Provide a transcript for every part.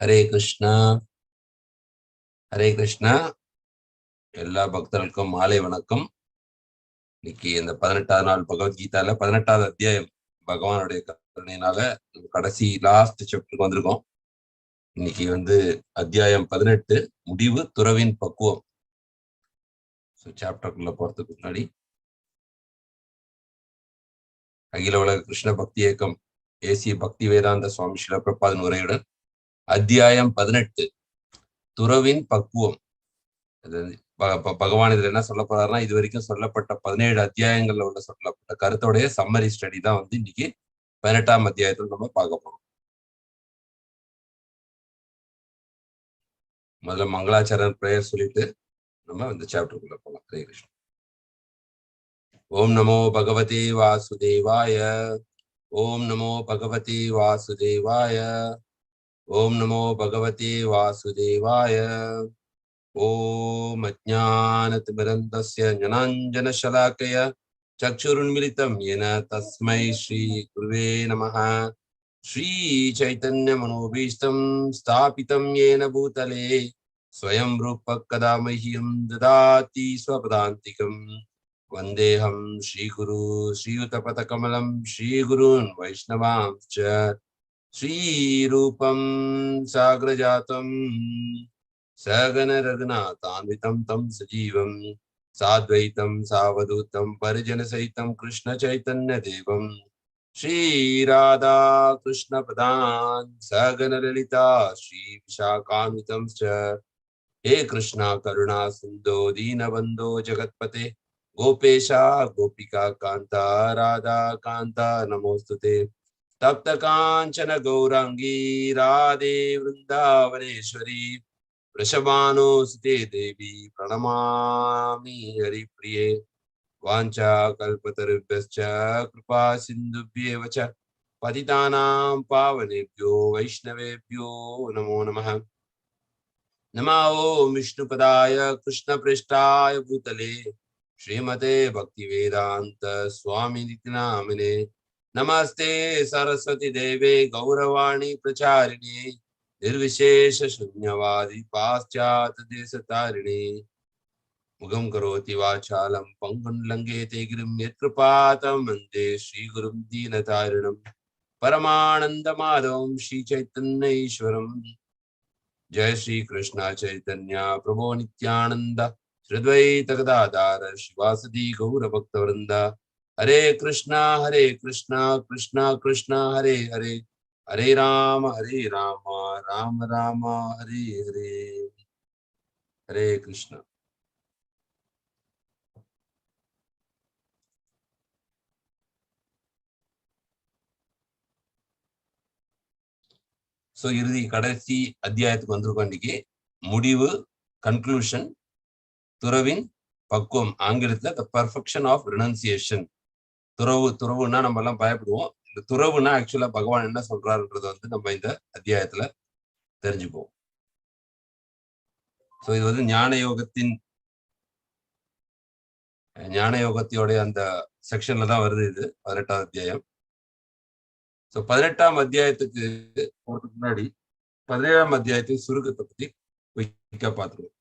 ஹரே கிருஷ்ணா ஹரே கிருஷ்ணா. எல்லா பக்தர்களுக்கும் மாலை வணக்கம். இன்னைக்கு இந்த 18வது நாள் பகவத்கீதால 18வது அத்தியாயம் பகவானுடைய கருணையினால கடைசி லாஸ்ட் சாப்டருக்கு வந்திருக்கோம். இன்னைக்கு அத்தியாயம் 18 முடிவு துறவின் பக்குவம். சாப்டருக்குள்ள போறதுக்கு முன்னாடி அகில உலக கிருஷ்ண பக்தி இயக்கம் ஏசிய பக்தி வேதாந்த சுவாமி ஸ்ரீல பிரபாதன் உரையுடன் அத்தியாயம் 18 துறவின் பக்குவம். பகவான் இதுல என்ன சொல்ல போறாருன்னா, இது வரைக்கும் சொல்லப்பட்ட 17 அத்தியாயங்கள்ல உள்ள சொல்லப்பட்ட கருத்தோடைய சம்மரி ஸ்டடி தான் இன்னைக்கு 18ஆம் அத்தியாயத்தில் நம்ம பார்க்க போறோம். முதல்ல மங்களாச்சாரன் பிரேயர் சொல்லிட்டு நம்ம இந்த சாப்டருக்குள்ள போகலாம். ஹரே கிருஷ்ணா. ஓம் நமோ பகவதி வாசுதேவாய. ஓம் நமோ பகவதி வாசுதேவாய. ஓம் நமோ பகவதி வாசுதேவாய. ஓம் அஜ்ஞானதிமிரந்தஸ்ய ஞானாஞ்சனशलाकया चक्षुरुन्मिलितं येन तस्मै श्री गुरुवे नमः. श्री चैतन्य मनोभीष्टं स्थापितं येन भूतले स्वयं रूपः कदा मह्यं ददाति स्वपदान्तिकं वन्देऽहं श्रीगुरु श्रीयुतपथकमलं श्रीगुरून् वैष्णवांश्च श्रीरूपं साग्रजातं सगन रघुनाथान्वितं तं सजीवं साद्वैतं सावधूतं परिजन सहितं कृष्ण चैतन्य देवं श्री राधा कृष्ण प्रदान सगन ललिता श्री विशाखान्वितं च हे कृष्णा करुणा सिन्धो दीनबन्धो जगत्पते गोपेशा गोपिका कांता राधा कांता नमोस्तुते तप्त कांचन गौरांगी राधे वृंदावनेश्वरी वृषभानुसुते देवी प्रणमामि हरिप्रिये वाञ्छा कल्पतरुभ्यश्च कृपा सिन्धुभ्येव च पतितानां पावनेभ्यो वैष्णवेभ्यो नमो नमः। नमो विष्णुपदाय कृष्णप्रेष्ठाय भूतले श्रीमते भक्तिवेदान्त स्वामिनिति नामिने नमस्ते सरस्वती देवे गौरवाणी प्रचारिणे निर्विशेष शून्यवादी पाश्चात देशतारिणे मुगं करोति वाचालं पंगुं लंघयते गिरिं यत्कृपातं वन्दे श्रीगुरुं दीनतारिणं परमानन्दमाधवं श्रीचैतन्यईश्वरं। जय श्री कृष्ण चैतन्य प्रभो नित्यानंद श्रीद्वैत गदाधर शिवासदि गौरभक्तवृंद हरे कृष्णा कृष्णा कृष्णा हरे हरे हरे राम राम राम हरे हरे हरे कृष्णा। சோ இறுதி கடைசி அத்தியாயத்துக்கு வந்திருக்கோம். இன்னைக்கு முடிவு கன்க்ளூஷன் துறவின் பக்குவம். ஆங்கிலத்துல த பர்ஃபெக்ஷன் ஆஃப் ரினன்சியேஷன். துறவுன்னா நம்ம எல்லாம் பயப்படுவோம். இந்த துறவுனா ஆக்சுவலா பகவான் என்ன சொல்றாருன்றது நம்ம இந்த அத்தியாயத்துல தெரிஞ்சுப்போம். சோ இது ஞான யோகத்தோடைய அந்த செக்ஷன்ல தான் வருது. இது 18ஆம் அத்தியாயம். சோ 18ஆம் அத்தியாயத்துக்கு போறதுக்கு முன்னாடி 17ஆம் அத்தியாயத்தின் சுருக்கத்தை பத்தி பார்த்துருவோம்.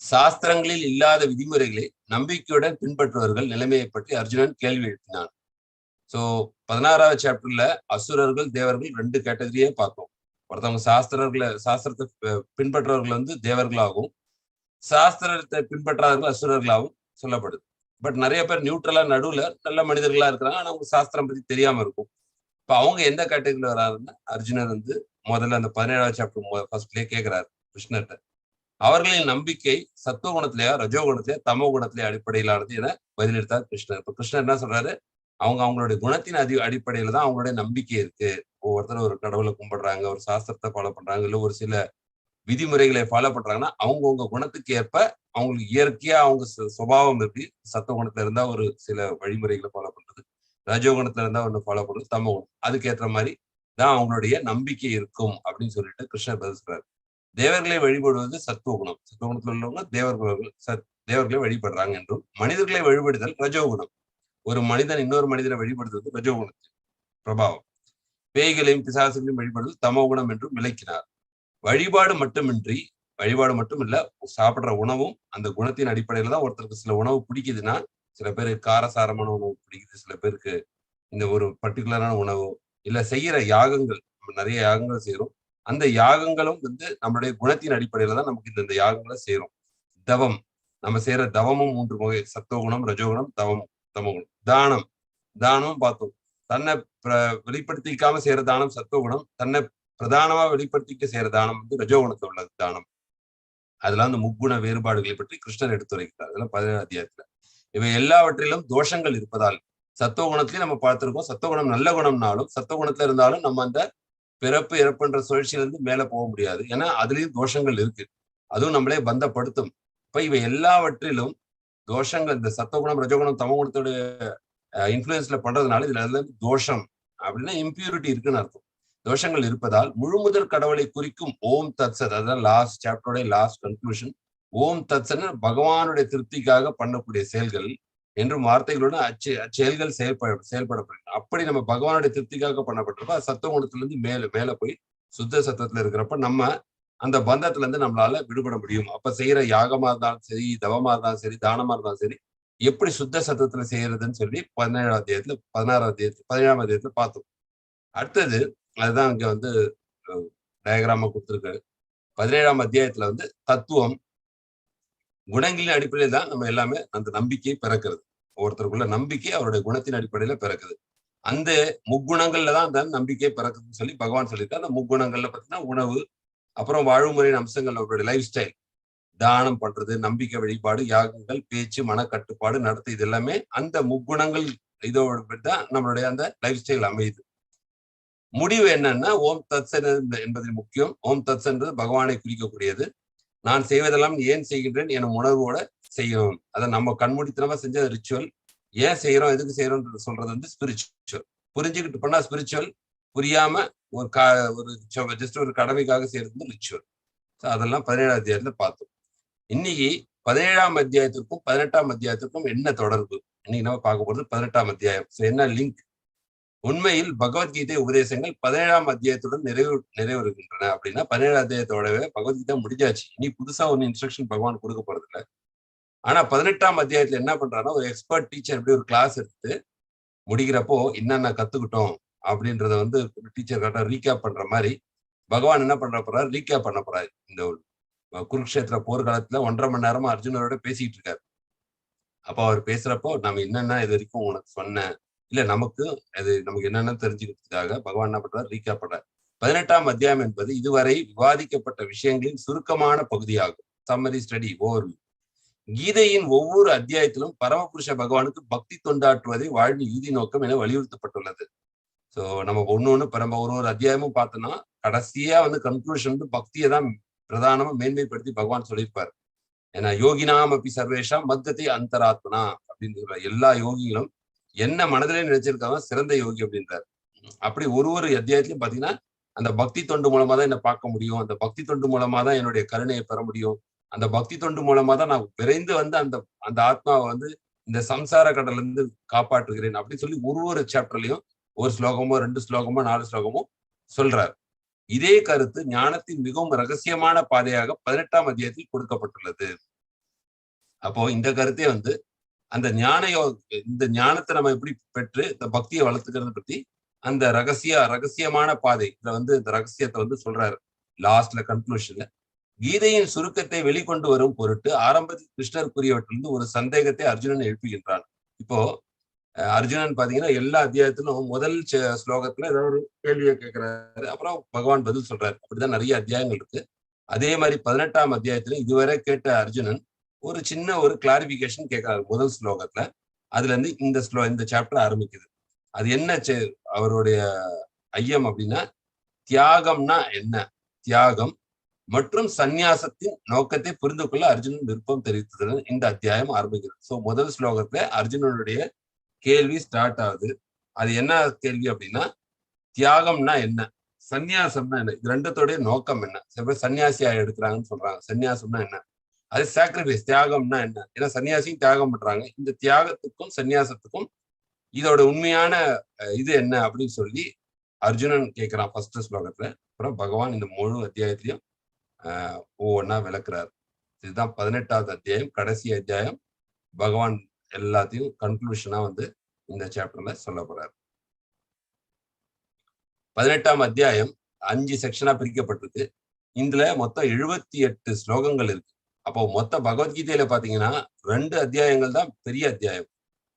சாஸ்திரங்களில் இல்லாத விதிமுறைகளை நம்பிக்கையுடன் பின்பற்றுவர்கள் நிலைமையை பற்றி அர்ஜுனன் கேள்வி எழுப்பினான். சோ 16வது சாப்டர்ல அசுரர்கள் தேவர்கள் 2 கேட்டகரியே பார்த்தோம். ஒருத்தவங்க சாஸ்திரத்தை பின்பற்றுவர்கள் தேவர்களாகவும் சாஸ்திரத்தை பின்பற்றாதவர்கள் அசுரர்களாகவும் சொல்லப்படுது. பட் நிறைய பேர் நியூட்ரலா நடுவுல நல்ல மனிதர்களா இருக்கிறாங்க. ஆனா அவங்க சாஸ்திரம் பத்தி தெரியாம இருக்கும். இப்ப அவங்க எந்த கேட்டகரியில வராருன்னா, அர்ஜுனர் முதல்ல அந்த 17வது சாப்டர் ஃபர்ஸ்ட்லயே கேட்கிறாரு கிருஷ்ணர்கிட்ட, அவர்களின் நம்பிக்கை சத்துவ குணத்திலேயா ரஜோ குணத்திலேயா தமோ குணத்திலேயே அடிப்படையிலானது என பதிலளித்தார் கிருஷ்ணர். இப்ப கிருஷ்ணர் என்ன சொல்றாரு, அவங்களுடைய குணத்தின் அடிப்படையில தான் அவங்களுடைய நம்பிக்கை இருக்கு. ஒவ்வொருத்தரும் ஒரு கடவுளை கும்பிடுறாங்க, ஒரு சாஸ்திரத்தை ஃபாலோ பண்றாங்க, இல்ல ஒரு சில விதிமுறைகளை ஃபாலோ பண்றாங்கன்னா அவங்கவுங்க குணத்துக்கு ஏற்ப அவங்களுக்கு இயற்கையா அவங்க சுபாவம் இருக்கு. சத்துவ குணத்துல இருந்தா ஒரு சில வழிமுறைகளை ஃபாலோ பண்றது, ரஜோ குணத்துல இருந்தா ஒண்ணு ஃபாலோ பண்றது, தமோ குணம் அதுக்கேற்ற மாதிரி தான் அவங்களுடைய நம்பிக்கை இருக்கும் அப்படின்னு சொல்லிட்டு கிருஷ்ணர் பதில் சொல்றாரு. தேவர்களை வழிபடுவது சத்துவ குணம். சத்துவ குணத்துல உள்ளவங்க தேவர்களை வழிபடுறாங்க என்றும், மனிதர்களை வழிபடுதல் ரஜோகுணம். ஒரு மனிதன் இன்னொரு மனிதனை வழிபடுத்துவது ரஜோகுணத்தின் பிரபாவம். பேய்களையும் பிசாசுகளையும் வழிபடுவது தமோ குணம் என்றும் விளக்கினார். வழிபாடு மட்டும் இல்ல, சாப்பிடுற உணவும் அந்த குணத்தின் அடிப்படையில தான். ஒருத்தருக்கு சில உணவு பிடிக்குதுன்னா, சில பேருக்கு காரசாரமான உணவு பிடிக்குது, சில பேருக்கு இந்த ஒரு பர்டிகுலரான உணவு, இல்ல செய்யற யாகங்கள், நம்ம நிறைய யாகங்கள் செய்யறோம். அந்த யாகங்களும் நம்மளுடைய குணத்தின் அடிப்படையில தான் நமக்கு இந்த யாகங்களை செய்யறோம். தவம், நம்ம செய்யற தவமும் 3 வகை: சத்துவகுணம், ரஜோகுணம், தமோகுணம். தானம், தானமும் பார்த்தோம். தன்னை வெளிப்படுத்திக்காம செய்யற தானம் சத்துவகுணம், தன்னை பிரதானமா வெளிப்படுத்திக்க செய்யற தானம் ரஜோகுணத்துல உள்ளது தானம். அதெல்லாம் அந்த முக்குண வேறுபாடுகளை பற்றி கிருஷ்ணர் எடுத்துரைக்கிறார். அதெல்லாம் 17 அத்தியாயத்துல. இவை எல்லாவற்றிலும் தோஷங்கள் இருப்பதால், சத்துவகுணத்திலையும் நம்ம பார்த்திருக்கோம். சத்துவகுணம் நல்ல குணம்னாலும், சத்துவகுணத்துல இருந்தாலும் நம்ம அந்த பிறப்பு இறப்புன்ற சுழற்சியிலிருந்து மேல போக முடியாது. ஏன்னா அதுலயும் தோஷங்கள் இருக்கு. அதுவும் நம்மளே பந்தப்படுத்தும். இப்ப இவை எல்லாவற்றிலும் தோஷங்கள், இந்த சத்துவகுணம், ரஜோகுணம், தமோகுணத்தோட இன்ஃபுளுன்ஸ்ல பண்றதுனால இதுல இருந்து தோஷம் அப்படின்னா இம்பியூரிட்டி இருக்குன்னு அர்த்தம். தோஷங்கள் இருப்பதால் முழுமுதல் கடவுளை குறிக்கும் ஓம் தத்சத், அதான் லாஸ்ட் சாப்டரோட லாஸ்ட் கன்க்ளூஷன். ஓம் தத்சத் பகவானுடைய திருப்திக்காக பண்ணக்கூடிய செயல்கள் என்றும் வார்த்தைகளுடன் அச்செயல்கள் செயல்படப்படுகிறது. அப்படி நம்ம பகவானுடைய திருப்திக்காக பண்ணப்பட்டிருப்போம். சத்துவகுணத்துல இருந்து மேல போய் சுத்த சத்தத்துல இருக்கிறப்ப நம்ம அந்த பந்தத்துல இருந்து நம்மளால விடுபட முடியும். அப்ப செய்யற யாகமா இருந்தாலும் சரி, தவமா இருந்தாலும் சரி, தானமா இருந்தாலும் சரி, எப்படி சுத்த சத்தத்துல செய்யறதுன்னு சொல்லி 17ஆம் அத்தியாயத்துல பார்த்தோம். அடுத்தது அதுதான் இங்க டயக்ராம கொடுத்திருக்கு. 17ஆம் அத்தியாயத்துல தத்துவம், குணங்களின் அடிப்படையில் தான் நம்ம எல்லாமே அந்த நம்பிக்கை பிறக்கிறது. ஒருத்தருக்குள்ள நம்பிக்கை அவருடைய குணத்தின் அடிப்படையில பிறக்குது. அந்த முக்குணங்கள்ல தான் அந்த நம்பிக்கை பிறக்குதுன்னு சொல்லி பகவான் சொல்லியிருக்காரு. அந்த முக்குணங்கள்ல பார்த்தீங்கன்னா உணவு, அப்புறம் வாழ்வுமுறையின் அம்சங்கள், அவருடைய லைஃப் ஸ்டைல், தானம் பண்றது, நம்பிக்கை, வழிபாடு, யாகங்கள், பேச்சு, மனக்கட்டுப்பாடு, நடத்தை, இது எல்லாமே அந்த முக்குணங்கள் இதோட தான் நம்மளுடைய அந்த லைஃப் ஸ்டைல் அமையுது. முடிவு என்னன்னா ஓம் தத்சன் என்பதில் முக்கியம். ஓம் தத்சன் என்பது பகவானை குறிக்கக்கூடியது. நான் செய்வதெல்லாம் ஏன் செய்கின்றேன் எனும் உணர்வோட செய்யணும். அதை நம்ம கண்மூடித்தனமா செஞ்ச ரிச்சுவல். ஏன் செய்யறோம், எதுக்கு செய்யறோம் சொல்றது ஸ்பிரிச்சுவல். புரிஞ்சுக்கிட்டு பண்ணா ஸ்பிரிச்சுவல், புரியாம ஒரு ஜஸ்ட் ஒரு கடமைக்காக செய்யறது ரிச்சுவல். அதெல்லாம் 17ஆம் அத்தியாயத்துல பார்த்தோம். இன்னைக்கு 17ஆம் அத்தியாயத்திற்கும் 18ஆம் அத்தியாயத்திற்கும் என்ன தொடர்பு? இன்னைக்கு நம்ம பார்க்க போறது 18ஆம் அத்தியாயம். என்ன லிங்க்? உண்மையில் பகவத்கீதை உபதேசங்கள் 17ஆம் அத்தியாயத்துடன் நிறைவேறுகின்றன. அப்படின்னா 17ஆம் அத்தியாயத்தோடவே பகவத்கீதை முடிஞ்சாச்சு. இனி புதுசா ஒன்னு இன்ஸ்ட்ரக்ஷன் பகவான் கொடுக்க போறது இல்லை. ஆனா 18ஆம் அத்தியாயத்துல என்ன பண்றாங்கன்னா, ஒரு எக்ஸ்பர்ட் டீச்சர் எப்படி ஒரு கிளாஸ் எடுத்து முடிக்கிறப்போ என்னென்ன கத்துக்கிட்டோம் அப்படின்றத டீச்சர் கரெக்டா ரீகேப் பண்ற மாதிரி பகவான் என்ன பண்ற போறாரு, ரீகேப் பண்ண போறாரு. இந்த குருக்ஷேத்திர போர்க்காலத்துல 1.5 மணி நேரமா அர்ஜுனரோட பேசிட்டு இருக்காரு. அப்ப அவர் பேசுறப்போ நம்ம என்னென்ன இது வரைக்கும் உனக்கு சொன்னேன், இல்ல நமக்கு என்னென்ன தெரிஞ்சுக்கிறதுக்காக பகவான் என்ன பண்றாரு, ரீகேப் பண்றாரு. 18ஆம் அத்தியாயம் என்பது இதுவரை விவாதிக்கப்பட்ட விஷயங்களின் சுருக்கமான பகுதியாகும். Summary study overview. கீதையின் ஒவ்வொரு அத்தியாயத்திலும் பரமபுருஷ பகவானுக்கு பக்தி தொண்டாற்றுவதை வாழ்வின் இறுதி நோக்கம் என வலியுறுத்தப்பட்டுள்ளது. சோ நம்ம ஒரு அத்தியாயமும் பார்த்தோம்னா கடைசியா கன்க்ளூஷன் பக்தியை தான் பிரதானமா மேன்மைப்படுத்தி பகவான் சொல்லியிருப்பாரு. ஏன்னா யோகினாம் அப்படி சர்வேஷாம் மத்தத்தை அந்தராத்மனா அப்படின்னு சொல்ற எல்லா யோகிகளும் என்ன மனதிலே நினைச்சிருக்காங்க சிறந்த யோகி அப்படின்றார். அப்படி ஒரு அத்தியாயத்திலையும் பாத்தீங்கன்னா அந்த பக்தி தொண்டு மூலமா தான் என்ன பார்க்க முடியும், அந்த பக்தி தொண்டு மூலமா தான் என்னுடைய கருணையை பெற முடியும், அந்த பக்தி தொண்டு மூலமா தான் நான் விரைந்து அந்த ஆத்மாவை இந்த சம்சார கடல்ல இருந்து காப்பாற்றுகிறேன் அப்படின்னு சொல்லி ஒரு சாப்டர்லயும் ஒரு ஸ்லோகமோ 2 ஸ்லோகமோ 4 ஸ்லோகமோ சொல்றார். இதே கருத்து ஞானத்தின் மிகவும் ரகசியமான பாதையாக 18ஆம் அத்தியாயத்தில் கொடுக்கப்பட்டுள்ளது. அப்போ இந்த கருத்தே அந்த இந்த ஞானத்தை நம்ம எப்படி பெற்று இந்த பக்தியை வளர்த்துக்கிறத பத்தி அந்த ரகசியமான பாதை இதுல இந்த ரகசியத்தை சொல்றாரு லாஸ்ட்ல கன்க்ளூஷன்ல. கீதையின் சுருக்கத்தை வெளிக்கொண்டு வரும் பொருட்டு ஆரம்பத்தில் கிருஷ்ணர் கூறியவற்றிலிருந்து ஒரு சந்தேகத்தை அர்ஜுனன் எழுப்புகின்றான். இப்போ அர்ஜுனன் பாத்தீங்கன்னா எல்லா அத்தியாயத்திலும் முதல் ஸ்லோகத்துல ஏதாவது ஒரு கேள்வியை கேட்கிறாரு, அப்புறம் பகவான் பதில் சொல்றாரு. அப்படிதான் நிறைய அத்தியாயங்கள் இருக்கு. அதே மாதிரி 18ஆம் அத்தியாயத்துல இதுவரை கேட்ட அர்ஜுனன் ஒரு சின்ன ஒரு கிளாரிபிகேஷன் கேட்கிறாரு முதல் ஸ்லோகத்துல. அதுல இருந்து இந்த சாப்டர் ஆரம்பிக்குது. அது என்ன அவருடைய ஐயம் அப்படின்னா, தியாகம்னா என்ன, தியாகம் மற்றும் சந்நியாசத்தின் நோக்கத்தை புரிந்து கொள்ள அர்ஜுனன் விருப்பம் தெரிவித்ததுடன் இந்த அத்தியாயம் ஆரம்பிக்கிறது. சோ முதல் ஸ்லோகத்துல அர்ஜுனனுடைய கேள்வி ஸ்டார்ட் ஆகுது. அது என்ன கேள்வி அப்படின்னா, தியாகம்னா என்ன, சந்நியாசம்னா என்ன, இது ரெண்டத்தோடைய நோக்கம் என்ன. சில பேர் சன்னியாசியா எடுக்கிறாங்கன்னு சொல்றாங்க. சன்னியாசம்னா என்ன, அது சாக்ரிஃபைஸ். தியாகம்னா என்ன, ஏன்னா சன்னியாசியும் தியாகம் பண்றாங்க. இந்த தியாகத்துக்கும் சன்னியாசத்துக்கும் இதோட உண்மையான இது என்ன அப்படின்னு சொல்லி அர்ஜுனன் கேட்கிறான் ஃபர்ஸ்ட் ஸ்லோகத்துல. அப்புறம் பகவான் இந்த முழு அத்தியாயத்திலையும் ஒவ்வொன்னா விளக்குறார். இதுதான் 18வது அத்தியாயம், கடைசி அத்தியாயம். பகவான் எல்லாத்தையும் கன்க்ளூஷனா வந்து இந்த சாப்டர்ல சொல்ல போறார். 18ஆம் அத்தியாயம் 5 செக்ஷனா பிரிக்கப்பட்டிருக்கு. இதுல மொத்தம் 78 ஸ்லோகங்கள் இருக்கு. அப்போ மொத்த பகவத்கீதையில பாத்தீங்கன்னா 2 அத்தியாயங்கள் தான் பெரிய அத்தியாயம்.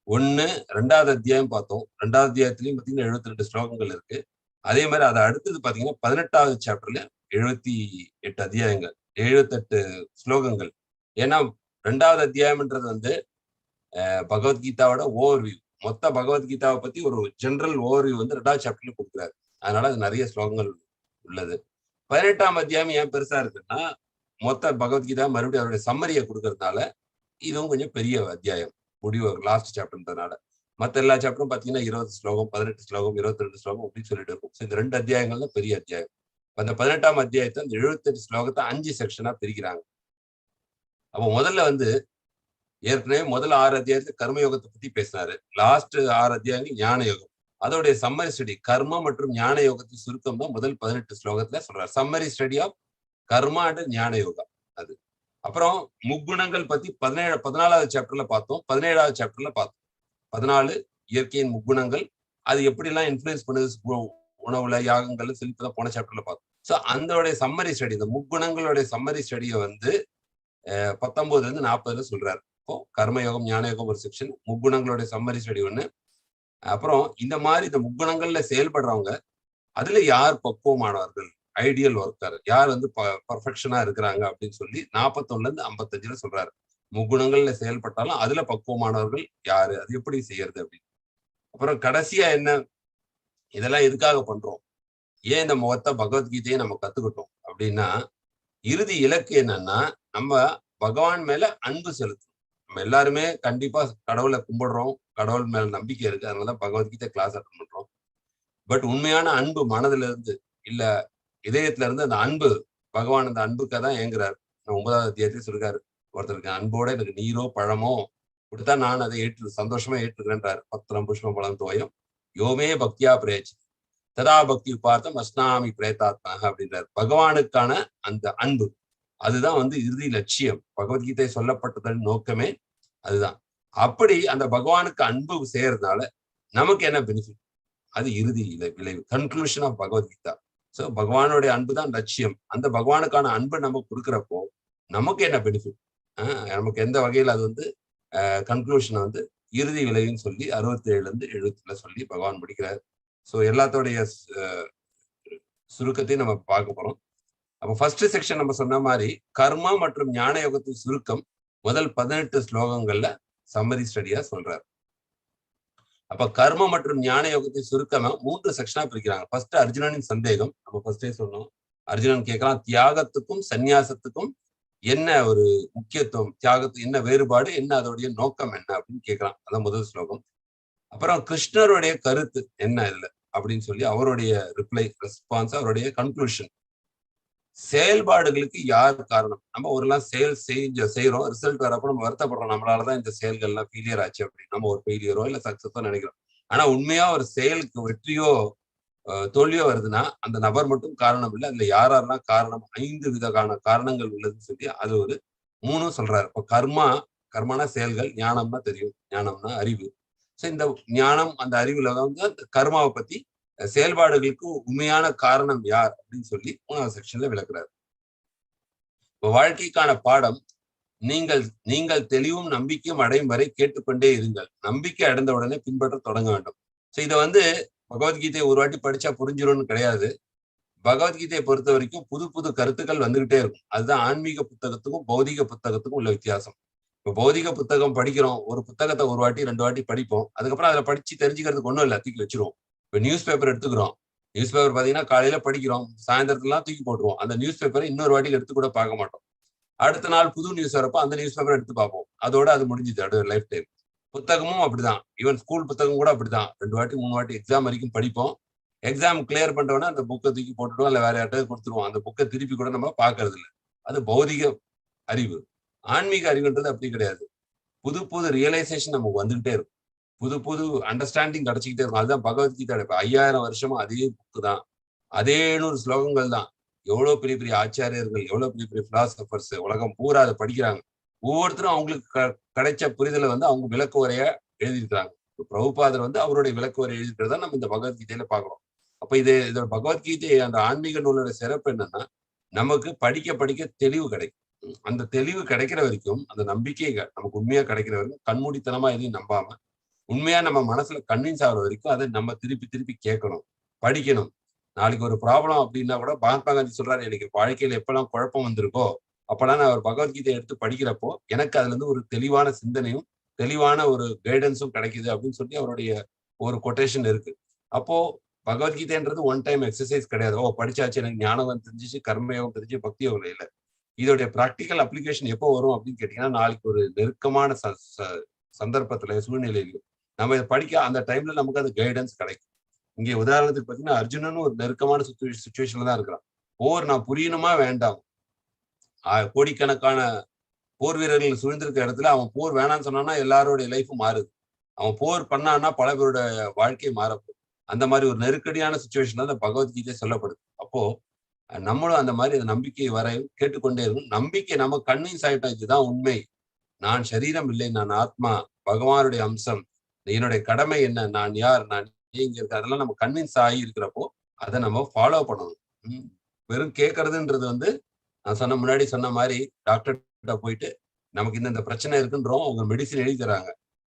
2வது அத்தியாயம் பார்த்தோம். 2வது அத்தியாயத்திலையும் பாத்தீங்கன்னா 72 ஸ்லோகங்கள் இருக்கு. அதே மாதிரி அதை அடுத்தது பாத்தீங்கன்னா 18வது சாப்டர்ல 78 அத்தியாயங்கள், 78 ஸ்லோகங்கள். ஏன்னா 2வது அத்தியாயம்ன்றது வந்து பகவத்கீதாவோட ஓவர்வியூ. மொத்த பகவத்கீதாவை பத்தி ஒரு ஜெனரல் ஓவர்வியூ வந்து 2வது சாப்டர்ல கொடுக்குறாரு. அதனால அது நிறைய ஸ்லோகங்கள் உள்ளது. 18ஆம் அத்தியாயம் ஏன் பெருசா இருக்குன்னா, மொத்த பகவத்கீதா மறுபடியும் அவருடைய சம்மரியை கொடுக்கறதுனால இதுவும் கொஞ்சம் பெரிய அத்தியாயம். முடிவு லாஸ்ட் சாப்டர்ன்றதுனால. மற்ற எல்லா சாப்டரும் பாத்தீங்கன்னா 20 ஸ்லோகம், 18 ஸ்லோகம், 22 ஸ்லோகம் அப்படின்னு சொல்லிட்டு இருக்கும். இந்த 2 அத்தியாயங்கள் தான் பெரிய அத்தியாயம். அந்த 18ஆம் அத்தியாயத்தை அந்த 78 ஸ்லோகத்தை 5 செக்ஷனா பிரிக்கிறாங்க. அப்போ முதல்ல வந்து ஏற்கனவே முதல் 6 அத்தியாயத்துல கர்மயோகத்தை பத்தி பேசினாரு. லாஸ்ட் 6 அத்தியாயங்கள் ஞான யோகம். அதோடைய சம்மரி ஸ்டடி கர்ம மற்றும் ஞான யோகத்தின் சுருக்கம் தான் முதல் 18 ஸ்லோகத்துல சொல்றாரு. Summary study of karma and jnana yoga அது. அப்புறம் முக்குணங்கள் பத்தி 14வது சாப்டர்ல பார்த்தோம், 17வது சாப்டர்ல பார்த்தோம். 14 இயற்கையின் முக்குணங்கள், அது எப்படிலாம் இன்ஃபுளுன்ஸ் பண்ணுது உணவுல, யாகங்கள் செலுத்தலாம் போன சாப்டர்ல பார்த்தோம். ஸோ அதோடைய சம்மரி ஸ்டடி, இந்த முக்குணங்களுடைய சம்மரி ஸ்டடியை வந்து 19ல இருந்து 40ல சொல்றாரு. இப்போ கர்மயோகம், ஞான யோகம் ஒரு செக்ஷன், முக்குணங்களுடைய சம்மரி ஸ்டடி ஒண்ணு. அப்புறம் இந்த மாதிரி இந்த முக்குணங்கள்ல செயல்படுறவங்க, அதுல யார் பக்குவமானவர்கள், ஐடியல் ஒர்க்கர், யார் வந்து பர்ஃபெக்ஷனா இருக்கிறாங்க அப்படின்னு சொல்லி 41ல இருந்து 55ல சொல்றாரு. முக்குணங்கள்ல செயல்பட்டாலும் அதுல பக்குவமானவர்கள் யாரு, அது எப்படி செய்யறது அப்படின்னு. அப்புறம் கடைசியா என்ன, இதெல்லாம் எதுக்காக பண்றோம், ஏன் இந்த மொத்த பகவத்கீதையை நம்ம கத்துக்கிட்டோம் அப்படின்னா, இறுதி இலக்கு என்னன்னா நம்ம பகவான் மேல அன்பு செலுத்தணும். நம்ம எல்லாருமே கண்டிப்பா கடவுளை கும்பிடுறோம், கடவுள் மேல நம்பிக்கை இருக்கு, அதனால பகவத்கீதை கிளாஸ் அட்டன் பண்றோம். பட் உண்மையான அன்பு மனதுல இருந்து இல்ல இதயத்துல இருந்து அந்த அன்பு, பகவான் அந்த அன்புக்காக தான் ஏங்குறாரு. 9வது அத்தியாயத்தில் சொல்றாரு, ஒருத்தருக்கு அன்போட எனக்கு நீரோ பழமோ கொடுத்தா நான் அதை சந்தோஷமா ஏற்றுக்கிறேன்றாரு. பத்திரம் புஷ்பம் பழம் தோயம் யோமே பக்தியா பிரேச்சு ததா பக்தி உபார்த்தம் அஸ்னாமி பிரேதாத்மாக அப்படின்றார். பகவானுக்கான அந்த அன்பு, அதுதான் வந்து இறுதி லட்சியம். பகவத்கீதை சொல்லப்பட்டதன் நோக்கமே அதுதான். அப்படி அந்த பகவானுக்கு அன்பு செய்யறதுனால நமக்கு என்ன பெனிஃபிட், அது இறுதி விளைவு, கன்க்ளூஷன் ஆஃப் பகவத்கீதா. ஸோ பகவானுடைய அன்பு தான் லட்சியம். அந்த பகவானுக்கான அன்பை நம்ம கொடுக்குறப்போ நமக்கு என்ன பெனிஃபிட், நமக்கு எந்த வகையில் அது வந்து கன்க்ளூஷனை வந்து இறுதி விளைவுன்னு சொல்லி 67ல இருந்து 70ல சொல்லி பகவான் முடிக்கிறார். ஸோ எல்லாத்தோடைய சுருக்கத்தையும் நம்ம பார்க்க போறோம். அப்போ ஃபர்ஸ்ட் செக்ஷன் நம்ம சொன்ன மாதிரி கர்மா மற்றும் ஞான யோகத்தின் சுருக்கம் முதல் 18 ஸ்லோகங்கள்ல சம்மரி ஸ்டடியா சொல்றாரு. அப்ப கர்ம மற்றும் ஞான யோகத்தின் சுருக்கமா 3 செக்ஷனா பிரிக்கிறாங்க. ஃபர்ஸ்ட் அர்ஜுனனின் சந்தேகம், நம்ம ஃபர்ஸ்டே சொன்னோம். அர்ஜுனன் கேட்கலாம், தியாகத்துக்கும் சந்நியாசத்துக்கும் என்ன ஒரு முக்கியத்துவம், தியாகத்துக்கு என்ன வேறுபாடு, என்ன அதோடைய நோக்கம் என்ன அப்படின்னு கேட்கலாம். அதான் முதல் ஸ்லோகம். அப்புறம் கிருஷ்ணருடைய கருத்து என்ன இல்லை அப்படின்னு சொல்லி அவருடைய ரிப்ளை, ரெஸ்பான்ஸ், அவருடைய கன்க்ளூஷன். செயல்பாடுகளுக்கு யார் காரணம், நம்ம ஒருலாம் செய்யறோம், ரிசல்ட் வரப்போ நம்ம வருத்தப்படுறோம், நம்மளாலதான் இந்த செயல்கள் எல்லாம் ஃபெயிலியர் ஆச்சு அப்படின்னு நம்ம ஒரு ஃபெயிலியரோ இல்ல சக்சஸோ நினைக்கிறோம். ஆனா உண்மையா ஒரு செயலுக்கு வெற்றியோ தோல்வியோ வருதுன்னா அந்த நபர் மட்டும் காரணம் இல்லை, அதுல யாரெல்லாம் காரணம், 5 விதமான காரணங்கள் உள்ளதுன்னு சொல்லி அது ஒரு 3 சொல்றாரு. இப்போ கர்மானா செயல்கள், ஞானம்னா தெரியும், ஞானம்னா அறிவு. ஸோ இந்த ஞானம் அந்த அறிவுல வந்து அந்த கர்மாவை பத்தி, செயல்பாடுகளுக்கு உண்மையான காரணம் யார் அப்படின்னு சொல்லி 3வது செக்ஷன்ல விளக்குறாரு. இப்போ வாழ்க்கைக்கான பாடம், நீங்கள் தெளிவும் நம்பிக்கையும் அடையும் வரை கேட்டுக்கொண்டே இருங்கள், நம்பிக்கை அடைந்த உடனே பின்பற்ற தொடங்க வேண்டும். ஸோ இதை வந்து பகவத்கீதையை ஒரு வாட்டி படிச்சா புரிஞ்சிடும்னு கிடையாது. பகவத்கீதையை பொறுத்த வரைக்கும் புது புது கருத்துக்கள் வந்துகிட்டே இருக்கும். அதுதான் ஆன்மீக புத்தகத்துக்கும் பௌதிக புத்தகத்துக்கும் உள்ள வித்தியாசம். இப்போ பௌதிக புத்தகம் படிக்கிறோம், ஒரு புத்தகத்தை ஒரு வாட்டி 2 வாட்டி படிப்போம், அதுக்கப்புறம் அதில் படிச்சு தெரிஞ்சுக்கிறதுக்கு ஒன்றும் இல்லை, தூக்கி வச்சிருவோம். இப்போ நியூஸ் பேப்பர் எடுத்துக்கிறோம், நியூஸ் பேப்பர் பார்த்தீங்கன்னா காலையில படிக்கிறோம், சாயந்தரத்துலாம் தூக்கி போட்டுருவோம். அந்த நியூஸ் பேப்பரை இன்னொரு வாட்டி எடுத்து கூட பார்க்க மாட்டோம். அடுத்த நாள் புது நியூஸ் வரப்போ அந்த நியூஸ் பேப்பர் எடுத்து பார்ப்போம், அதோட அது முடிஞ்சுது, அது லைஃப் டைம். புத்தகமும் அப்படிதான், ஈவன் ஸ்கூல் புத்தகம் கூட அப்படிதான். 2 வாட்டி 3 வாட்டி எக்ஸாம் வரைக்கும் படிப்போம், எக்ஸாம் கிளியர் பண்ணிட்டோம்னா அந்த புக்கை தூக்கி போட்டுடுவோம், இல்லை வேற யார்ட்டாவது கொடுத்துருவோம். அந்த புக்கை திருப்பி கூட நம்ம பார்க்கறது இல்லை. அது பௌதிக அறிவு. ஆன்மீக அறிவுன்றது அப்படி கிடையாது. புது புது ரியலைசேஷன் நமக்கு வந்துகிட்டே இருக்கும், புது புது அண்டர்ஸ்டாண்டிங் கிடைச்சிக்கிட்டே இருக்கும். அதுதான் பகவத்கீதை. இப்ப 5000 வருஷமா அதே புக்கு தான், அதே 700 ஸ்லோகங்கள் தான். எவ்வளவு பெரிய பெரிய ஆச்சாரியர்கள், எவ்வளவு பெரிய பெரிய பிலாசபர்ஸ் உலகம் பூரா அதை படிக்கிறாங்க. ஒவ்வொருத்தரும் அவங்களுக்கு கிடைச்ச புரிதலை வந்து அவங்க விளக்க உரையா எழுதியிருக்கிறாங்க. பிரபுபாதர் வந்து அவருடைய விளக்க உரை எழுதியிருக்கிறதா நம்ம இந்த பகவத்கீதையில பாக்குறோம். அப்ப இதோட பகவத்கீதை அந்த ஆன்மீக நூலோட சிறப்பு என்னன்னா, நமக்கு படிக்க படிக்க தெளிவு கிடைக்கும். அந்த தெளிவு கிடைக்கிற வரைக்கும், அந்த நம்பிக்கை நமக்கு உண்மையா கிடைக்கிற வரைக்கும் கண்மூடித்தனமா எதையும் நம்பாம, உண்மையா நம்ம மனசுல கன்வின்ஸ் ஆகிற வரைக்கும் அதை நம்ம திருப்பி திருப்பி கேட்கணும், படிக்கணும். நாளைக்கு ஒரு ப்ராப்ளம் அப்படின்னா கூட மகாத்மா காந்தி சொல்றாரு, எனக்கு வாழ்க்கையில எப்பெல்லாம் குழப்பம் வந்திருக்கோ அப்பெல்லாம் நான் ஒரு பகவத்கீதை எடுத்து படிக்கிறப்போ எனக்கு அதுல இருந்து ஒரு தெளிவான சிந்தனையும் தெளிவான ஒரு கைடன்ஸும் கிடைக்குது அப்படின்னு சொல்லி அவருடைய ஒரு கொட்டேஷன் இருக்கு. அப்போ பகவத்கீதைன்றது ஒன் டைம் எக்ஸசைஸ் கிடையாது. படிச்சாச்சு எனக்கு ஞானம் தெரிஞ்சிச்சு, கர்மயோகம் தெரிஞ்சு, பக்தி யோகம் இல்லை. இதோடைய பிராக்டிக்கல் அப்ளிகேஷன் எப்போ வரும் அப்படின்னு கேட்டீங்கன்னா, நாளைக்கு ஒரு நெருக்கமான சந்தர்ப்பத்துல சூழ்நிலையிலும் நம்ம இதை படிக்க அந்த டைம்ல நமக்கு அது கைடன்ஸ் கிடைக்கும். இங்கே உதாரணத்துக்கு பார்த்தீங்கன்னா, அர்ஜுனன் ஒரு நெருக்கமான சுச்சுவேஷன்ல தான் இருக்கிறான். போர் நான் புரியணுமா வேண்டாம், கோடிக்கணக்கான போர் வீரர்கள் சூழ்ந்திருக்க இடத்துல அவன் போர் வேணாம்னு சொன்னான்னா எல்லாருடைய லைஃபும் மாறுது. அவன் போர் பண்ணான்னா பல பேரோட வாழ்க்கை மாறப்படும். அந்த மாதிரி ஒரு நெருக்கடியான சுச்சுவேஷன்ல அந்த பகவத்கீதை சொல்லப்படுது. அப்போ நம்மளும் அந்த மாதிரி அந்த நம்பிக்கை வர கேட்டுக்கொண்டே இருக்கும். நம்பிக்கை நம்ம கன்வின்ஸ் ஆயிட்டோம், இதுதான் உண்மை, நான் சரீரம் இல்லை, நான் ஆத்மா, பகவானுடைய அம்சம், என்னுடைய கடமை என்ன, நான் யார், நான் இங்க இருக்க, அதெல்லாம் நம்ம கன்வின்ஸ் ஆகி இருக்கிறப்போ அதை நம்ம ஃபாலோ பண்ணணும். வெறும் கேட்கறதுன்றது வந்து நான் முன்னாடி சொன்ன மாதிரி டாக்டர்கிட்ட போயிட்டு நமக்கு இந்த பிரச்சனை இருக்குன்றோம், அவங்க மெடிசின் எழுதி தராங்க,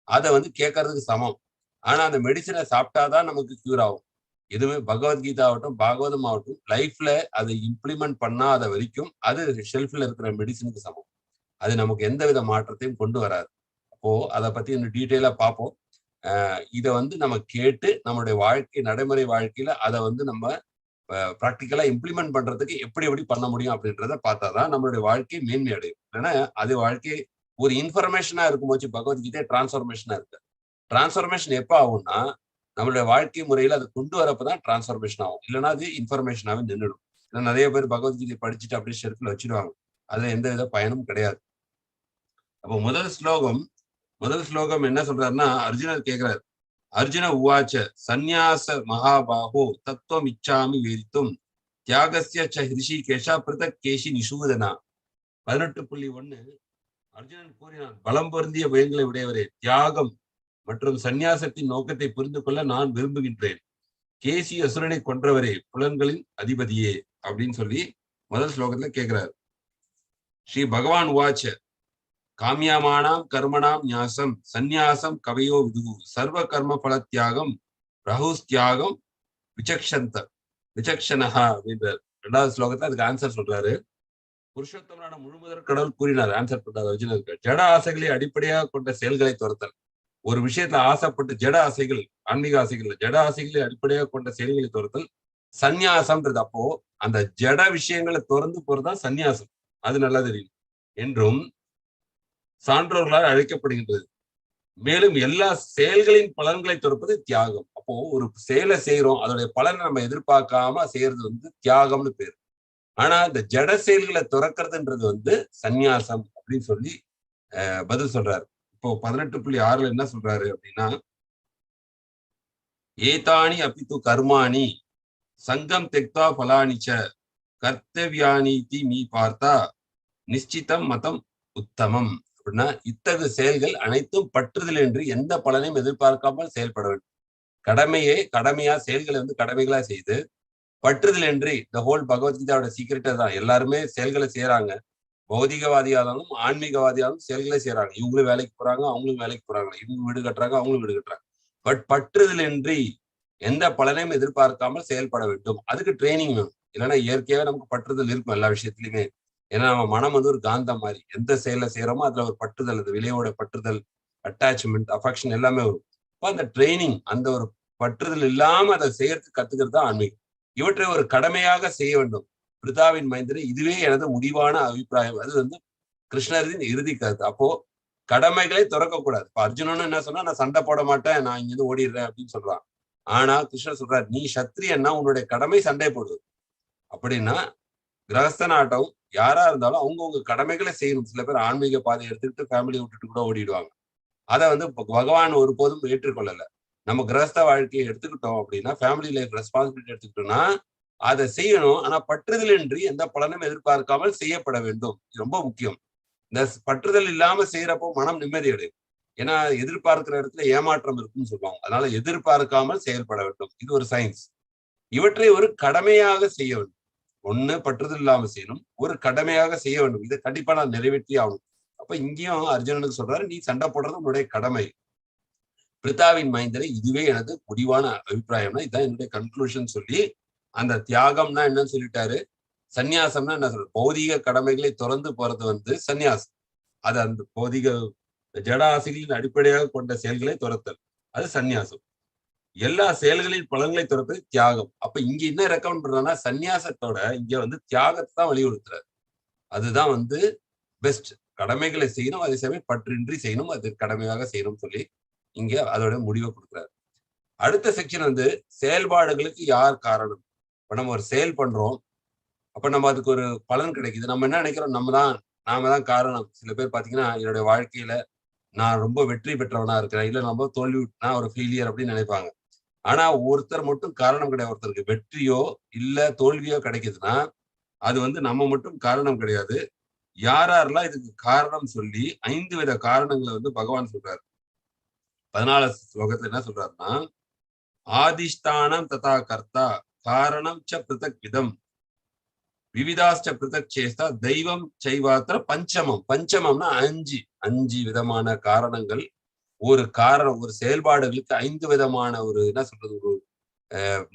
அதை வந்து கேட்கறதுக்கு சமம். ஆனா அந்த மெடிசினை சாப்பிட்டாதான் நமக்கு கியூர் ஆகும். எதுவுமே பகவத்கீதா ஆகட்டும், பாகவதம் ஆகட்டும், லைஃப்ல அதை இம்ப்ளிமெண்ட் பண்ணாத வரைக்கும் அது ஷெல்ஃப்ல இருக்கிற மெடிசினுக்கு சமம். அது நமக்கு எந்த வித மாற்றத்தையும் கொண்டு வராது. அப்போ அதை பத்தி இன்னும் டீட்டெயிலா பார்ப்போம். இதை வந்து நம்ம கேட்டு நம்மளுடைய வாழ்க்கை நடைமுறை வாழ்க்கையில அதை வந்து நம்ம ப்ராக்டிக்கலா இம்ப்ளிமெண்ட் பண்றதுக்கு எப்படி பண்ண முடியும் அப்படின்றத பார்த்தாதான் நம்மளுடைய வாழ்க்கை மேன்மை அடையும். ஏன்னா அது வாழ்க்கை ஒரு இன்ஃபர்மேஷனா இருக்கும்போது பகவத்கீதை டிரான்ஸ்ஃபர்மேஷனா இருக்கு. டிரான்ஸ்ஃபர்மேஷன் எப்ப ஆகும்னா, நம்மளுடைய வாழ்க்கை முறையில அதை கொண்டு வரப்பதான் டிரான்ஸ்ஃபர்மேஷன் ஆகும். இல்லைன்னா அது இன்ஃபர்மேஷனாவே நின்றுடும். ஏன்னா நிறைய பேர் பகவத்கீதை படிச்சுட்டு அப்படியே ஷெல்ஃப்ல வச்சிருவாங்க. அதுல எந்த வித பயனும் கிடையாது. அப்போ முதல் ஸ்லோகம் என்ன சொல்றாருன்னா, அர்ஜுனர் கேட்கிறார். அர்ஜுன உவாச்ச சந்நியாச மகாபாகோ தத்துவம் இச்சாமி வேதித்தும் தியாகஸ்ய ச ஹிருஷிகேஷா பிரதக் கேஷி நிஷூதனா. 18.1 அர்ஜுனன் கூறினான், பலம் பொருந்திய பயங்களை உடையவரே, தியாகம் மற்றும் சந்நியாசத்தின் நோக்கத்தை புரிந்து கொள்ள நான் விரும்புகின்றேன். கேசி அசுரனை கொன்றவரே, புலன்களின் அதிபதியே அப்படின்னு சொல்லி முதல் ஸ்லோகத்துல கேட்கிறார். ஸ்ரீ பகவான் உவாச்ச காமியமானாம் கர்மணாம் ஞாசம் சந்நியாசம் கவையோ விதுகு சர்வ கர்ம பல தியாகம் ரகுஸ்தியாகம் விசக்ஷனஹா அப்படின்ற 2வது ஸ்லோகத்துல அதுக்கு ஆன்சர் சொல்றாரு. புருஷோத்தமனான முழுமுதற் கடவுள் கூறினார், ஆன்சர் பண்றாரு அர்ஜுனருக்கு. ஜட ஆசைகளை அடிப்படையாக கொண்ட செயல்களை துரத்தல். ஒரு விஷயத்துல ஆசைப்பட்டு ஜட ஆசைகள், ஆன்மீக ஆசைகள், ஜட ஆசைகளை அடிப்படையாக கொண்ட செயல்களை துரத்தல் சந்நியாசம்ன்றது. அப்போ அந்த ஜட விஷயங்களை துறந்து போறதுதான் சந்நியாசம். அது நல்லா தெரியும் என்றும் சான்றோர்களால் அழைக்கப்படுகின்றது. மேலும் எல்லா செயல்களின் பலன்களை துறப்பது தியாகம். அப்போ ஒரு செயலை செய்யறோம், அதோடைய பலனை நம்ம எதிர்பார்க்காம செய்யறது வந்து தியாகம்னு பேரு. ஆனா இந்த ஜட செயல்களை துறக்கிறதுன்றது வந்து சந்நியாசம் அப்படின்னு சொல்லி பதில் சொல்றாரு. இப்போ 18.6 என்ன சொல்றாரு அப்படின்னா, ஏதானி அபித்து கர்மாணி சங்கம் தெக்தா பலானிச்ச கர்த்தவியானி மீ பார்த்தா நிச்சிதம் மதம் உத்தமம். அப்படின்னா இத்தகு செயல்கள் அனைத்தும் பற்றுதல் என்று எந்த பலனையும் எதிர்பார்க்காமல் செயல்பட வேண்டும். கடமையா செயல்களை வந்து கடமைகளா செய்து பற்றுதல் என்று இந்த ஹோல் பகவத்கீதாவோட சீக்கிரட்டே தான். எல்லாருமே செயல்களை செய்யறாங்க. பௌதிகவாதியாலும் ஆன்மீகவாதியாலும் செயல்களை செய்யறாங்க. இவங்களும் வேலைக்கு போறாங்க, அவங்களும் வேலைக்கு போறாங்க, இவங்க வீடு கட்டுறாங்க, அவங்களும் வீடு கட்டுறாங்க. பட் பற்றுதல் என்று எந்த பலனையும் எதிர்பார்க்காமல் செயல்பட வேண்டும். அதுக்கு ட்ரைனிங் வேணும். இல்லைன்னா இயற்கையாவே நமக்கு பற்றுதல் இருக்கும் எல்லா விஷயத்திலுமே. ஏன்னா நம்ம மனம் வந்து ஒரு காந்தம் மாதிரி. எந்த செயலை செய்யறோமோ அதுல ஒரு பற்றுதல், அது விலையோட பற்றுதல், அட்டாச்மெண்ட், அஃபெக்ஷன் எல்லாமே வரும். இப்போ அந்த ட்ரைனிங், அந்த ஒரு பற்றுதல் இல்லாம அதை செய்யறதுக்கு கத்துக்கிறது தான் ஆன்மீகம். இவற்றை ஒரு கடமையாக செய்ய வேண்டும். பிரிதாவின் மைந்தரே, இதுவே எனது முடிவான அபிப்பிராயம். அது வந்து கிருஷ்ணரின் இறுதி கருத்து. அப்போ கடமைகளை துறக்கக்கூடாது. இப்ப அர்ஜுனன் என்ன சொன்னா, நான் சண்டை போட மாட்டேன், நான் இங்கிருந்து ஓடிடுறேன் அப்படின்னு சொல்றான். ஆனா கிருஷ்ணர் சொல்றாரு, நீ சத்திரியன்னா உன்னுடைய கடமை சண்டை போடுவது. அப்படின்னா கிரகஸ்தனாட்டம் யாரா இருந்தாலும் அவங்கவுங்க கடமைகளை செய்யணும். சில பேர் ஆன்மீக பாதையை எடுத்துக்கிட்டு ஃபேமிலியை விட்டுட்டு கூட ஓடிடுவாங்க. அதை வந்து பகவான் ஒருபோதும் ஏற்றுக்கொள்ளல. நம்ம கிரகஸ்த வாழ்க்கையை எடுத்துக்கிட்டோம் அப்படின்னா, ஃபேமிலி லைஃப் ரெஸ்பான்சிபிலிட்டி எடுத்துக்கிட்டோம்னா அதை செய்யணும். ஆனா பற்றுதலின்றி எந்த பலனும் எதிர்பார்க்காமல் செய்யப்பட வேண்டும். ரொம்ப முக்கியம். இந்த பற்றுதல் இல்லாம செய்யறப்போ மனம் நிம்மதி அடையும். ஏன்னா எதிர்பார்க்கிற இடத்துல ஏமாற்றம் இருக்குன்னு சொல்லுவாங்க. அதனால எதிர்பார்க்காமல் செயல்பட வேண்டும். இது ஒரு சயின்ஸ். இவற்றை ஒரு கடமையாக செய்ய வேண்டும். ஒண்ணு பற்றுதல் இல்லாம செய்யணும், ஒரு கடமையாக செய்ய வேண்டும். இதை கண்டிப்பா நான் நிறைவேற்றி ஆகணும். அப்ப இங்கேயும் அர்ஜுனனுக்கு சொல்றாரு, நீ சண்டை போடுறது உன்னுடைய கடமை. பிரித்தாவின் மைந்தரை, இதுவே எனது முடிவான அபிப்பிராயம்னா இதுதான் என்னுடைய கன்க்ளூஷன் சொல்லி அந்த தியாகம்னா என்னன்னு சொல்லிட்டாரு. சந்நியாசம்னா என்ன சொல்ற, பௌதிக கடமைகளை துறந்து போறது வந்து சந்நியாசம். அது அந்த பௌதிக ஜடாசிகளின் அடிப்படையாக கொண்ட செயல்களை துரத்தல், அது சந்நியாசம். எல்லா செயல்களின் பலன்களை துறப்பது தியாகம். அப்ப இங்க என்ன ரெக்கமெண்ட் பண்றதுன்னா, சந்நியாசத்தோட இங்க வந்து தியாகத்தை தான் வலியுறுத்துறாரு. அதுதான் வந்து பெஸ்ட். கடமைகளை செய்யணும், அதே சமயம் பற்றின்றி செய்யணும், அது கடமையாக செய்யணும் சொல்லி இங்க அதோட முடிவை கொடுக்குறாரு. அடுத்த செக்ஷன் வந்து செயல்பாடுகளுக்கு யார் காரணம். இப்ப நம்ம ஒரு செயல் பண்றோம், அப்ப நம்ம அதுக்கு ஒரு பலன் கிடைக்குது. நம்ம என்ன நினைக்கிறோம், நாம தான் காரணம். சில பேர் பாத்தீங்கன்னா, என்னுடைய வாழ்க்கையில நான் ரொம்ப வெற்றி பெற்றவனா இருக்கிறேன், இல்ல நம்ம தோல்வி நான் ஒரு ஃபெயிலியர் அப்படின்னு நினைப்பாங்க. ஆனா ஒருத்தர் மட்டும் காரணம் கிடையாது. ஒருத்தருக்கு வெற்றியோ இல்ல தோல்வியோ கிடைக்குதுன்னா அது வந்து நம்ம மட்டும் காரணம் கிடையாது. யாரெல்லாம் இதுக்கு காரணம் சொல்லி 5 வித காரணங்களை வந்து பகவான் சொல்றாரு. 14 ஸ்லோகத்துல என்ன சொல்றாருன்னா, ஆதிஷ்டானம் ததா கர்த்தா காரணம் ச பிருதக் விதம் விவிதாஷ்ட பிருதக் சேஸ்தா தெய்வம் செய்வாத்திர பஞ்சமம். பஞ்சமம்னா 5 விதமான காரணங்கள். ஒரு காரணம், ஒரு செயல்பாடுகளுக்கு 5 விதமான ஒரு என்ன சொல்றது, ஒரு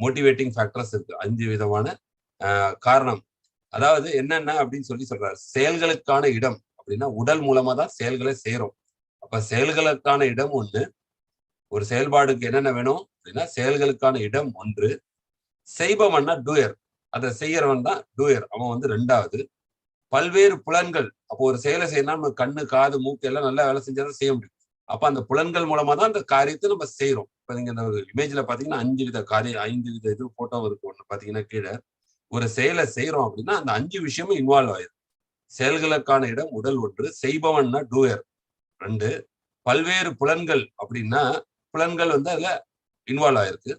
மோட்டிவேட்டிங் ஃபேக்டர்ஸ் இருக்கு. 5 விதமான காரணம். அதாவது என்னென்ன அப்படின்னு சொல்லி சொல்றாரு. செயல்களுக்கான இடம் அப்படின்னா உடல் மூலமா தான் செயல்களை செய்யறோம். அப்ப செயல்களுக்கான இடம் ஒண்ணு. ஒரு செயல்பாடுக்கு என்னென்ன வேணும் அப்படின்னா செயல்களுக்கான இடம் ஒன்று. செய்பவன்னா டூயர், அதை செய்யறவன் தான் டூயர், அவன் வந்து 2வது. பல்வேறு புலன்கள், அப்போ ஒரு செயலை செய்யணும், நம்ம கண்ணு காது மூக்கு எல்லாம் நல்லா வேலை செஞ்சாதான் செய்ய முடியும். அப்ப அந்த புலன்கள் மூலமா தான் அந்த காரியத்தை நம்ம செய்யறோம். இப்ப நீங்க இந்த இமேஜ்ல பாத்தீங்கன்னா 5 வித காரியம், 5 வித இது போட்டோ இருக்கு. ஒண்ணு பாத்தீங்கன்னா கீழே ஒரு செயலை செய்யறோம் அப்படின்னா அந்த 5 விஷயமும் இன்வால்வ் ஆயிரும். செயல்களுக்கான இடம் உடல் ஒன்று, செய்பவன்னா டூயர் 2, பல்வேறு புலன்கள் அப்படின்னா புலன்கள் வந்து அதுல இன்வால்வ் ஆயிருக்கு.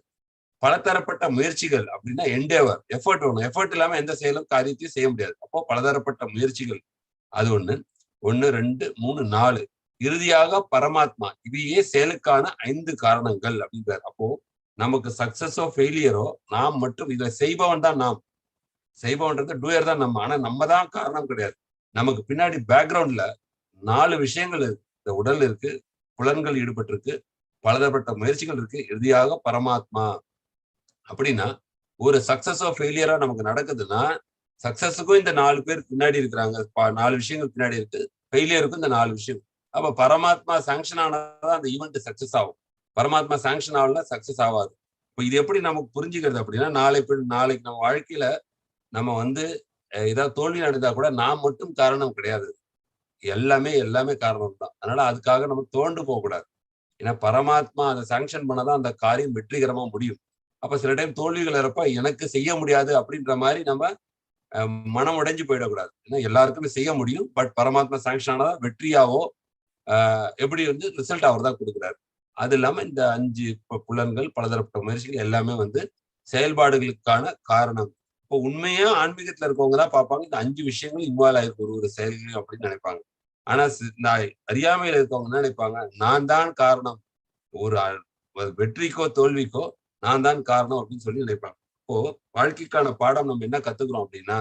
பலதரப்பட்ட முயற்சிகள் அப்படின்னா எண்டேவர், எஃபர்ட் வேணும். எஃபர்ட் இல்லாம எந்த செயலும் காரியத்தையும் செய்ய முடியாது. அப்போ பலதரப்பட்ட முயற்சிகள், அது ஒண்ணு. 1, 2, 3, 4. இறுதியாக பரமாத்மா. இவையே செயலுக்கான 5 காரணங்கள் அப்படின்றார். அப்போ நமக்கு சக்சஸோ ஃபெயிலியரோ நாம் மட்டும் இதை செய்பவன் தான் நாம். செய்பவன்றது டூயர் தான் நம்ம. ஆனா நம்ம தான் காரணம் கிடையாது. நமக்கு பின்னாடி பேக்ரவுண்ட்ல 4 விஷயங்கள் இருக்கு. இந்த உடல் இருக்கு, புலன்கள் ஈடுபட்டு இருக்கு, பலதரப்பட்ட முயற்சிகள் இருக்கு, இறுதியாக பரமாத்மா. அப்படின்னா ஒரு சக்சஸோ ஃபெயிலியரோ நமக்கு நடக்குதுன்னா சக்சஸுக்கும் இந்த 4 பேர் பின்னாடி இருக்கிறாங்க. 4 விஷயங்கள் பின்னாடி இருக்கு. ஃபெயிலியருக்கும் இந்த 4 விஷயம். அப்ப பரமாத்மா சாங்ஷன் ஆனாதான் அந்த ஈவெண்ட் சக்சஸ் ஆகும். பரமாத்மா சாங்ஷன் ஆகல சக்சஸ் ஆகாது. இப்ப இது எப்படி நமக்கு புரிஞ்சுக்கிறது அப்படின்னா, நாளைக்கு நம்ம வாழ்க்கையில நம்ம வந்து ஏதாவது தோல்வி அடைந்தா கூட நான் மட்டும் காரணம் கிடையாது. எல்லாமே காரணம் தான். அதனால அதுக்காக நம்ம தோண்டு போகக்கூடாது. ஏன்னா பரமாத்மா அதை சாங்ஷன் பண்ணாதான் அந்த காரியம் வெற்றிகரமா முடியும். அப்ப சில டைம் தோல்விகள் வரப்ப எனக்கு செய்ய முடியாது அப்படின்ற மாதிரி நம்ம மனம் உடைஞ்சு போயிடக்கூடாது. ஏன்னா எல்லாருக்குமே செய்ய முடியும். பட் பரமாத்மா சாங்ஷன் ஆனதான் வெற்றியாவோ எப்படி வந்து ரிசல்ட் அவர் தான் கொடுக்குறாரு. அது இல்லாம இந்த 5 புலன்கள், பலதரப்பட்ட முயற்சிகள் எல்லாமே வந்து செயல்பாடுகளுக்கான காரணம். இப்போ உண்மையா ஆன்மீகத்துல இருக்கவங்க தான் பார்ப்பாங்க இந்த 5 விஷயங்கள் இன்வால்வ் ஆயிருக்கு ஒரு செயல்களையும் அப்படின்னு நினைப்பாங்க. ஆனா இந்த அறியாமையில இருக்கவங்க என்ன நினைப்பாங்க, நான் தான் காரணம், ஒரு வெற்றிக்கோ தோல்விக்கோ நான் தான் காரணம் அப்படின்னு சொல்லி நினைப்பாங்க. இப்போ வாழ்க்கைக்கான பாடம் நம்ம என்ன கத்துக்கிறோம் அப்படின்னா,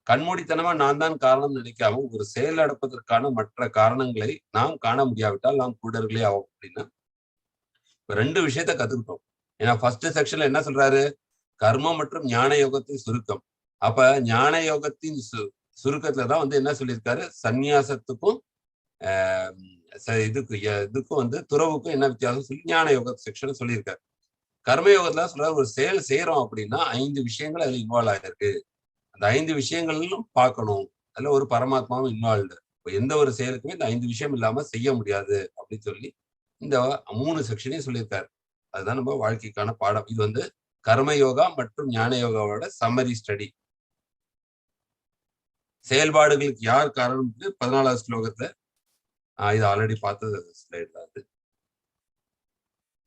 கண்மூடித்தனமா நான் தான் காரணம் நினைக்காம ஒரு செயல் நடப்பதற்கான மற்ற காரணங்களை நாம் காண முடியாவிட்டால் நாம் குருடர்களே ஆகும் அப்படின்னா 2 விஷயத்த கத்துக்கிட்டோம். ஏன்னா ஃபர்ஸ்ட் செக்ஷன்ல என்ன சொல்றாரு, கர்மம் மற்றும் ஞான யோகத்தின் சுருக்கம். அப்ப ஞான யோகத்தின் சுருக்கத்துலதான் வந்து என்ன சொல்லியிருக்காரு, சந்நியாசத்துக்கும் இதுக்கும் வந்து துறவுக்கும் என்ன வித்தியாசம் சொல்லி ஞான யோக செக்ஷன் சொல்லியிருக்காரு. கர்மயோகத்துல சொல்றாரு, ஒரு செயல் செய்யறோம் அப்படின்னா 5 விஷயங்கள் அதுல இன்வால்வ் ஆயிருக்கு. அந்த 5 விஷயங்களும் பார்க்கணும். அதுல ஒரு பரமாத்மாவும் இன்வால்வ்டு. இப்போ எந்த ஒரு செயலுக்குமே இந்த 5 விஷயம் இல்லாம செய்ய முடியாது அப்படின்னு சொல்லி இந்த 3 செக்ஷனையும் சொல்லியிருக்காரு. அதுதான் நம்ம வாழ்க்கைக்கான பாடம். இது வந்து கர்மயோகா மற்றும் ஞான யோகாவோட சம்மரி ஸ்டடி. செயல்பாடுகளுக்கு யார் காரணம் 14வது ஸ்லோகத்துல இது ஆல்ரெடி பார்த்த ஸ்லைட் தான் அது.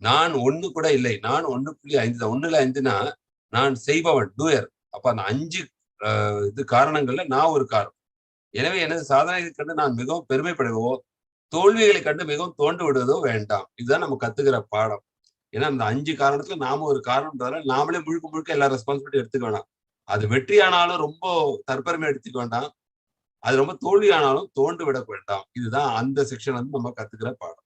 நான் ஒண்ணு கூட இல்லை, நான் 1.5 தான். 1.5னா நான் செய்பவன், டூயர். அப்ப அந்த 5 இது காரணங்கள்ல நான் ஒரு காரணம். எனவே எனது சாதனையை கண்டு நான் மிகவும் பெருமைப்படுவோ, தோல்விகளை கண்டு மிகவும் தோண்டு விடுவதோ வேண்டாம். இதுதான் நம்ம கத்துக்கிற பாடம். ஏன்னா அந்த 5 காரணத்துல நாம ஒரு காரணம்ன்றதால நாமளே முழுக்க முழுக்க எல்லா ரெஸ்பான்சிபிலிட்டி எடுத்துக்க வேண்டாம். அது வெற்றியானாலும் ரொம்ப தற்பெருமை எடுத்துக்க வேண்டாம். அது ரொம்ப தோல்வியானாலும் தோண்டு விட வேண்டாம். இதுதான் அந்த செக்ஷன் வந்து நம்ம கத்துக்கிற பாடம்.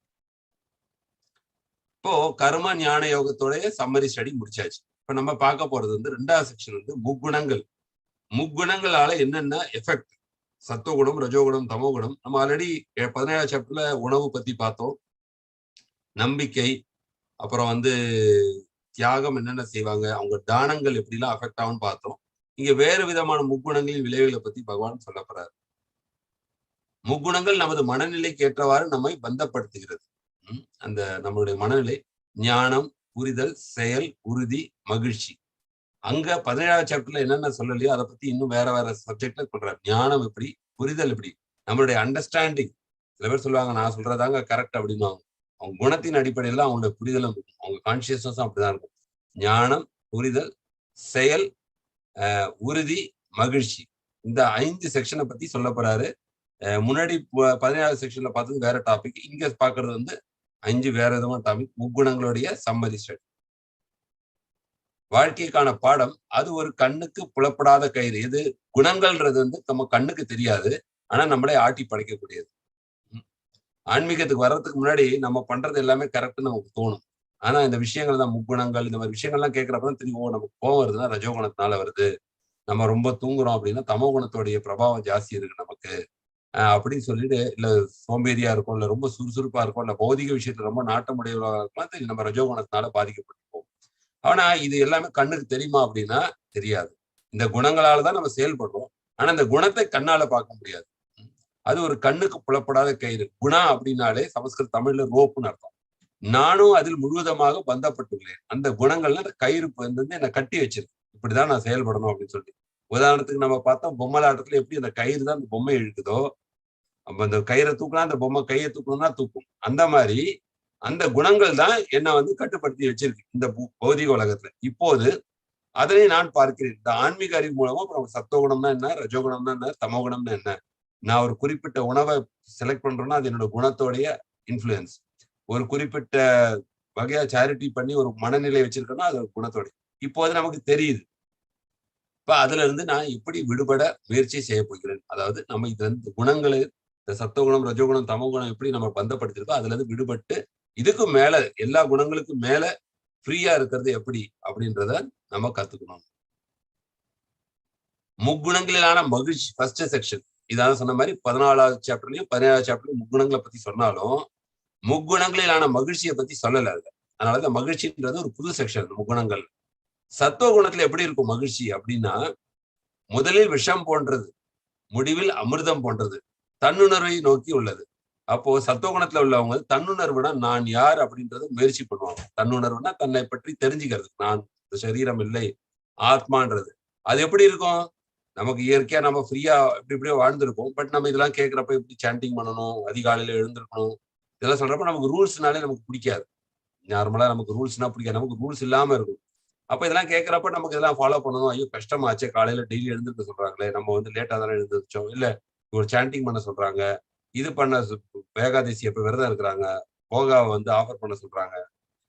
இப்போ கர்ம ஞான யோகத்தோடைய சம்மரி ஸ்டடி முடிச்சாச்சு. இப்ப நம்ம பார்க்க போறது வந்து 2வது செக்ஷன் வந்து முக்குணங்கள். முக்குணங்களால என்னென்ன எஃபெக்ட்? சத்துவகுணம், ரஜோகுணம், தமோகுணம். நம்ம ஆல்ரெடி 17வது சாப்டர்ல உணவு பத்தி பார்த்தோம். நம்பிக்கை, அப்புறம் வந்து தியாகம் என்னென்ன செய்வாங்க, அவங்க தானங்கள் எப்படிலாம் அஃபெக்ட் ஆகும்னு பார்த்தோம். இங்க வேறு விதமான முக்குணங்களின் விளைவுகளை பத்தி பகவான் சொல்ல போறாரு. முக்குணங்கள் நமது மனநிலைக்கு ஏற்றவாறு நம்மை பந்தப்படுத்துகிறது. அந்த நம்மளுடைய மனநிலை ஞானம், புரிதல், செயல், உறுதி, மகிழ்ச்சி. அங்க 17வது சாப்டர்ல என்னென்ன சொல்லலையோ அதை பத்தி இன்னும் வேற வேற சப்ஜெக்ட்ல சொல்றாரு. ஞானம் எப்படி, புரிதல் எப்படி, நம்மளுடைய அண்டர்ஸ்டாண்டிங். சில பேர் சொல்லுவாங்க நான் சொல்றதாங்க கரெக்ட் அப்படின்னு. அவங்க குணத்தின் அடிப்படையில் அவங்களோட புரிதலும் இருக்கும், அவங்க கான்சியஸ்னஸும் அப்படிதான் இருக்கும். ஞானம், புரிதல், செயல், உறுதி, மகிழ்ச்சி. இந்த 5 செக்ஷனை பத்தி சொல்ல போறாரு. முன்னாடி 17வது செக்ஷன்ல பார்த்தது வேற டாபிக். இங்க பாக்குறது வந்து 5 வேற விதமான டாபிக். முக்குணங்களுடைய summary study. வாழ்க்கைக்கான பாடம் அது ஒரு கண்ணுக்கு புலப்படாத கயிறு. எது? குணங்கள்ன்றது வந்து நம்ம கண்ணுக்கு தெரியாது, ஆனா நம்மளே ஆட்டி படைக்கக்கூடியது. ஆன்மீகத்துக்கு வர்றதுக்கு முன்னாடி நம்ம பண்றது எல்லாமே கரெக்ட்னு நமக்கு தோணும். ஆனா இந்த விஷயங்கள் தான் முக்குணங்கள், இந்த மாதிரி விஷயங்கள்லாம் கேட்கிறப்பதான் தெரியும், நமக்கு கோவம் வருதுன்னா ரஜோகுணத்தினால வருது. நம்ம ரொம்ப தூங்குறோம் அப்படின்னா தமோ குணத்தோடைய பிரபாவம் ஜாஸ்தி இருக்கு நமக்கு அப்படின்னு சொல்லிட்டு, இல்ல சோம்பேறியா இருக்கும், இல்ல ரொம்ப சுறுசுறுப்பா இருக்கும், இல்ல பௌதிக விஷயத்துல ரொம்ப நாட்டமுடையவர்களா இருக்கலாம், நம்ம ரஜோகுணத்தினால பாதிக்கப்பட்டிருப்போம். ஆனா இது எல்லாமே கண்ணுக்கு தெரியுமா அப்படின்னா தெரியாது. இந்த குணங்களால தான் நம்ம செயல்படுறோம். ஆனா இந்த குணத்தை கண்ணால பார்க்க முடியாது. அது ஒரு கண்ணுக்கு புலப்படாத கயிறு. குணா அப்படின்னாலே சமஸ்கிருத தமிழ்ல ரோப்புன்னு அர்த்தம். நானும் அதில் முழுவதமாக பந்தப்பட்டுள்ளேன். அந்த குணங்கள்ல அந்த கயிறு வந்து என்னை கட்டி வச்சிருக்கு. இப்படிதான் நான் செயல்படணும் அப்படின்னு சொல்லி. உதாரணத்துக்கு நம்ம பார்த்தோம் பொம்மலாட்டத்துல எப்படி அந்த கயிறு தான் அந்த பொம்மை இழுக்குதோ, அப்ப அந்த கயிறை தூக்குனா அந்த பொம்மை கையை தூக்கணும்னா தூக்கும். அந்த மாதிரி அந்த குணங்கள் தான் என்னை வந்து கட்டுப்படுத்தி வச்சிருக்கு இந்த பௌதிக உலகத்துல. இப்போது அதனை நான் பார்க்கிறேன். இந்த ஆன்மீக அறிவு மூலமா அப்புறம் சத்துவகுணம்னா என்ன, ரஜோகுணம்னா என்ன, தமோகுணம்னா என்ன. நான் ஒரு குறிப்பிட்ட உணவை செலக்ட் பண்றேன்னா அது என்னோட குணத்தோடைய இன்ஃபுளுயன்ஸ். ஒரு குறிப்பிட்ட வகையா சேரிட்டி பண்ணி ஒரு மனநிலை வச்சிருக்கேன்னா அது குணத்தோட. இப்போ அது நமக்கு தெரியுது. இப்ப அதுல இருந்து நான் எப்படி விடுபட முயற்சி செய்ய போகிறேன். அதாவது நம்ம இதுல இருந்து குணங்களை, இந்த சத்துவகுணம், ரஜோகுணம், தமோகுணம் எப்படி நம்ம பந்தப்படுத்திருக்கோ அதுல இருந்து விடுபட்டு இதுக்கு மேல எல்லா குணங்களுக்கும் மேல ஃப்ரீயா இருக்கிறது எப்படி அப்படின்றத நம்ம கத்துக்கணும். முக்குணங்களிலான மகிழ்ச்சி ஃபர்ஸ்ட் செக்ஷன். இதான் சொன்ன மாதிரி 14வது சாப்டர்லயும் 17வது சாப்டர்லயும் முக்குணங்களை பத்தி சொன்னாலும் முக்குணங்களிலான மகிழ்ச்சியை பத்தி சொல்லல அதுல. அதனால இந்த மகிழ்ச்சின்றது ஒரு புது செக்ஷன். முக்குணங்கள் சத்துவ குணத்துல எப்படி இருக்கும் மகிழ்ச்சி அப்படின்னா, முதலில் விஷம் போன்றது, முடிவில் அமிர்தம் போன்றது, தன்னுணர்வை நோக்கி உள்ளது. அப்போ சத்துவகுணத்துல உள்ளவங்க தன்னுணர்வுனா நான் யார் அப்படின்றத முயற்சி பண்ணுவாங்க. தன்னுணர்வுனா தன்னை பற்றி தெரிஞ்சுக்கிறது. நான் சரீரம் இல்லை, ஆத்மான்றது. அது எப்படி இருக்கும்? நமக்கு இயற்கையா நம்ம ஃப்ரீயா இப்படி இப்படியோ வாழ்ந்திருப்போம். பட் நம்ம இதெல்லாம் கேட்கிறப்ப எப்படி சாண்டிங் பண்ணணும், அதிகாலையில எழுந்திருக்கணும், இதெல்லாம் சொல்றப்ப நமக்கு ரூல்ஸ்னாலே நமக்கு பிடிக்காது. நார்மலா நமக்கு ரூல்ஸ்னா பிடிக்காது. நமக்கு ரூல்ஸ் இல்லாம இருக்கும். அப்ப இதெல்லாம் கேட்கிறப்ப நமக்கு இதெல்லாம் ஃபாலோ பண்ணணும். ஐயோ கஷ்டமாச்சே, காலையில டெய்லி எழுந்திருக்க சொல்றாங்களே, நம்ம வந்து லேட்டா தானே எழுந்திருச்சோம். இல்ல ஒரு சாண்டிங் பண்ண சொல்றாங்க. இது பண்ண ஏகாதசி அப்ப விரதம் இருக்கிறாங்க. யோகாவை வந்து ஆஃபர் பண்ண சொல்றாங்க.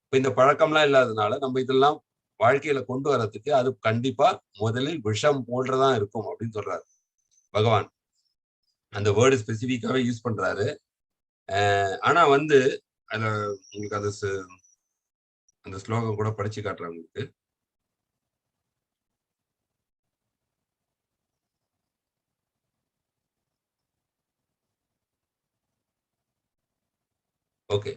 இப்ப இந்த பழக்கம்லாம் இல்லாததுனால நம்ம இதெல்லாம் வாழ்க்கையில கொண்டு வர்றதுக்கு அது கண்டிப்பா முதலில் விஷம் போன்றதான் இருக்கும் அப்படின்னு சொல்றாரு பகவான். அந்த வேர்டு ஸ்பெசிபிக்காவே யூஸ் பண்றாரு. ஆனா வந்து அதுல உங்களுக்கு அந்த ஸ்லோகம் கூட படிச்சு காட்டுறேன் உங்களுக்கு. ஓகே.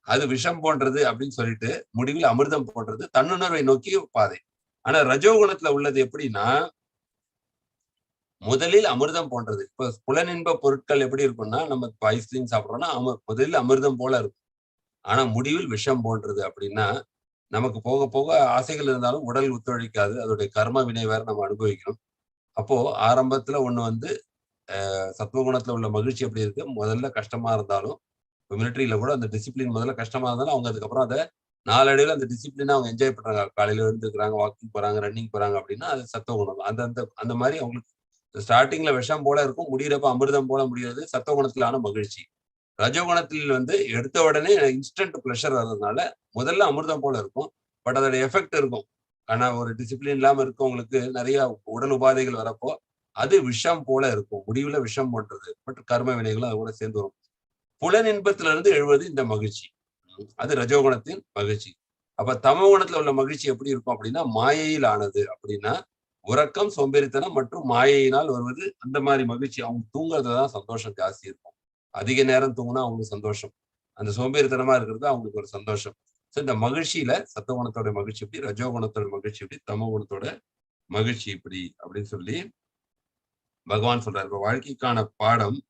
அது விஷம் போன்றது அப்படின்னு சொல்லிட்டு முடிவில் அமிர்தம் போன்றது தன்னுணர்வை நோக்கி பாதை. ஆனா ரஜோகுணத்துல உள்ளது எப்படின்னா, முதலில் அமிர்தம் போன்றது. இப்ப புலனின்ப பொருட்கள் எப்படி இருக்கும்னா, நம்ம ஐஸ்கிரீம் சாப்பிடுறோம்னா முதலில் அமிர்தம் போல இருக்கும். ஆனா முடிவில் விஷம் போன்றது அப்படின்னா, நமக்கு போக போக ஆசைகள் இருந்தாலும் உடல் ஒத்துழைக்காது. அதோடைய கர்ம வினை வேற நம்ம அனுபவிக்கணும். அப்போ ஆரம்பத்துல ஒண்ணு வந்து சத்துவகுணத்துல உள்ள மகிழ்ச்சி எப்படி இருக்கு, முதல்ல கஷ்டமா இருந்தாலும் இப்போ மிலிட்ரியில கூட அந்த டிசிப்ளின் முதல்ல கஷ்டமா இருந்தாலும் அவங்க அதுக்கப்புறம் அதை நாளடைவில் அந்த டிசிப்ளினை அவங்க என்ஜாய் பண்றாங்க. காலையில எழுந்துக்கிறாங்க, வாக்கிங் போறாங்க, ரன்னிங் போறாங்க அப்படின்னா அது சத்துவகுணம். அந்த அந்த அந்த மாதிரி அவங்களுக்கு ஸ்டார்டிங்ல விஷம் போல இருக்கும், முடியிறப்ப அமிர்தம் போல முடிகிறது சத்துவகுணத்திலான மகிழ்ச்சி. ரஜோகுணத்தில் வந்து எடுத்த உடனே இன்ஸ்டன்ட் ப்ளஷர் வர்றதுனால முதல்ல அமிர்தம் போல இருக்கும். பட் அதோட எஃபெக்ட் இருக்கும். ஆனா ஒரு டிசிப்ளின் இல்லாம இருக்கவங்களுக்கு நிறைய உடல் உபாதைகள் வரப்போ அது விஷம் போல இருக்கும். முடிவுல விஷம் போன்றது. பட் கர்ம வினைகளும் அது கூட சேர்ந்து வரும். புலன் இன்பத்திலிருந்து எழுவது இந்த மகிழ்ச்சி. அது ரஜோகுணத்தின் மகிழ்ச்சி. அப்ப தமோ குணத்துல உள்ள மகிழ்ச்சி எப்படி இருக்கும் அப்படின்னா, மாயையில் ஆனது அப்படின்னா, உறக்கம், சோம்பேறித்தனம் மற்றும் மாயையினால் வருவது அந்த மாதிரி மகிழ்ச்சி. அவங்க தூங்குறதுலதான் சந்தோஷம் ஜாஸ்தி இருக்கும். அதிக நேரம் தூங்குனா அவங்களுக்கு சந்தோஷம். அந்த சோம்பேறித்தனமா இருக்கிறது அவங்களுக்கு ஒரு சந்தோஷம். சோ இந்த மகிழ்ச்சியில சத்துவகுணத்தோட மகிழ்ச்சி எப்படி, ரஜோகுணத்தோட மகிழ்ச்சி எப்படி, தமோ குணத்தோட மகிழ்ச்சி இப்படி அப்படின்னு சொல்லி பகவான் சொல்றாரு. இப்ப வாழ்க்கைக்கான பாடம்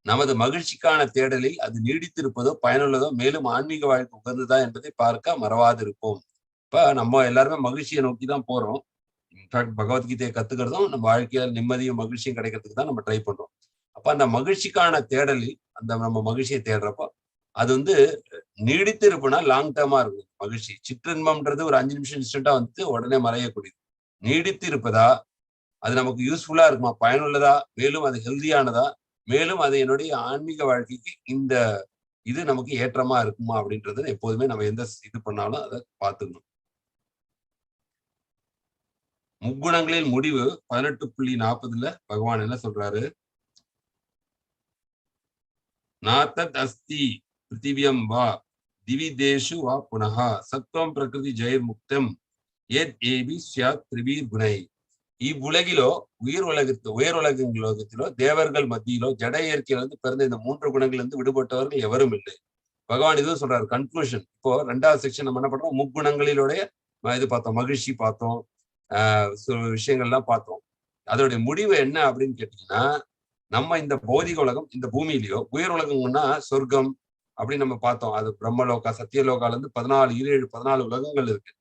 நமது மகிழ்ச்சிக்கான தேடலில் அது நீடித்திருப்பதோ பயனுள்ளதோ மேலும் ஆன்மீக வாழ்க்கை உகந்ததா என்பதை பார்க்க மறவாதிருப்போம். இப்ப நம்ம எல்லாருமே மகிழ்ச்சியை நோக்கி தான் போறோம். இன்ஃபேக்ட் பகவத்கீதையை கத்துக்கிறதும் நம்ம வாழ்க்கையில நிம்மதியும் மகிழ்ச்சியும் கிடைக்கிறதுக்கு தான் நம்ம ட்ரை பண்றோம். அப்ப அந்த மகிழ்ச்சிக்கான தேடலில் அந்த நம்ம மகிழ்ச்சியை தேடுறப்போ அது வந்து நீடித்து இருப்புனா லாங் டேர்மா இருக்கும் மகிழ்ச்சி. சிற்றின்பம்ன்றது ஒரு 5 நிமிஷம் இன்ஸ்டன்டா வந்து உடனே மறையக்கூடியது. நீடித்து இருப்பதா, அது நமக்கு யூஸ்ஃபுல்லா இருக்குமா, பயனுள்ளதா, மேலும் அது ஹெல்தியானதா, மேலும் அது என்னுடைய ஆன்மீக வாழ்க்கைக்கு இந்த இது நமக்கு ஏற்றமா இருக்குமா அப்படின்றது எப்போதுமே நம்ம எந்த இது பண்ணாலும் அதை பார்த்துக்கணும். முக்குணங்களின் முடிவு 18.40 பகவான் என்ன சொல்றாரு, நாத்தத் அஸ்தி பிருத்திவியம் வா திவிதேஷு வா புனஹா சத்வம் பிரகிருதி ஜெயர் முக்தம் ஏத் ஏபி ஸ்யாத் திரிவீர் குணை. இவ்வுலகிலோ உயர் உலகத்திலோ தேவர்கள் மத்தியிலோ ஜட இயற்கையிலிருந்து பிறந்த இந்த 3 குணங்களிலிருந்து விடுபட்டவர்கள் எவரும் இல்லை. பகவான் இதுவும் சொல்றாரு கன்க்ளூஷன். இப்போ 2வது செக்ஷன் நம்ம என்ன பண்றோம், முக்குணங்களிலுடைய இது பார்த்தோம், மகிழ்ச்சி பார்த்தோம், விஷயங்கள்லாம் பார்த்தோம். அதோடைய முடிவு என்ன அப்படின்னு கேட்டீங்கன்னா, நம்ம இந்த பௌதிக உலகம் இந்த பூமியிலயோ உயர் உலகம்னா சொர்க்கம் அப்படின்னு நம்ம பார்த்தோம். அது பிரம்மலோகா சத்தியலோகால இருந்து 14 உலகங்கள் இருக்கு.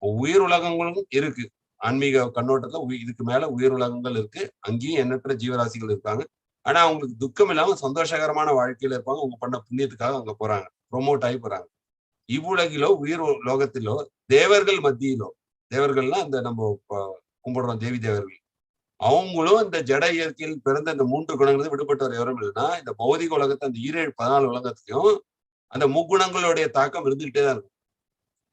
உயிர் உலகங்களும் இருக்கு. ஆன்மீக கண்ணோட்டத்துல இதுக்கு மேல உயிர் உலகங்கள் இருக்கு. அங்கேயும் எண்ணற்ற ஜீவராசிகள் இருக்காங்க. ஆனா அவங்களுக்கு துக்கம் இல்லாம சந்தோஷகரமான வாழ்க்கையில இருப்பாங்க. அவங்க பண்ண புண்ணியத்துக்காக அங்க போறாங்க, ப்ரொமோட் ஆகி போறாங்க. இவ்வுலகிலோ உயிர் லோகத்திலோ தேவர்கள் மத்தியிலோ, தேவர்கள்னா அந்த நம்ம கும்பிடுறோம் தேவி தேவர்கள், அவங்களும் இந்த ஜட இயற்கையில் பிறந்த இந்த 3 குணங்களும் விடுபட்டவர் எவரும் இல்லைன்னா இந்த பௌதிக உலகத்தை அந்த 14 உலகத்தையும் அந்த முக்குணங்களுடைய தாக்கம் இருந்துகிட்டே தான் இருக்கும்.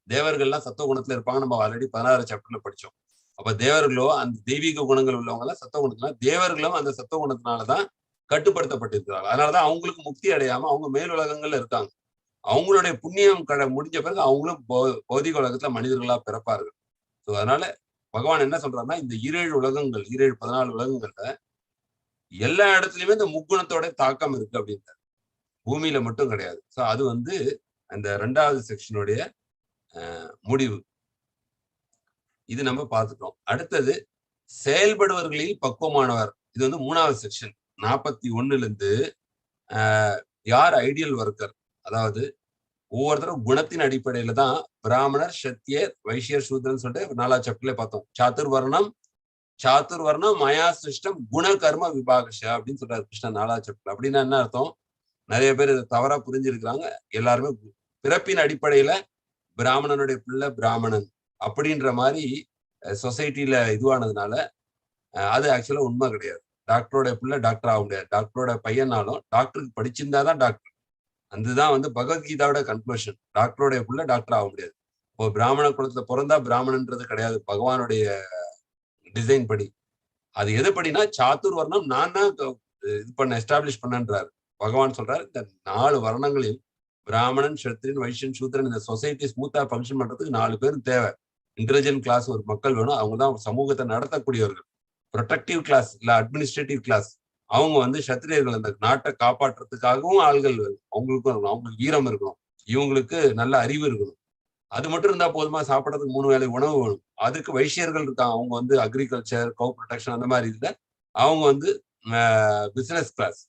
தேவர்கள்லாம் சத்துவ குணத்துல இருப்பாங்க. நம்ம ஆல்ரெடி 16 சாப்டர்ல படிச்சோம். அப்ப தேவர்களோ அந்த தெய்வீக குணங்கள் உள்ளவங்க எல்லாம் சத்துவ குணத்துல, தேவர்களும் அந்த சத்துவ குணத்தினாலதான் கட்டுப்படுத்தப்பட்டிருக்கிறாங்க. அதனாலதான் அவங்களுக்கு முக்தி அடையாம அவங்க மேல் உலகங்கள்ல இருக்காங்க. அவங்களுடைய புண்ணியம் முடிஞ்ச பிறகு அவங்களும் பௌதிக உலகத்துல மனிதர்களா பிறப்பார்கள். ஸோ அதனால பகவான் என்ன சொல்றாருன்னா, இந்த 14 உலகங்கள்ல எல்லா இடத்துலயுமே இந்த முக்குணத்தோட தாக்கம் இருக்கு அப்படின்றார். பூமியில மட்டும் கிடையாது. ஸோ அது வந்து அந்த 2வது செக்ஷனுடைய முடிவு. இது நம்ம பார்த்துட்டோம். அடுத்தது செயல்படுவர்களில் பக்குவமானவர். இது வந்து 3வது செக்ஷன் 41 இருந்து யார் ஐடியல் ஒர்க்கர், அதாவது ஒவ்வொருத்தரும் குணத்தின் அடிப்படையில தான் பிராமணர், சத்தியர், வைசியர், சூத்ரன் சொல்லிட்டு 4வது சாப்டர்ல பார்த்தோம். சாத்துர்வர்ணம் மயா சிருஷ்டம் குண கர்ம விபாகஷ அப்படின்னு சொல்றாரு கிருஷ்ணன் 4வது சாப்டர்ல. அப்படின்னா என்ன அர்த்தம், நிறைய பேர் தவறா புரிஞ்சிருக்கிறாங்க. எல்லாருமே பிறப்பின் அடிப்படையில பிராமணனுடைய பிள்ளை பிராமணன் அப்படின்ற மாதிரி சொசைட்டில இதுவானதுனால அது ஆக்சுவலா உண்மை கிடையாது. டாக்டரோட பிள்ளை டாக்டர் ஆக முடியாது. டாக்டரோட பையனாலும் டாக்டருக்கு படிச்சிருந்தாதான் டாக்டர். அதுதான் வந்து பகவத்கீதாவோட கன்க்ளூஷன். டாக்டரோட பிள்ளை டாக்டர் ஆக முடியாது. இப்போ பிராமண குலத்துல பிறந்தா பிராமணன்றது கிடையாது பகவானுடைய டிசைன் படி. அது எதுபடினா சாத்துர்வர்ணம் நான் தான் இது பண்ண எஸ்டாப்ளிஷ் பண்ணன்றாரு. பகவான் சொல்றாரு இந்த 4 வர்ணங்களில் பிராமணன், சத்திரியன், வைசியன், சூத்திரன் இந்த சொசைட்டி ஸ்மூத்தா ஃபங்க்ஷன் பண்றதுக்கு 4 பேர் தேவை. இன்டெலிஜென்ட் கிளாஸ் ஒரு மக்கள் வேணும். அவங்க தான் சமூகத்தை நடத்தக்கூடியவர்கள். ப்ரொடெக்டிவ் கிளாஸ் இல்ல அட்மினிஸ்ட்ரேட்டிவ் கிளாஸ் அவங்க வந்து சத்திரியர்கள், அந்த நாட்டை காப்பாற்றுறதுக்காகவும் ஆள்கள் வேணும். அவங்களுக்கு வீரம் இருக்கணும், இவங்களுக்கு நல்ல அறிவு இருக்கணும். அது மட்டும் இருந்தா போதுமா, சாப்பிடறதுக்கு 3 வேளை உணவு வேணும். அதுக்கு வைசியர்கள் இருக்காங்க. அவங்க வந்து அக்ரிகல்ச்சர், கவு ப்ரொடெக்ஷன் அந்த மாதிரி இதுல அவங்க வந்து பிசினஸ் கிளாஸ்.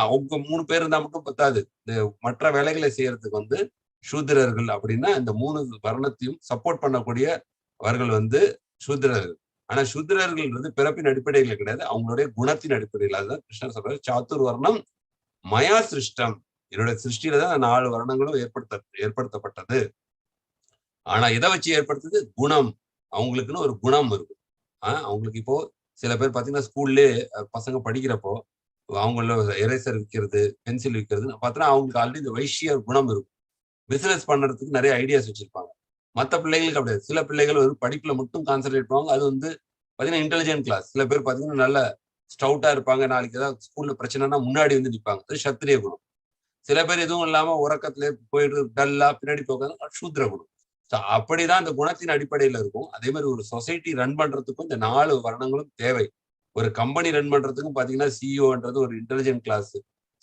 அவங்க 3 பேர் இருந்தா மட்டும் பத்தாது. இந்த மற்ற வேலைகளை செய்யறதுக்கு வந்து சூத்திரர்கள் அப்படின்னா இந்த 3 வர்ணத்தையும் சப்போர்ட் பண்ணக்கூடியவர்கள் வந்து சூத்திரர்கள். ஆனா சூத்திரர்கள் பிறப்பின் அடிப்படையில கிடையாது, அவங்களுடைய குணத்தின் அடிப்படையில். அதுதான் கிருஷ்ணர் சொல்றாரு, சாத்துர் வர்ணம் மயா சிருஷ்டம், என்னோட சிருஷ்டியில தான் 4 வர்ணங்களும் ஏற்படுத்தப்பட்டது. ஆனா எதை வச்சு ஏற்படுத்துது? குணம். அவங்களுக்குன்னு ஒரு குணம் இருக்கும். அவங்களுக்கு இப்போ சில பேர் பாத்தீங்கன்னா ஸ்கூல்லேயே பசங்க படிக்கிறப்போ அவங்கள எரேசர் விற்கிறது, பென்சில் விற்கிறது பார்த்தோன்னா அவங்களுக்கு ஆல்ரெடி இந்த வைஷ்ய குணம் இருக்கும். பிசினஸ் பண்றதுக்கு நிறைய ஐடியாஸ் வச்சிருப்பாங்க. மற்ற பிள்ளைகளுக்கு அப்படியே சில பிள்ளைகள் ஒரு படிப்புல மட்டும் கான்சென்ட்ரேட் பண்ணுவாங்க. அது பாத்தீங்கன்னா இன்டெலிஜென்ட் கிளாஸ். சில பேர் பாத்தீங்கன்னா நல்ல ஸ்டவுட்டா இருப்பாங்க. நாளைக்கு ஏதாவது ஸ்கூல்ல பிரச்சனைனா முன்னாடி வந்து நிற்பாங்க. அது சத்திரிய குணம். சில பேர் எதுவும் இல்லாம உறக்கத்திலே போயிட்டு டல்லா பின்னாடி போகாது சூத்திர குணம். அப்படிதான் அந்த குணத்தின் அடிப்படையில இருக்கும். அதே மாதிரி ஒரு சொசைட்டி ரன் பண்றதுக்கும் இந்த 4 வர்ணங்களும் தேவை. ஒரு கம்பெனி ரன் பண்றதுக்கும் பாத்தீங்கன்னா சிஇஓன்றது ஒரு இன்டெலிஜென்ட் கிளாஸ்,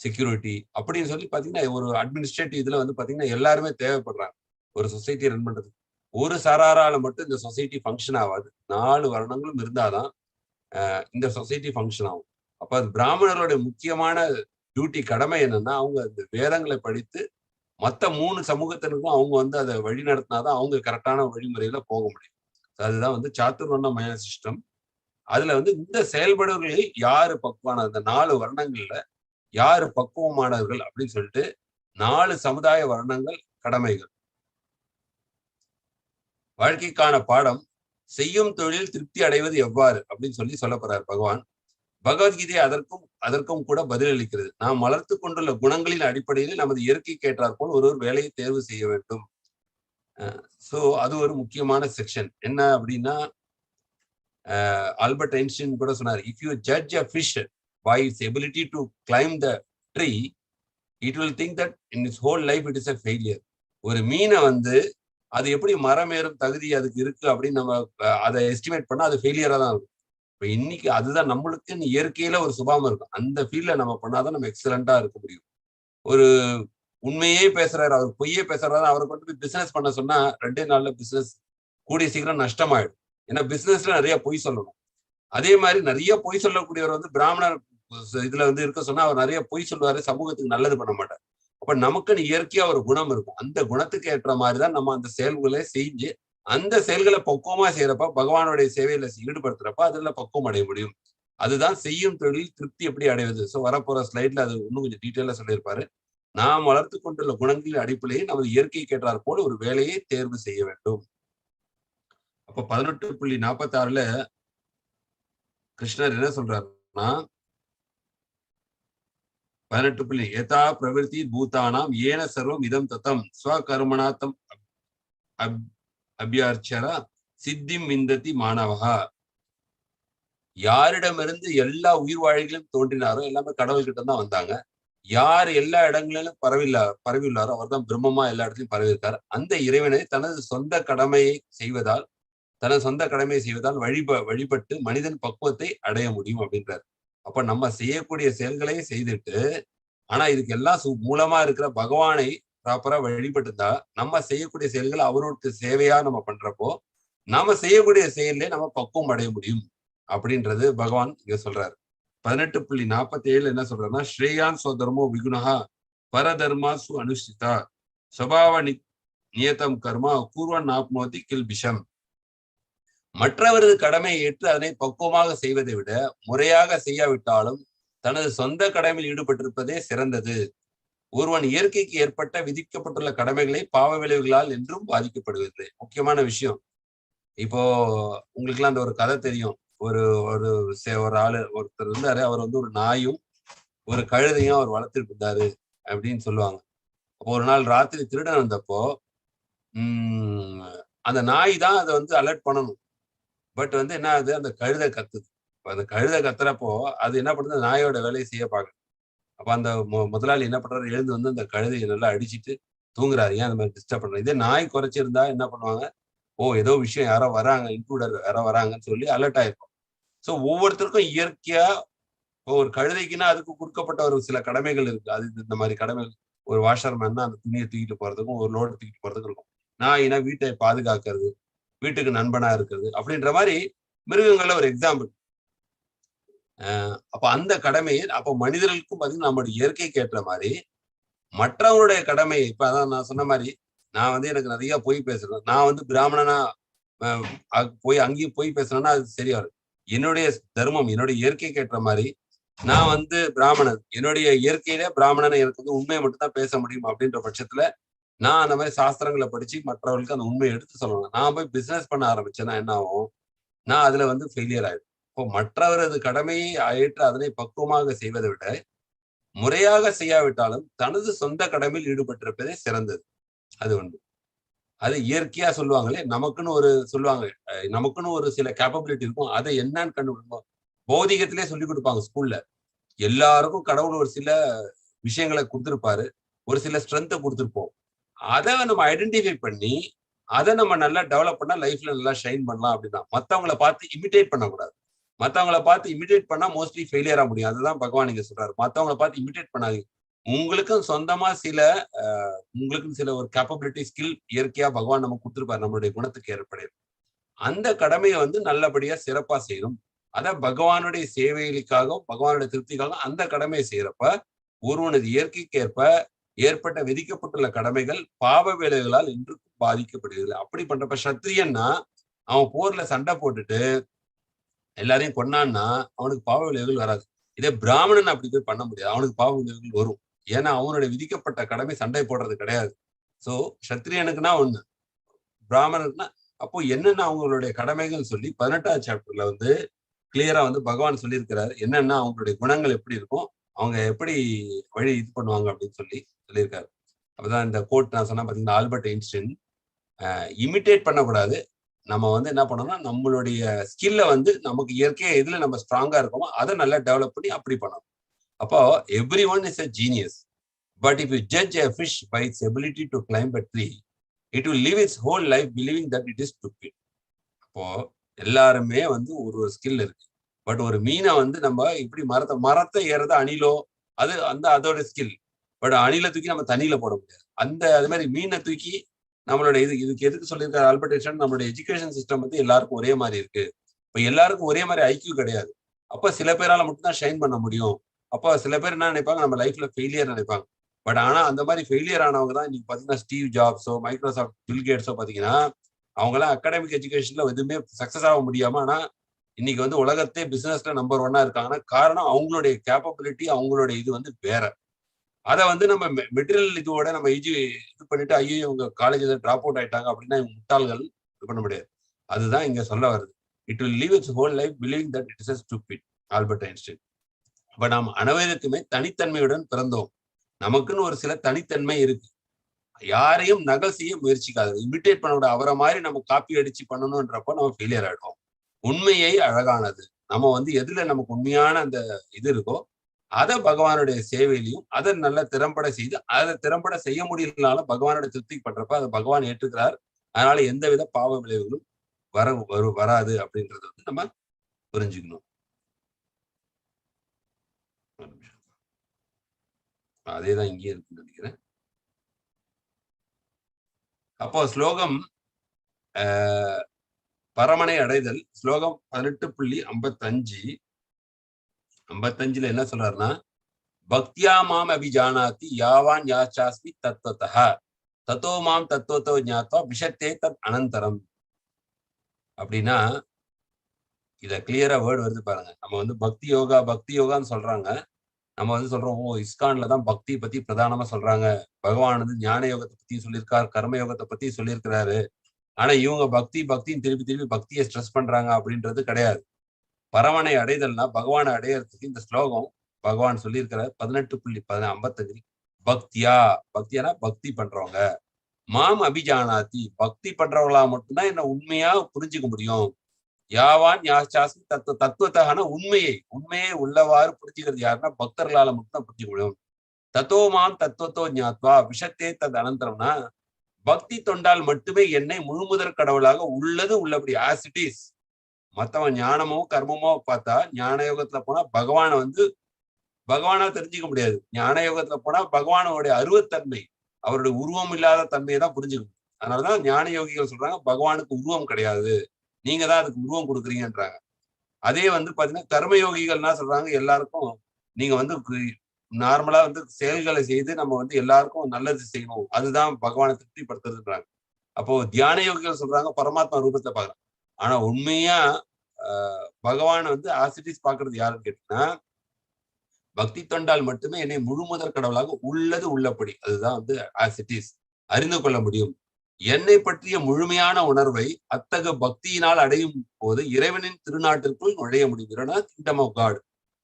செக்யூரிட்டி அப்படின்னு சொல்லி பாத்தீங்கன்னா ஒரு அட்மினிஸ்ட்ரேட்டிவ் இதுல பாத்தீங்கன்னா எல்லாருமே தேவைப்படுறாங்க ஒரு சொசைட்டி ரன் பண்றதுக்கு. ஒரு சாராரால மட்டும் இந்த சொசைட்டி ஃபங்க்ஷன் ஆகாது. 4 வர்ணங்களும் இருந்தாதான் இந்த சொசைட்டி ஃபங்க்ஷன் ஆகும். அப்ப அது பிராமணர்களுடைய முக்கியமான டியூட்டி, கடமை என்னன்னா அவங்க அந்த வேதங்களை படித்து மத்த 3 சமூகத்தினருக்கும் அவங்க அதை வழி நடத்தினாதான் அவங்க கரெக்டான வழிமுறையில போக முடியும். அதுதான் சாத்துர்வர்ண மய சிஸ்டம். அதுல இந்த செயல்பாடுகளில் யாரு பக்குவான அந்த 4 வர்ணங்கள்ல யாரு பக்குவமானவர்கள் அப்படின்னு சொல்லிட்டு 4 சமுதாய வர்ணங்கள் கடமைகள். வாழ்க்கைக்கான பாடம் செய்யும் தொழில் திருப்தி அடைவது எவ்வாறு அப்படின்னு சொல்ல போறார் பகவான். பகவத்கீதை அதற்கும் கூட பதிலளிக்கிறது. நாம் வளர்த்து கொண்டுள்ள குணங்களின் அடிப்படையில் நமது இயற்கைக்கு ஏற்றாற்போல் ஒரு வேலையை தேர்வு செய்ய வேண்டும். சோ அது ஒரு முக்கியமான செக்ஷன். என்ன அப்படின்னா ஆல்பர்ட் ஐன்ஸ்டீன் கூட சொன்னார், if you judge a fish by its ability to climb the tree, it will think that in its whole life it is a failure. ஒரு மீனை அது எப்படி மரம் ஏறும் தகுதி அதுக்கு இருக்கு அப்படின்னு நம்ம அதை எஸ்டிமேட் பண்ணா அது ஃபெயிலியரா தான் இருக்கும். இப்ப இன்னைக்கு அதுதான் நம்மளுக்கு இயற்கையில ஒரு சுபாவம் இருக்கும். அந்த ஃபீல்ட்ல நம்ம பண்ணாதான் நம்ம எக்ஸலண்டா இருக்க முடியும். ஒரு உண்மையே பேசுறாரு, அவர் பொய்யே பேசுறாரு, அவரை கொண்டு போய் பிசினஸ் பண்ண சொன்னா 2 நாள்ல பிசினஸ் கூடிய சீக்கிரம் நஷ்டமாயிடும். ஏன்னா பிசினஸ்ல நிறைய பொய் சொல்லணும். அதே மாதிரி நிறைய பொய் சொல்லக்கூடியவர் பிராமணர் இதுல இருக்க சொன்னா அவர் நிறைய பொய் சொல்லுவாரு, சமூகத்துக்கு நல்லது பண்ண மாட்டார். அப்ப நமக்குன்னு இயற்கையா ஒரு குணம் இருக்கும். அந்த குணத்துக்கு ஏற்ற மாதிரிதான் நம்ம அந்த செயல்களை செஞ்சு அந்த செயல்களை பக்குவமா செய்யறப்ப பகவானுடைய சேவையில ஈடுபடுத்துறப்ப அதுல பக்குவம் அடைய முடியும். அதுதான் செய்யும் தொழில் திருப்தி எப்படி அடைவது. சோ வரப்போற ஸ்லைட்ல அது இன்னும் கொஞ்சம் டீட்டெயிலா சொல்லியிருப்பாரு. நாம் வளர்த்து கொண்டுள்ள குணங்களின் அடிப்படையில் நமது இயற்கை கேட்டார் போல ஒரு வேலையை தேர்வு செய்ய வேண்டும். அப்ப 18.46ல கிருஷ்ணர் என்ன சொல்றாருன்னா 18 ஏதா பிரவிற்த்தி பூதானாம் ஏன சர்வம் இதம் தத்தம் ஸ்வகர்மணாத்தம் அபியார்ச்சரா சித்திம் விந்ததி மாணவகா. யாரிடமிருந்து எல்லா உயிர் வாழிகளும் தோன்றினாரோ எல்லாமே கடவுள்கிட்ட தான் வந்தாங்க. யார் எல்லா இடங்களிலும் பரவியுள்ளாரோ அவர் தான் பிரம்மமா எல்லா இடத்துலையும் பரவி இருக்கார். அந்த இறைவனை தனது சொந்த கடமையை செய்வதால் வழிபட்டு மனிதன் பக்குவத்தை அடைய முடியும் அப்படின்றார். அப்ப நம்ம செய்யக்கூடிய செயல்களை செய்துட்டு, ஆனா இதுக்கு எல்லாம் மூலமா இருக்கிற பகவானை ப்ராப்பரா வழிபட்டுதா நம்ம செய்யக்கூடிய செயல்கள் அவருக்கு சேவையா நம்ம பண்றப்போ நாம செய்யக்கூடிய செயல்ல நம்ம பக்குவம் அடைய முடியும் அப்படின்றது பகவான் இங்க சொல்றாரு. 18.47 என்ன சொல்றாருன்னா, ஸ்ரேயான் சோதர்மோ விகுணா பரதர்மாசு அனுஷ்டிதா சுபாவ நியதம் கர்மா கூர்வன் ஆப்னோதி கில்பிஷம். மற்றவரது கடமையை ஏற்று அதனை பக்குவமாக செய்வதை விட முறையாக செய்யாவிட்டாலும் தனது சொந்த கடமையில் ஈடுபட்டிருப்பதே சிறந்தது. ஒருவன் இயற்கைக்கு ஏற்பட்ட விதிக்கப்பட்டுள்ள கடமைகளை பாவ விளைவுகளால் என்றும் பாதிக்கப்படுவதில்லை. முக்கியமான விஷயம். இப்போ உங்களுக்கு எல்லாம் அந்த ஒரு கதை தெரியும். ஒரு ஆளு ஒருத்தர் இருந்தாரு. அவர் ஒரு நாயும் ஒரு கழுதையும் அவர் வளர்த்துட்டு இருந்தாரு அப்படின்னு சொல்லுவாங்க. அப்போ ஒரு நாள் ராத்திரி திருடன் வந்தப்போ அந்த நாய் தான் அதை அலர்ட் பண்ணணும். பட் என்ன ஆகுது, அந்த கழுதை கத்துது. அந்த கழுதை கத்துறப்போ அது என்ன பண்ணுது, நாயோட வேலையை செய்ய பாக்குது. அப்ப அந்த முதலாளி என்ன பண்றாரு, எழுந்து அந்த கழுதையை நல்லா அடிச்சுட்டு தூங்குறாரு. ஏன் அந்த மாதிரி டிஸ்டர்ப் பண்றாரு. இதே நாய் குறைச்சிருந்தா என்ன பண்ணுவாங்க, ஏதோ விஷயம் யாரோ வராங்க, இன்ட்ரூடர் யாரோ வராங்கன்னு சொல்லி அலர்ட் ஆயிருக்கும். சோ ஒவ்வொருத்தருக்கும் இயற்கையா ஒரு கழுதைக்குன்னா அதுக்கு கொடுக்கப்பட்ட ஒரு சில கடமைகள் இருக்கு. அது இந்த மாதிரி கடமைகள். ஒரு வாஷர்மேன்னா அந்த துணியை தூக்கிட்டு போறதுக்கும் ஒரு லோடு தூக்கிட்டு போறதுக்கும் இருக்கும். நாயினா வீட்டை பாதுகாக்கிறது, வீட்டுக்கு நண்பனா இருக்கிறது அப்படின்ற மாதிரி மிருகங்கள்ல ஒரு எக்ஸாம்பிள். அப்ப அந்த கடமையை அப்ப மனிதர்களுக்கும் பாத்தீங்கன்னா நம்மளுடைய இயற்கைக்கு ஏற்ற மாதிரி மற்றவங்களுடைய கடமையை இப்ப அதான் நான் சொன்ன மாதிரி நான் எனக்கு நிறைய பொய் பேசுறேன். நான் பிராமணனா போய் அங்கேயும் போய் பேசணும்னா அது சரியா வரும். என்னுடைய தர்மம், என்னுடைய இயற்கைக்கு ஏற்ற மாதிரி நான் வந்து பிராமணன், என்னுடைய இயற்கையில பிராமணன் எனக்கு வந்து உண்மையை மட்டும் தான் பேச முடியும் அப்படின்ற பட்சத்துல நான் அந்த மாதிரி சாஸ்திரங்களை படிச்சு மற்றவர்களுக்கு அந்த உண்மையை எடுத்து சொல்லணும். நான் போய் பிசினஸ் பண்ண ஆரம்பிச்சேன்னா என்ன ஆகும், நான் அதுல வந்து ஃபெயிலியர் ஆயிடும். இப்போ மற்றவரது கடமையை ஏற்று அதனை பக்குவமாக செய்வதை விட முறையாக செய்யாவிட்டாலும் தனது சொந்த கடமையில் ஈடுபட்டிருப்பதே சிறந்தது. அது ஒன்று. அது இயற்கையா சொல்லுவாங்களே, நமக்குன்னு ஒரு சொல்லுவாங்க, நமக்குன்னு ஒரு சில கேப்பபிலிட்டி இருக்கும். அதை என்னன்னு கண்டுபிடிப்போம். பௌதிகத்திலே சொல்லிக் கொடுப்பாங்க ஸ்கூல்ல. எல்லாருக்கும் கடவுள் ஒரு சில விஷயங்களை கொடுத்திருப்பாரு. ஒரு சில ஸ்ட்ரென்த்தை கொடுத்திருப்போம். அதை நம்ம ஐடென்டிஃபை பண்ணி அதை நம்ம நல்லா டெவலப் பண்ணா லைஃப்ல நல்லா ஷைன் பண்ணலாம் அப்படின்னா. மத்தவங்கள பார்த்து இமிடேட் பண்ணக்கூடாது. மத்தவங்கள பார்த்து இமிடேட் பண்ணா மோஸ்ட்லி ஃபெயிலியர் ஆக முடியும். அதுதான் பகவான் இங்க சொல்றாரு. மத்தவங்கள பார்த்து இமிடேட் பண்ணாதீங்க. உங்களுக்கும் சொந்தமா சில உங்களுக்கும் சில ஒரு கேப்பபிலிட்டி ஸ்கில் இயற்கையா பகவான் நமக்கு கொடுத்திருப்பாரு. நம்மளுடைய குணத்துக்கு ஏற்படையது. அந்த கடமையை வந்து நல்லபடியா சிறப்பா செய்யணும். அத பகவானுடைய சேவைகளுக்காகவும் பகவானுடைய திருப்திக்காகவும் அந்த கடமையை செய்யறப்ப ஒருவனது இயற்கைக்கு ஏற்ப ஏற்பட்ட விதிக்கப்பட்டுள்ள கடமைகள் பாவ வேலைகளால் இன்றும் பாதிக்கப்படுகிறது. அப்படி பண்றப்ப சத்திரியன்னா அவன் போர்ல சண்டை போட்டுட்டு எல்லாரையும் கொண்டான்னா அவனுக்கு பாவ விளைவுகள் வராது. இதே பிராமணன் அப்படி போய் பண்ண முடியாது. அவனுக்கு பாவ விளைவுகள் வரும். ஏன்னா அவனுடைய விதிக்கப்பட்ட கடமை சண்டை போடுறது கிடையாது. சோ சத்திரியனுக்குன்னா ஒண்ணு, பிராமணனுக்குன்னா அப்போ என்னென்ன அவங்களுடைய கடமைகள் சொல்லி 18ஆவது சாப்டர்ல வந்து கிளியரா வந்து பகவான் சொல்லியிருக்கிறாரு. என்னன்னா அவங்களுடைய குணங்கள் எப்படி இருக்கும், அவங்க எப்படி வழி இது பண்ணுவாங்க அப்படின்னு சொல்லியிருக்காரு. அப்பதான் இந்த கோட் நான் சொன்னா பாத்தீங்கன்னா, ஆல்பர்ட் ஐன்ஸ்டைன் இமிட்டேட் பண்ணக்கூடாது. நம்ம வந்து என்ன பண்ணணும்னா நம்மளுடைய ஸ்கில்ல வந்து நமக்கு இயற்கையா எதுல நம்ம ஸ்ட்ராங்கா இருக்கோமோ அதை நல்லா டெவலப் பண்ணி அப்படி பண்ணணும். அப்போ every one is a genius. But if you judge a fish by its ability to climb a tree, it will live its whole life believing that it is stupid. அப்போ எல்லாருமே வந்து ஒரு ஸ்கில் இருக்கு. But ஒரு மீனை வந்து நம்ம இப்படி மரத்தை ஏறது அணிலோ அது அந்த அதோட ஸ்கில். பட் அணிலை தூக்கி நம்ம தண்ணியில போட முடியாது. அது மாதிரி மீனை தூக்கி நம்மளோட இதுக்கு எதுக்கு சொல்லியிருக்காரு ஆல்பர்ட் ஐன்ஸ்டைன், நம்மளுடைய எஜுகேஷன் சிஸ்டம் வந்து எல்லாருக்கும் ஒரே மாதிரி இருக்கு. இப்ப எல்லாருக்கும் ஒரே மாதிரி ஐக்கியூ கிடையாது. அப்ப சில பேரால மட்டும்தான் ஷைன் பண்ண முடியும். அப்ப சில பேர் என்ன நினைப்பாங்க, நம்ம லைஃப்ல ஃபெயிலியர் நினைப்பாங்க. பட் ஆனா அந்த மாதிரி ஃபெயிலியர் ஆனவங்க தான் இன்னைக்கு பாத்தீங்கன்னா ஸ்டீவ் ஜாப்ஸோ மைக்ரோசாஃப்ட் பில் கேட்ஸோ பாத்தீங்கன்னா அவங்க எல்லாம் அகாடமிக் எஜுகேஷன்ல எதுவுமே சக்சஸ் ஆக முடியாம ஆனா இன்னைக்கு வந்து உலகத்தே பிசினஸ்ல நம்பர் 1 இருக்காங்கன்னா காரணம் அவங்களுடைய கேப்பபிலிட்டி, அவங்களுடைய இது வந்து வேற. அதை வந்து நம்ம மெட்டீரியல் இதுவோட நம்ம இது பண்ணிட்டு ஐயோ இவங்க காலேஜ் டிராப் அவுட் ஆயிட்டாங்க அப்படின்னா இவங்க முட்டாள்கள் இது பண்ண முடியாது. அதுதான் இங்க சொல்ல வருது. It will leave it's whole life believing that it is a stupid. Albert Einstein. அப்ப நாம் அனைவருக்குமே தனித்தன்மையுடன் பிறந்தோம். நமக்குன்னு ஒரு சில தனித்தன்மை இருக்கு. யாரையும் நகல் செய்ய முயற்சிக்காது. இமிட்டேட் பண்ண அவரை மாதிரி நம்ம காப்பி அடிச்சு பண்ணணும்ன்றப்ப நம்ம ஃபெயிலியர் ஆயிடும். உண்மையை அழகானது. நம்ம வந்து எதுல நமக்கு உண்மையான அந்த இது இருக்கோ அதை பகவானுடைய சேவையிலையும் அதை நல்ல திறம்பட செய்து அதை திறம்பட செய்ய முடியலனாலும் பகவானுடைய திருப்தி பண்றப்ப அதை பகவான் ஏற்றுக்கிறார். அதனால எந்தவித பாவ விளைவுகளும் வராது அப்படின்றத வந்து நம்ம புரிஞ்சுக்கணும். அதேதான் இங்கே இருக்குன்னு நினைக்கிறேன். அப்போ ஸ்லோகம் பரமனை அடைதல் ஸ்லோகம் 18.55 என்ன சொல்றாருன்னா, பக்தியா மாம் அபிஜானாதி யாவான் யாச்சாஸ்மி தத்துவத்தஹ தத்தோ மாம் தத்துவத்தோ ஞாத்வா விஷத்தே தத் அனந்தரம். அப்படின்னா இத கிளியரா வேர்டு வருது பாருங்க. நம்ம வந்து பக்தி யோகான்னு சொல்றாங்க. நம்ம வந்து சொல்றோம் இஸ்கான்ல தான் பக்தி பத்தி பிரதானமா சொல்றாங்க. பகவான் வந்து ஞான யோகத்தை பத்தி சொல்லியிருக்காரு, கர்ம யோகத்தை பத்தி சொல்லியிருக்கிறாரு. ஆனா இவங்க பக்தின்னு திருப்பி பக்தியை ஸ்ட்ரெஸ் பண்றாங்க அப்படின்றது கிடையாது. பரமனை அடைதல்னா பகவானை அடையறதுக்கு இந்த ஸ்லோகம் பகவான் சொல்லியிருக்கிறார் 18.55 பக்தியானா பக்தி பண்றவங்க. மாம் அபிஜானாதி பக்தி பண்றவங்களா மட்டும்தான் என்ன உண்மையா புரிஞ்சுக்க முடியும். யாவான் யாச்சாஸ்மி தத்துவத்தான உண்மையை உள்ளவாறு புரிஞ்சுக்கிறது யாருன்னா பக்தர்களால மட்டும்தான் புரிஞ்சுக்க முடியும். தத்தோமாம் தத்துவத்தோ ஞாத்வா விஷத்தே தத் அனந்தரம்னா பக்தி தொண்டால் மட்டுமே என்னை முழுமுதற் கடவுளாக உள்ளபடி ஆஸ் இட் இஸ். மத்தவன் ஞானமோ கர்மமோ பார்த்தா ஞான யோகத்துல போனா பகவானா தெரிஞ்சுக்க முடியாது. ஞான யோகத்துல போனா பகவானுடைய அருவத்தன்மை, அவருடைய உருவம் இல்லாத தன்மையை தான் புரிஞ்சுக்கணும். அதனாலதான் ஞான யோகிகள் சொல்றாங்க பகவானுக்கு உருவம் கிடையாது, நீங்க தான் அதுக்கு உருவம் கொடுக்குறீங்கன்றாங்க. அதே வந்து பாத்தீங்கன்னா கர்மயோகிகள்னா சொல்றாங்க எல்லாருக்கும் நீங்க வந்து நார்மலா வந்து செயல்களை செய்து நம்ம வந்து எல்லாருக்கும் நல்லது செய்யணும், அதுதான் பகவானை திருப்திப்படுத்துறதுன்றாங்க. அப்போ தியான யோகிகள் சொல்றாங்க பரமாத்மா ரூபத்தை பார்க்கலாம். ஆனா உண்மையா பகவான் வந்து ஆசிட்டிஸ் பாக்குறது யாருன்னு கேட்டீங்கன்னா, பக்தி தொண்டால் மட்டுமே என்னை முழுமுதற் கடவுளாக உள்ளது உள்ளபடி, அதுதான் வந்து ஆசிட்டிஸ் அறிந்து கொள்ள முடியும். என்னை பற்றிய முழுமையான உணர்வை அத்தகு பக்தியினால் அடையும் போது இறைவனின் திருநாட்டிற்குள் நுழைய முடியும். கிங்டம் ஆஃப் காட்,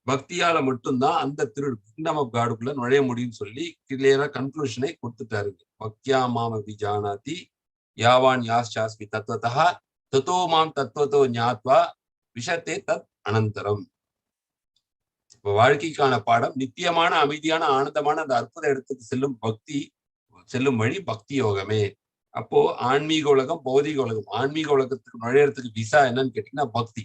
பக்தியால மட்டும்தான் அந்த கிங்டம் ஆஃப் காடுக்குள்ள நுழைய முடியும்னு சொல்லி கிளியரா கன்க்ளூஷனை கொடுத்துட்டாரு. பக்தியா மாம் அபிஜானாதி யாவான் யாஸ்மி தத்துவத்தா தத்தோ மாம் தத்துவத்தோ ஞாத்வா விஷத்தே தத் அனந்தரம். வாழ்க்கைக்கான பாடம் நித்தியமான அமைதியான ஆனந்தமான அந்த அற்புத இடத்துக்கு செல்லும் வழி பக்தி யோகமே. அப்போ ஆன்மீக உலகம், பௌதிக உலகம், ஆன்மீக உலகத்துக்கு நுழையறதுக்கு விசா என்னன்னு கேட்டீங்கன்னா பக்தி.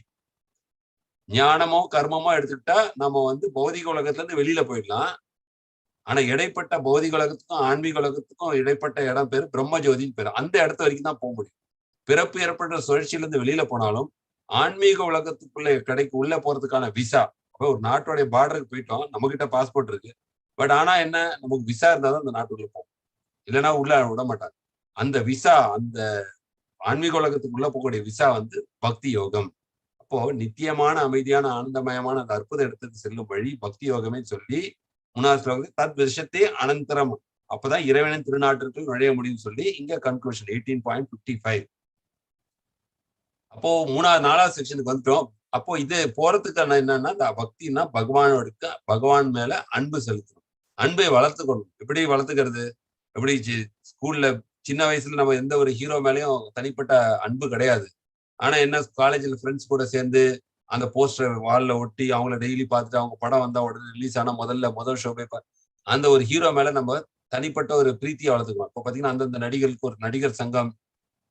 ஞானமோ கர்மமோ எடுத்துக்கிட்டா நம்ம வந்து பௌதிக உலகத்துல இருந்து வெளியில போயிடலாம். ஆனா இடைப்பட்ட பௌதிக உலகத்துக்கும் ஆன்மீக உலகத்துக்கும் இடைப்பட்ட இடம் பேரு பிரம்மஜோதின்னு பேரு. அந்த இடத்து வரைக்கும் தான் போக முடியும். பிறப்பு ஏற்பட்ட சுழற்சியில இருந்து வெளியில போனாலும் ஆன்மீக உலகத்துக்குள்ள உள்ள போறதுக்கான விசா, ஒரு நாட்டோடைய பார்டருக்கு போயிட்டோம், நம்ம கிட்ட பாஸ்போர்ட் இருக்கு. பட் ஆனா என்ன, நமக்கு விசா இருந்தாதான் அந்த நாட்டுக்குள்ள போகும், இல்லைன்னா உள்ள விட மாட்டாங்க. அந்த விசா, அந்த ஆன்மீக உலகத்துக்குள்ள போகக்கூடிய விசா வந்து பக்தி யோகம். அப்போ நித்தியமான அமைதியான ஆனந்தமயமான அந்த அற்புத இடத்துக்கு செல்லும் வழி பக்தி யோகமே சொல்லி 3வது ஸ்லோகத்தில் தத் விஷத்தே அனந்தரம், அப்பதான் இறைவனின் திருநாட்டிற்குள் நுழைய முடியும்னு சொல்லி இங்க கன்க்ளூஷன் 18.55. அப்போ 4வது செக்ஷனுக்கு வந்துட்டோம். அப்போ இது போறதுக்கான என்னன்னா, இந்த பக்தினா பகவான் மேல அன்பு செலுத்தணும், அன்பை வளர்த்துக்கணும். எப்படி வளர்த்துக்கிறது? எப்படி ஸ்கூல்ல சின்ன வயசுல நம்ம எந்த ஒரு ஹீரோ மேலேயும் தனிப்பட்ட அன்பு கிடையாது. ஆனா என்ன, காலேஜ்ல ஃப்ரெண்ட்ஸ் கூட சேர்ந்து அந்த போஸ்டர் வால்ல ஒட்டி அவங்கள டெய்லி பார்த்துட்டு அவங்க படம் வந்தா உடனே ரிலீஸ் ஆனா முதல் ஷோ போய் அந்த ஒரு ஹீரோ மேல நம்ம தனிப்பட்ட ஒரு பிரீத்தியை வளர்த்துக்கலாம். இப்போ பாத்தீங்கன்னா அந்தந்த நடிகருக்கு ஒரு நடிகர் சங்கம்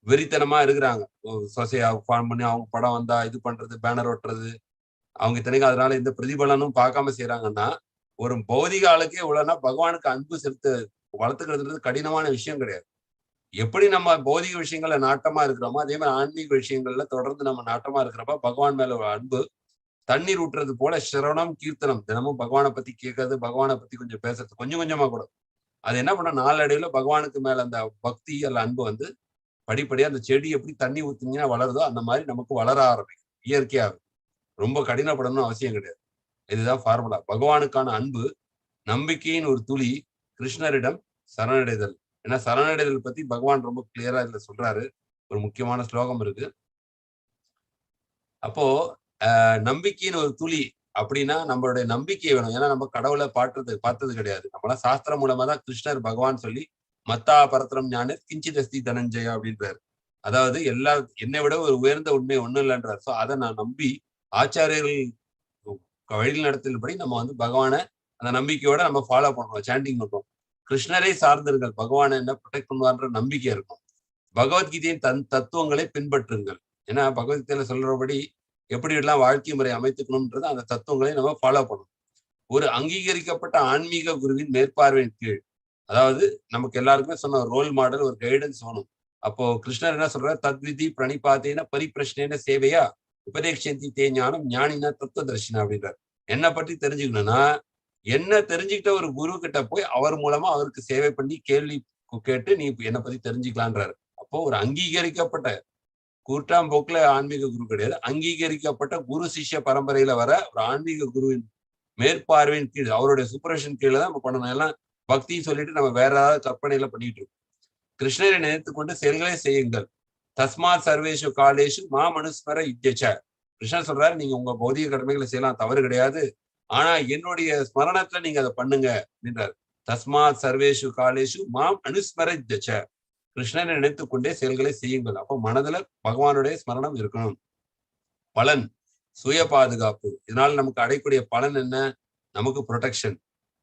வெறித்தனமா இருக்கிறாங்க. சொசையா ஃபார்ம் பண்ணி அவங்க படம் வந்தா இது பண்றது, பேனர் ஒட்டுறது, அவங்க இத்தனைக்கும் அதனால எந்த பிரதிபலனும் பார்க்காம செய்யறாங்கன்னா, ஒரு பௌதிக ஆளுக்கே இவ்வளவுனா பகவானுக்கு அன்பு செலுத்த வளர்த்துக்கிறதுன்றது கடினமான விஷயம் கிடையாது. எப்படி நம்ம பௌதிக விஷயங்கள்ல நாட்டமா இருக்கிறோமோ அதே மாதிரி ஆன்மீக விஷயங்கள்ல தொடர்ந்து நம்ம நாட்டமா இருக்கிறப்ப பகவான் மேல ஒரு அன்பு தண்ணீர் ஊற்றுறது போல சிரவணம் கீர்த்தனம், தினமும் பகவானை பத்தி கேட்கறது, பகவானை பத்தி கொஞ்சம் பேசுறது, கொஞ்சம் கொஞ்சமா கூட அது என்ன பண்ண நாளடைவுல பகவானுக்கு மேல அந்த பக்தி அல்ல அன்பு வந்து படிப்படியா அந்த செடி எப்படி தண்ணி ஊத்துனீங்கன்னா வளருதோ அந்த மாதிரி நமக்கு வளர ஆரம்பிக்கும் இயற்கையாக. ரொம்ப கடினப்படணும்னு அவசியம் கிடையாது. இதுதான் ஃபார்முலா. பகவானுக்கான அன்பு நம்பிக்கையின் ஒரு துளி, கிருஷ்ணரிடம் சரணடைதல். ஏன்னா சரணடைதல் பத்தி பகவான் ரொம்ப கிளியரா இதுல சொல்றாரு. ஒரு முக்கியமான ஸ்லோகம் இருக்கு. அப்போ நம்பிக்கையின் ஒரு துளி அப்படின்னா நம்மளுடைய நம்பிக்கை வேணும். ஏன்னா நம்ம கடவுளை பார்த்தது கிடையாது. நம்மளாம் சாஸ்திரம் மூலமா தான் கிருஷ்ணர் பகவான் சொல்லி மத்தா பரத்திரம் ஞான கிஞ்சிதஸ்தி தனஞ்சயா அப்படின்றாரு. அதாவது என்னை விட ஒரு உயர்ந்த உண்மை ஒண்ணும் இல்லைன்றார். சோ அதை நான் நம்பி ஆச்சாரியர்கள் வழி நடத்தினபடி நம்ம வந்து பகவானை அந்த நம்பிக்கையோட நம்ம ஃபாலோ பண்றோம், சாண்டிங் பண்றோம். கிருஷ்ணரை சார்ந்திருங்கள், பகவானை என்ன ப்ரொடெக்ட் பண்ணுவான்ற நம்பிக்கை இருக்கும். பகவத்கீதையின் தத்துவங்களை பின்பற்றுங்கள். ஏன்னா பகவத்கீதையில சொல்றபடி எப்படி எல்லாம் வாழ்க்கை முறை அமைத்துக்கணும்ன்றது அந்த தத்துவங்களை நம்ம ஃபாலோ பண்ணணும். ஒரு அங்கீகரிக்கப்பட்ட ஆன்மீக குருவின் மேற்பார்வையின் கீழ், அதாவது நமக்கு எல்லாருக்குமே சொன்ன ரோல் மாடல், ஒரு கைடன்ஸ் வேணும். அப்போ கிருஷ்ணர் என்ன சொல்றாரு, தத்விதி பிரணிபாத்தேன பரிப்பிரஷ்னேன சேவையா உபதேக்ஷந்தி தே ஞானம் ஞானினா தத்துவ தர்ஷினா அப்படின்றார். என்னை பற்றி தெரிஞ்சுக்கணும்னா என்ன தெரிஞ்சுக்கிட்ட ஒரு குரு கிட்ட போய் அவர் மூலமா அவருக்கு சேவை பண்ணி கேள்வி கேட்டு நீ என்னை பத்தி தெரிஞ்சுக்கலான்றாரு. அப்போ ஒரு அங்கீகரிக்கப்பட்ட கூட்டாம்போக்குல ஆன்மீக குரு கிடையாது, அங்கீகரிக்கப்பட்ட குரு சிஷ்ய பரம்பரையில வர ஒரு ஆன்மீக குருவின் மேற்பார்வையின் கீழ், அவருடைய சூப்பரேஷன் கீழே தான் நம்ம பண்ணணும். எல்லாம் பக்தின்னு சொல்லிட்டு நம்ம வேற ஏதாவது கற்பனையில பண்ணிட்டு இருக்கோம். கிருஷ்ணரை நினைத்துக் கொண்டு செயல்களை செய்யுங்கள். தஸ்மாத் சர்வேஷு காலேஷு மா மனுஸ்மர இத்தியச்ச. கிருஷ்ணர் சொல்றாரு, நீங்க உங்க பௌதிக கடமைகளை செய்யலாம், தவறு கிடையாது. ஆனா என்னுடைய ஸ்மரணத்துல நீங்க அதை பண்ணுங்க அப்படின்றாரு. தஸ்மாத் சர்வேஷு காலேஷு மாம் அனுஸ்மர இத்தியச்ச. கிருஷ்ணனை நினைத்துக் கொண்டே செயல்களை செய்யுங்கள். அப்போ மனதுல பகவானுடைய ஸ்மரணம் இருக்கணும். பலன் சுய பாதுகாப்பு. இதனால நமக்கு அடையக்கூடிய பலன் என்ன? நமக்கு ப்ரொடெக்ஷன்.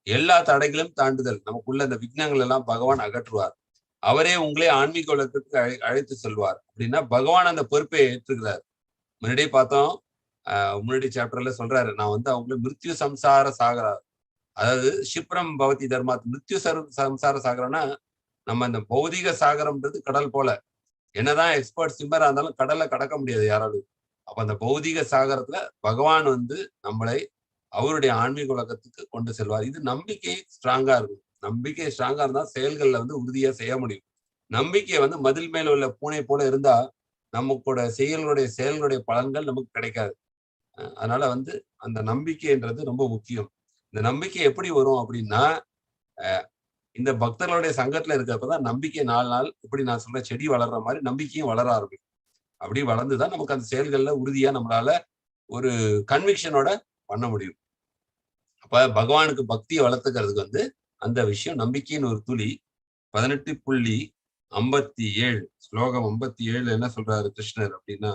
எல்லா தடைகளும் தாண்டுதல். நமக்குள்ள இந்த விக்னங்கள் எல்லாம் பகவான் அகற்றுவார். அவரே உங்களே ஆன்மீக உலகத்துக்கு அழைத்து செல்வார். அப்படின்னா பகவான் அந்த பொறுப்பை ஏற்றுக்கிறார். முன்னாடியே பார்த்தோம், முன்னாடி சாப்டர்ல சொல்றாரு, நான் வந்து அவங்களை மிருத்யு சம்சார சாகரா, அதாவது ஷிப்ரம் பவதி தர்மாத் மிருத்யு சம்சார சாகரம்னா நம்ம இந்த பௌதிக சாகரம்ன்றது கடல் போல. என்னதான் எக்ஸ்பர்ட் ஸ்விம்மரா இருந்தாலும் கடல்ல கடக்க முடியாது யாராலும். அப்ப அந்த பௌதிக சாகரத்துல பகவான் வந்து நம்மளை அவருடைய ஆன்மீக உலகத்துக்கு கொண்டு செல்வார். இது நம்பிக்கை ஸ்ட்ராங்கா இருக்கும். நம்பிக்கை ஸ்ட்ராங்கா இருந்தா செயல்கள்ல வந்து உறுதியா செய்ய முடியும். நம்பிக்கை வந்து மதில் மேல உள்ள பூனை போல இருந்தா நமக்கூட செயல்களுடைய பலன்கள் நமக்கு கிடைக்காது. அதனால வந்து அந்த நம்பிக்கைன்றது ரொம்ப முக்கியம். இந்த நம்பிக்கை எப்படி வரும் அப்படின்னா, இந்த பக்தர்களுடைய சங்கத்துல இருக்கிறப்பதான் நம்பிக்கை நாள் நாள் இப்படி நான் சொல்ற செடி வளர்ற மாதிரி நம்பிக்கையும் வளர ஆரம்பிக்கும். அப்படி வளர்ந்துதான் நமக்கு அந்த செயல்கள்ல உறுதியா நம்மளால ஒரு கன்விக்ஷனோட பண்ண முடியும். அப்ப பகவானுக்கு பக்தியை வளர்த்துக்கிறதுக்கு வந்து அந்த விஷயம் நம்பிக்கையின் ஒரு துளி. 18.57 ஸ்லோகம் 57 என்ன சொல்றாரு கிருஷ்ணர் அப்படின்னா,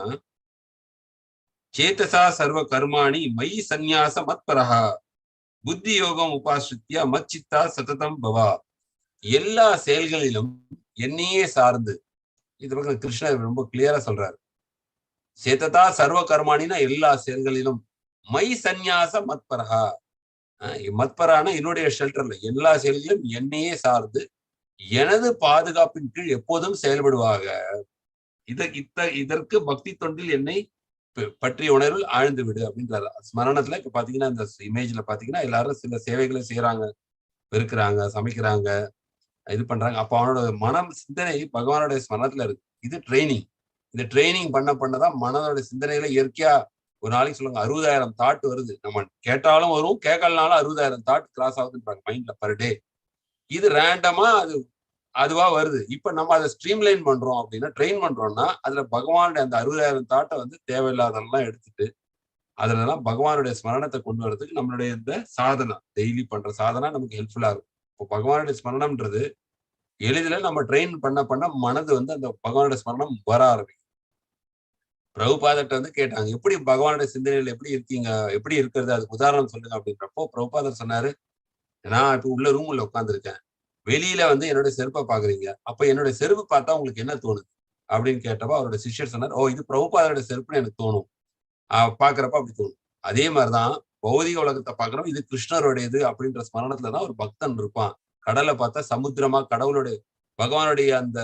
சேதசா சர்வ கர்மாணி மயி சந்நியாச மத்பரஹா புத்தி யோகம் உபாசித்யா மச்சித்தா சததம் பவா. எல்லா செயல்களிலும் என்னையே சார்ந்து, இது பக்கம் கிருஷ்ணர் ரொம்ப கிளியரா சொல்றாரு. சேததா சர்வ கர்மாணினா எல்லா செயல்களிலும் மை சந்நியாச மத்பரஹா. மத்பரான என்னுடைய ஷெல்டர்ல எல்லா செயல்களிலும் என்னையே சார்ந்து எனது பாதுகாப்பின் கீழ் எப்போதும் செயல்படுவாங்க. இதற்கு பக்தி தொண்டில் என்னை பற்றிய உணர்வில் ஆழ்ந்து விடு அப்படின்றாரு. ஸ்மரணத்துல இப்ப பாத்தீங்கன்னா இந்த இமேஜ்ல பாத்தீங்கன்னா எல்லாரும் சில சேவைகளை செய்யறாங்க, பெருக்குறாங்க, சமைக்கிறாங்க, இது பண்றாங்க. அப்ப அவனோட மனம் சிந்தனை பகவானுடைய ஸ்மரணத்துல இருக்கு. இது ட்ரைனிங். இந்த ட்ரைனிங் பண்ணதான் மனதோட சிந்தனையில இயற்கையா ஒரு நாளைக்கு சொல்லுங்க 60,000 தாட் வருது. நம்ம கேட்டாலும் வரும், கேட்கலனாலும் 60,000 தாட் கிராஸ் ஆகுதுன்றாங்க மைண்ட்ல பர் டே. இது ரேண்டமா அதுவா வருது. இப்ப நம்ம அதை ஸ்ட்ரீம்லைன் பண்றோம் அப்படின்னா, ட்ரெயின் பண்றோம்னா அதுல பகவானுடைய அந்த 60,000 தாட்டை வந்து தேவையில்லாதெல்லாம் எடுத்துட்டு அதுலலாம் பகவானுடைய ஸ்மரணத்தை கொண்டு வரதுக்கு நம்மளுடைய இந்த சாதனா டெய்லி பண்ற சாதனா நமக்கு ஹெல்ப்ஃபுல்லா இருக்கும். இப்போ பகவானுடைய ஸ்மரணம்ன்றது எளிதில் நம்ம ட்ரெயின் பண்ண மனது வந்து அந்த பகவானுடைய ஸ்மரணம் வர ஆரம்பிக்கும். பிரபுபாதர்கிட்ட வந்து கேட்டாங்க, எப்படி பகவானுடைய சிந்தனைகள் எப்படி இருக்கீங்க, எப்படி இருக்கிறது, அதுக்கு உதாரணம் சொல்லுங்க அப்படின்றப்போ பிரபுபாதர் சொன்னாரு, நான் இப்ப உள்ள ரூம்ல உட்காந்துருக்கேன், வெளியில வந்து என்னோட செருப்பை பாக்குறீங்க, அப்ப என்னோட செருப்பு பார்த்தா உங்களுக்கு என்ன தோணுது அப்படின்னு கேட்டப்போ அவரோட சிஷ்யர் சொன்னார், ஓ இது பிரபுபாதரோட செருப்புன்னு எனக்கு தோணும். பாக்குறப்ப அப்படி தோணும். அதே மாதிரிதான் பௌதிக உலகத்தை பாக்குறோம், இது கிருஷ்ணருடையது அப்படின்ற ஸ்மரணத்துலதான் ஒரு பக்தன் இருப்பான். கடலை பார்த்தா சமுத்திரமா கடவுளுடைய பகவானுடைய அந்த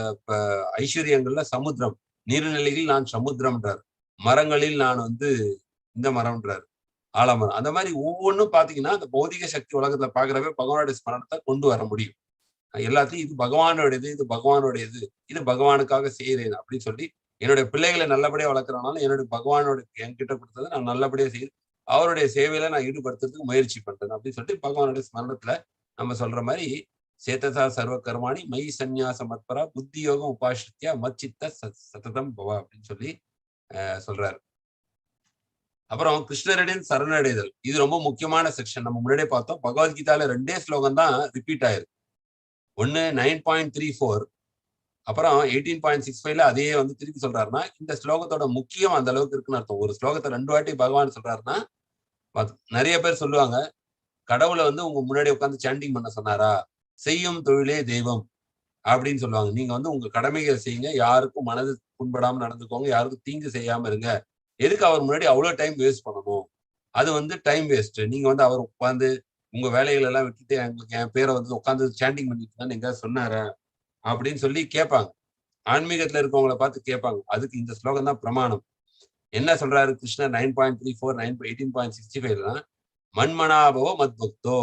ஐஸ்வர்யங்கள்ல சமுத்திரம், நீர்நிலையில் நான் சமுத்திரம்ன்றார், மரங்களில் நான் வந்து இந்த மரம்ன்றார், ஆலமரம். அந்த மாதிரி ஒவ்வொன்றும் பாத்தீங்கன்னா அந்த பௌதிக சக்தி உலகத்துல பாக்குறப்ப பகவானுடைய ஸ்மரணத்தை கொண்டு வர முடியும். எல்லாத்தையும் இது பகவானுடையது, இது பகவானுடையது, இது பகவானுக்காக செய்யறேன் அப்படின்னு சொல்லி என்னுடைய பிள்ளைகளை நல்லபடியா வளர்க்கறனால என்னுடைய பகவானோட என்கிட்ட கொடுத்ததை நான் நல்லபடியா செய்து அவருடைய சேவையில நான் ஈடுபடுத்துறதுக்கு முயற்சி பண்றேன் அப்படின்னு சொல்லிட்டு பகவானுடைய ஸ்மரணத்துல நம்ம சொல்ற மாதிரி சேத்தசா சர்வ கர்மாணி மயி சந்நியாச மத்பரா புத்தி யோகம் உபாசித்யா மச்சித்த சததம் பவா அப்படின்னு சொல்லி சொல்றாரு. அப்புறம் கிருஷ்ணரின் சரணடைதல், இது ரொம்ப முக்கியமான செக்ஷன். நம்ம முன்னாடியே பார்த்தோம், பகவத்கீதால 2 ஸ்லோகம் தான் ரிப்பீட் ஆயிருக்கு. ஒன்னு 9.34, அப்புறம் 18.65ல அதையே வந்து திருப்பி சொல்றாருன்னா இந்த ஸ்லோகத்தோட முக்கியம் அந்த அளவுக்கு இருக்குன்னு அர்த்தம். ஒரு ஸ்லோகத்தை 2 வாட்டி பகவான் சொல்றாருன்னா, நிறைய பேர் சொல்லுவாங்க, கடவுளை வந்து உங்க முன்னாடி உட்காந்து சாண்டிங் பண்ண சொன்னாரா, செய்யும் தொழிலே தெய்வம் அப்படின்னு சொல்லுவாங்க. நீங்க வந்து உங்க கடமைகளை செய்யுங்க, யாருக்கும் மனது புண்படாம நடந்துக்கோங்க, யாருக்கும் தீங்கு செய்யாம இருங்க, எதுக்கு அவர் முன்னாடி அவ்வளவு டைம் வேஸ்ட் பண்ணணும், அது வந்து டைம் வேஸ்ட். நீங்க வந்து அவர் உட்காந்து உங்க வேலைகள் எல்லாம் விட்டுட்டு எங்களுக்கு என் பேரை வந்து உட்காந்து சாண்டிங் பண்ணிட்டு எங்க சொன்னார அப்படின்னு சொல்லி கேட்பாங்க. ஆன்மீகத்துல இருக்கவங்களை பார்த்து கேட்பாங்க. அதுக்கு இந்த ஸ்லோகம் தான் பிரமாணம். என்ன சொல்றாரு கிருஷ்ணர் 9.34 18.65 மண்மனாபவோ மத் பக்தோ,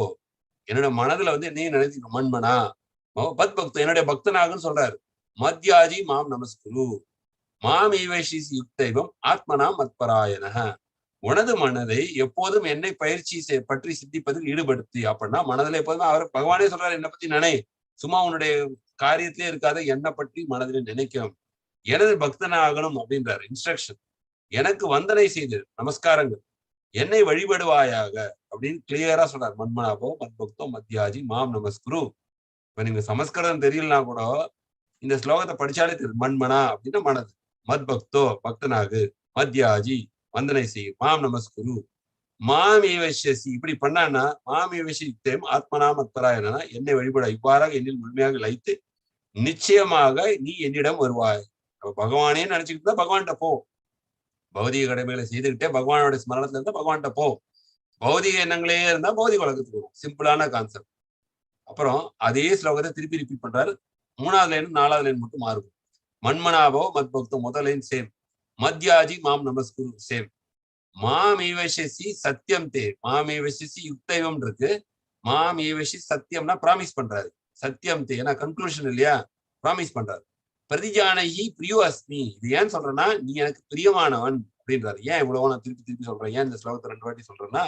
என்னோட மனதுல வந்து என்னையும் நினைச்சுக்கணும், மண்மனா பத் பக்தோ என்னுடைய பக்தனாகன்னு சொல்றாரு. மத்யாஜி மாம் நமஸ்குரு மாம் ஈவேஷி யுக்தைவம் ஆத்மனா மத்பராயண, உனது மனதை எப்போதும் என்னை பயிற்சி பற்றி சிந்திப்பதில் ஈடுபடுத்தி. அப்படின்னா மனதில் எப்போதுமே அவர் பகவானே சொல்றாரு, என்னை பத்தி நினை, சும்மா உன்னுடைய காரியத்திலே இருக்காத, என்னை பற்றி மனதில் நினைக்கணும், எனது பக்தனாகணும் அப்படின்றாரு இன்ஸ்ட்ரக்ஷன். எனக்கு வந்தனை செய்து நமஸ்காரங்கள், என்னை வழிபடுவாயாக அப்படின்னு கிளியரா சொல்றாரு. மன்மனாபோ மத்பக்தோ மத்யாஜி மாம் நமஸ்குரு. இப்ப நீங்க சமஸ்கிருதம் தெரியலனா கூட இந்த ஸ்லோகத்தை படிச்சாலே தெரியும். மண்மனா அப்படின்னா மனது, மத்பக்தோ பக்தனாகு, மத்யாஜி வந்தனை செய்யும், மாம் நமஸ்குரு மாம் ஏவசி இப்படி பண்ணான்னா மாம் ஏவசி ஆத்மனா மத்பராயணா, என்னை வழிபட இவ்வாறாக என்னில் முழுமையாக லைத்து நிச்சயமாக நீ என்னிடம் வருவாய். பகவானே நினைச்சுக்கிட்டு தான் பகவான்கிட்ட போ. பௌதிக கடமைகளை செய்துக்கிட்டே பகவானோட ஸ்மரணத்துல இருந்தா பகவான்கிட்ட போ. பௌதிக எண்ணங்களே இருந்தா பௌதிக உலகத்துக்கு வரும். சிம்பிளான கான்செப்ட். அப்புறம் அதே ஸ்லோகத்தை திருப்பி ரிப்பீட் பண்றாரு. 3வது லைன் 4வது லைன் மட்டும் மாறும். மண்மனாபோ மத்பக்தோ முதல் லைன் சேம், மத்யாஜி மாம் நமஸ்குரு சேம், மாம் ஈவசி சத்தியம் தே, மாம் ஈவசி யுக்தைவம் இருக்கு, மாம் ஈவசி சத்தியம்னா ப்ராமிஸ் பண்றாரு, சத்தியம் தே ஏன்னா கன்க்ளூஷன் இல்லையா, ப்ராமிஸ் பண்றாரு, பிரதிஜானகி பிரியோ அஸ்மி. இது ஏன் சொல்றேன்னா, நீ எனக்கு பிரியமானவன் அப்படின்றாரு. ஏன் இவ்வளவு நான் திருப்பி திருப்பி சொல்றேன், ஏன் இந்த ஸ்லோகத்தை 2 வாட்டி சொல்றேன்னா,